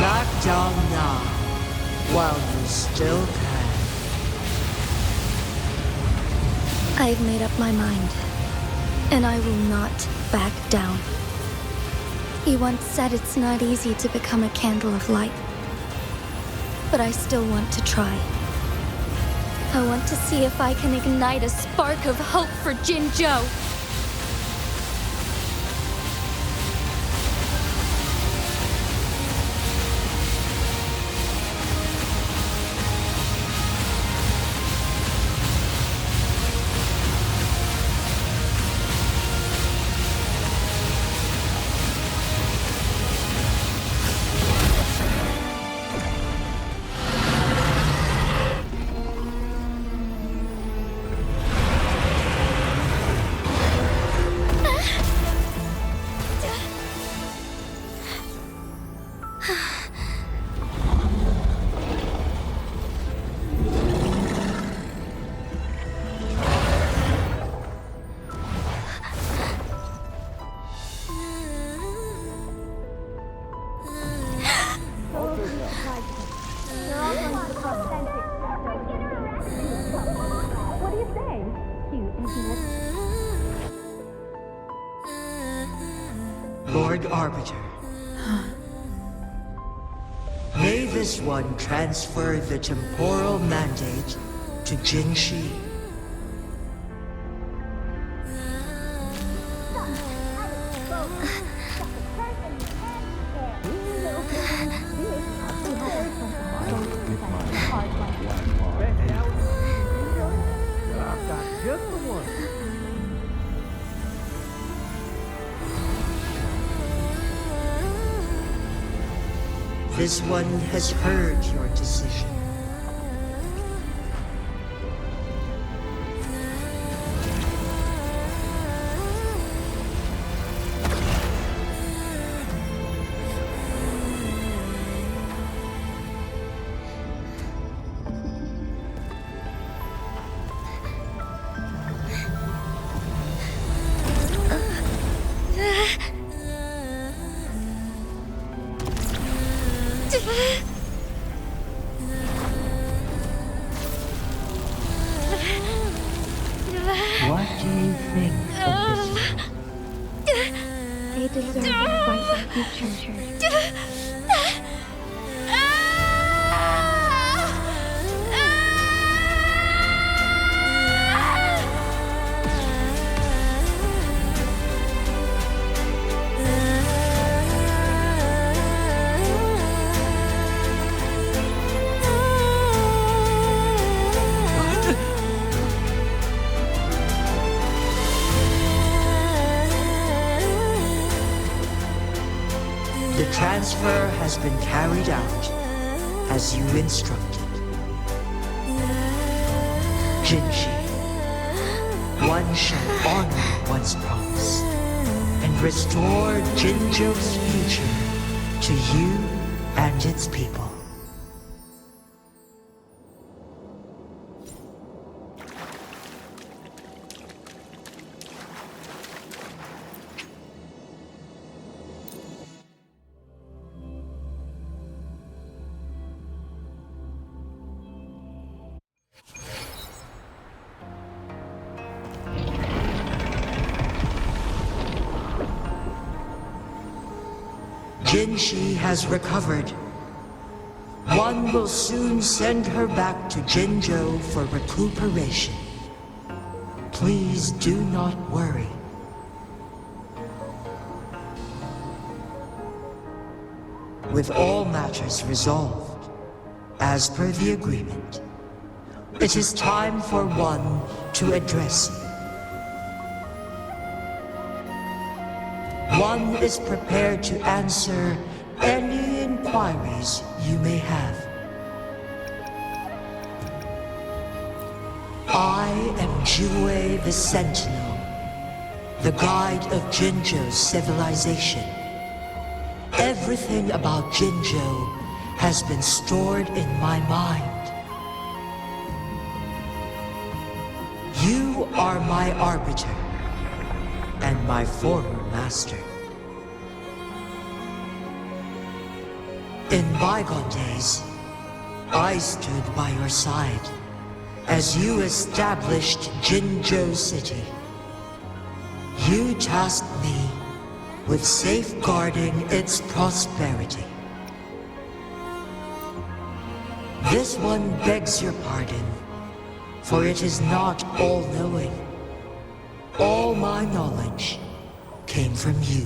Back down now, while you still can. I've made up my mind, and I will not back down. You once said it's not easy to become a candle of light, but I still want to try. I want to see if I can ignite a spark of hope for Jinzhou. Lord Arbiter. May this one transfer the temporal mandate to Jinzhou. This one has heard your decision. What do you think of this? They deserve a voice of future. The transfer has been carried out as you instructed. Jinzhou, one shall honor one's promise and restore Jinzhou's future to you and its people. Jinzhou has recovered. One will soon send her back to Jinzhou for recuperation. Please do not worry. With all matters resolved, as per the agreement, it is time for one to address you. One is prepared to answer any inquiries you may have. I am Jinzhou the Sentinel, the guide of Jinzhou's civilization. Everything about Jinzhou has been stored in my mind. You are my arbiter and my former master. In bygone days, I stood by your side as you established Jinzhou City. You tasked me with safeguarding its prosperity. This one begs your pardon, for it is not all-knowing. All my knowledge came from you.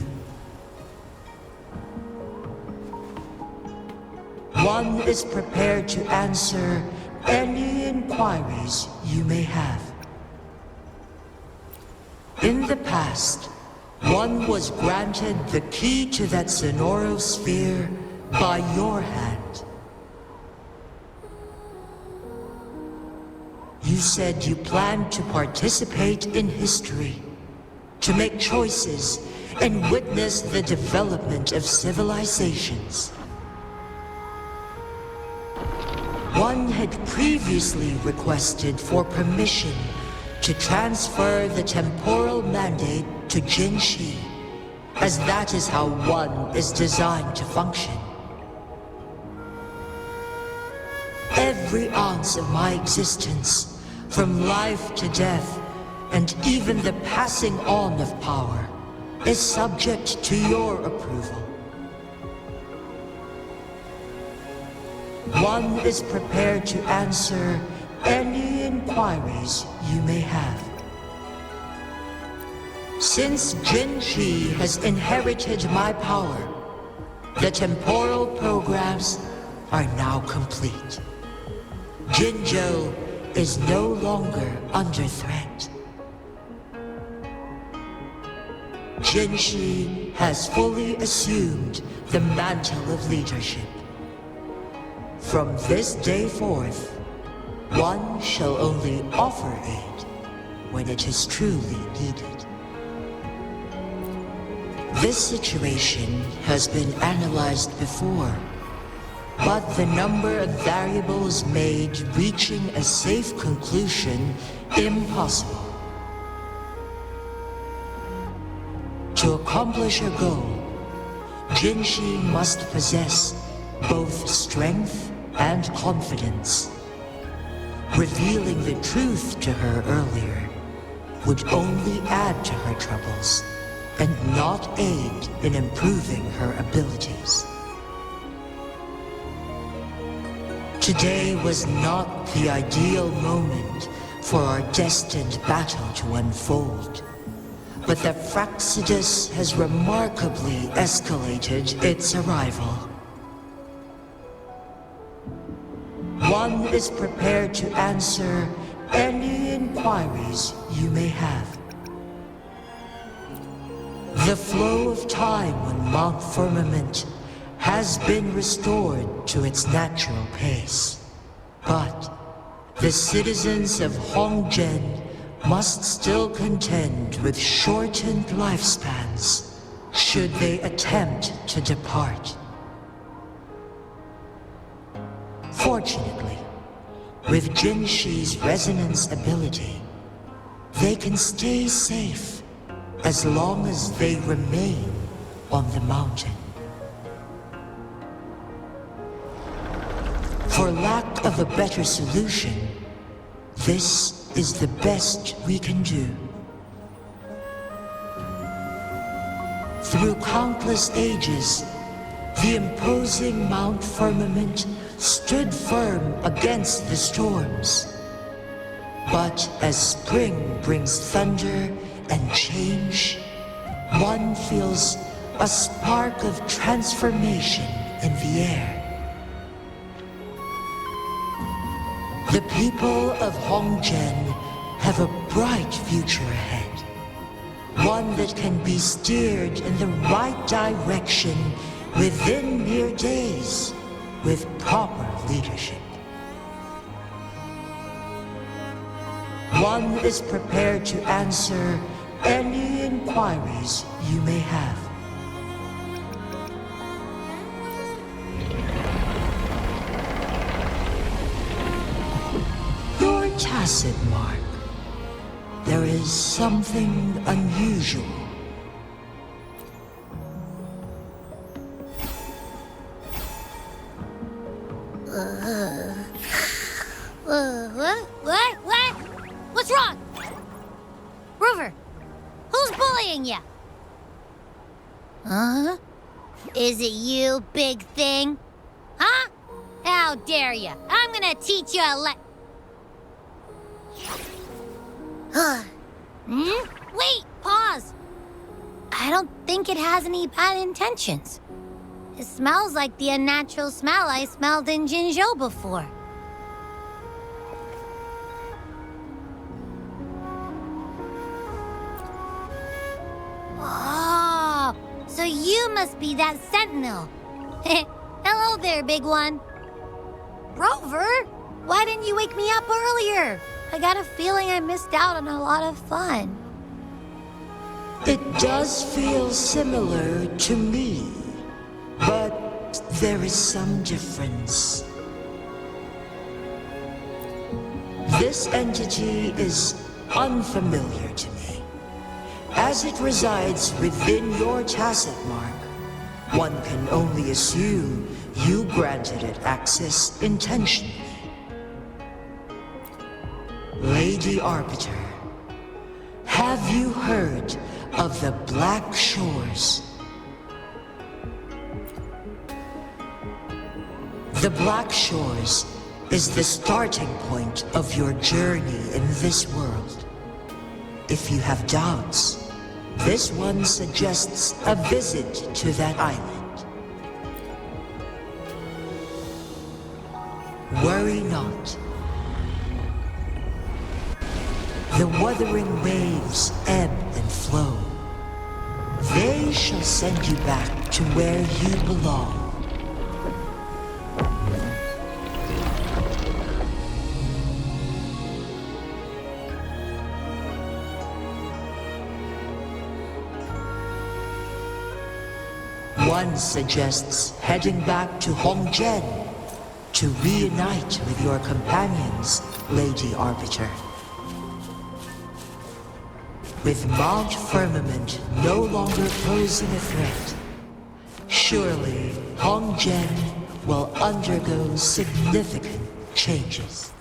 One is prepared to answer any inquiries you may have. In the past, one was granted the key to that Sonoro sphere by your hand. You said you planned to participate in history, to make choices and witness the development of civilizations. One had previously requested for permission to transfer the temporal mandate to Jinzhou, as that is how one is designed to function. Every ounce of my existence, from life to death, and even the passing on of power, is subject to your approval. One is prepared to answer any inquiries you may have. Since Jinzhou has inherited my power, the temporal programs are now complete. Jinzhou is no longer under threat. Jinzhou has fully assumed the mantle of leadership. From this day forth, one shall only offer aid when it is truly needed. This situation has been analyzed before, but the number of variables made reaching a safe conclusion impossible. To accomplish a goal, Jinzhou must possess both strength and confidence. Revealing the truth to her earlier would only add to her troubles and not aid in improving her abilities. Today was not the ideal moment for our destined battle to unfold, but the Fraccidus has remarkably escalated its arrival. One is prepared to answer any inquiries you may have. The flow of time on Mount Firmament has been restored to its natural pace, but the citizens of Hongzhen must still contend with shortened lifespans should they attempt to depart. Fortunately, with Jinzhou's resonance ability, they can stay safe as long as they remain on the mountain. For lack of a better solution, this is the best we can do. Through countless ages, the imposing Mount Firmament stood firm against the storms. But as spring brings thunder and change, one feels a spark of transformation in the air. The people of Hongzhen have a bright future ahead. One that can be steered in the right direction within mere days with proper leadership. One is prepared to answer any inquiries you may have. tacit mark. There is something unusual. What? What's wrong? Rover, who's bullying you? Huh? Is it you, big thing? Huh? How dare you? I'm gonna teach you a Wait, pause. I don't think it has any bad intentions. It smells like the unnatural smell I smelled in Jinzhou before. Oh, so you must be that sentinel. Hello there, big one. Rover, why didn't you wake me up earlier? I got a feeling I missed out on a lot of fun. It does feel similar to me, but there is some difference. This entity is unfamiliar to me. As it resides within your tacit mark, one can only assume you granted it access intentionally. Lady Arbiter, have you heard of the Black Shores? The Black Shores is the starting point of your journey in this world. If you have doubts, this one suggests a visit to that island. Worry not. The wuthering waves ebb and flow. They shall send you back to where you belong. One suggests heading back to Hongzhen to reunite with your companions, Lady Arbiter. With Mount Firmament no longer posing a threat, surely Hongzhen will undergo significant changes.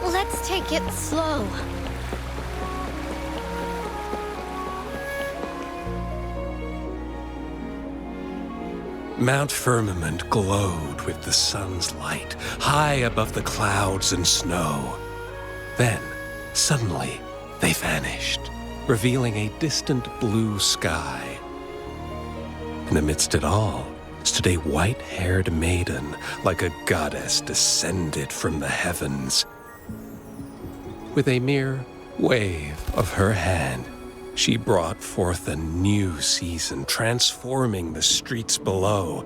Let's take it slow. Mount Firmament glowed with the sun's light, high above the clouds and snow. Then, suddenly, they vanished, revealing a distant blue sky. And amidst it all stood a white-haired maiden, like a goddess descended from the heavens. With a mere wave of her hand, She brought forth a new season, transforming the streets below.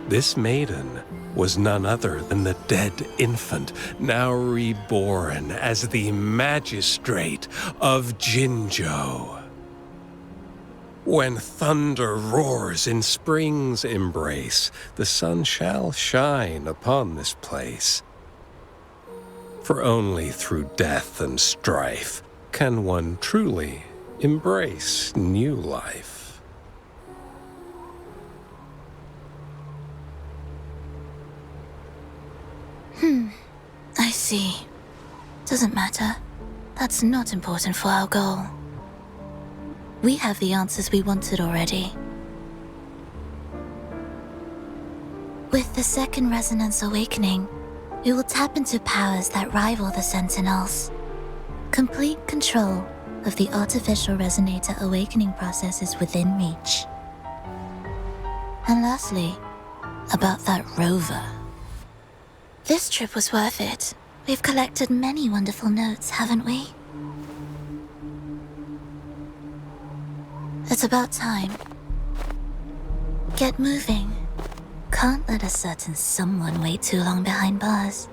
This maiden was none other than the dead infant, now reborn as the magistrate of Jinzhou. When thunder roars in spring's embrace, the sun shall shine upon this place. For only through death and strife can one truly embrace new life. I see. Doesn't matter. That's not important for our goal. We have the answers we wanted already. With the second resonance awakening, we will tap into powers that rival the Sentinels. Complete control of the artificial resonator awakening process is within reach. And lastly, about that Rover. This trip was worth it. We've collected many wonderful notes, haven't we? It's about time. Get moving. Can't let a certain someone wait too long behind bars.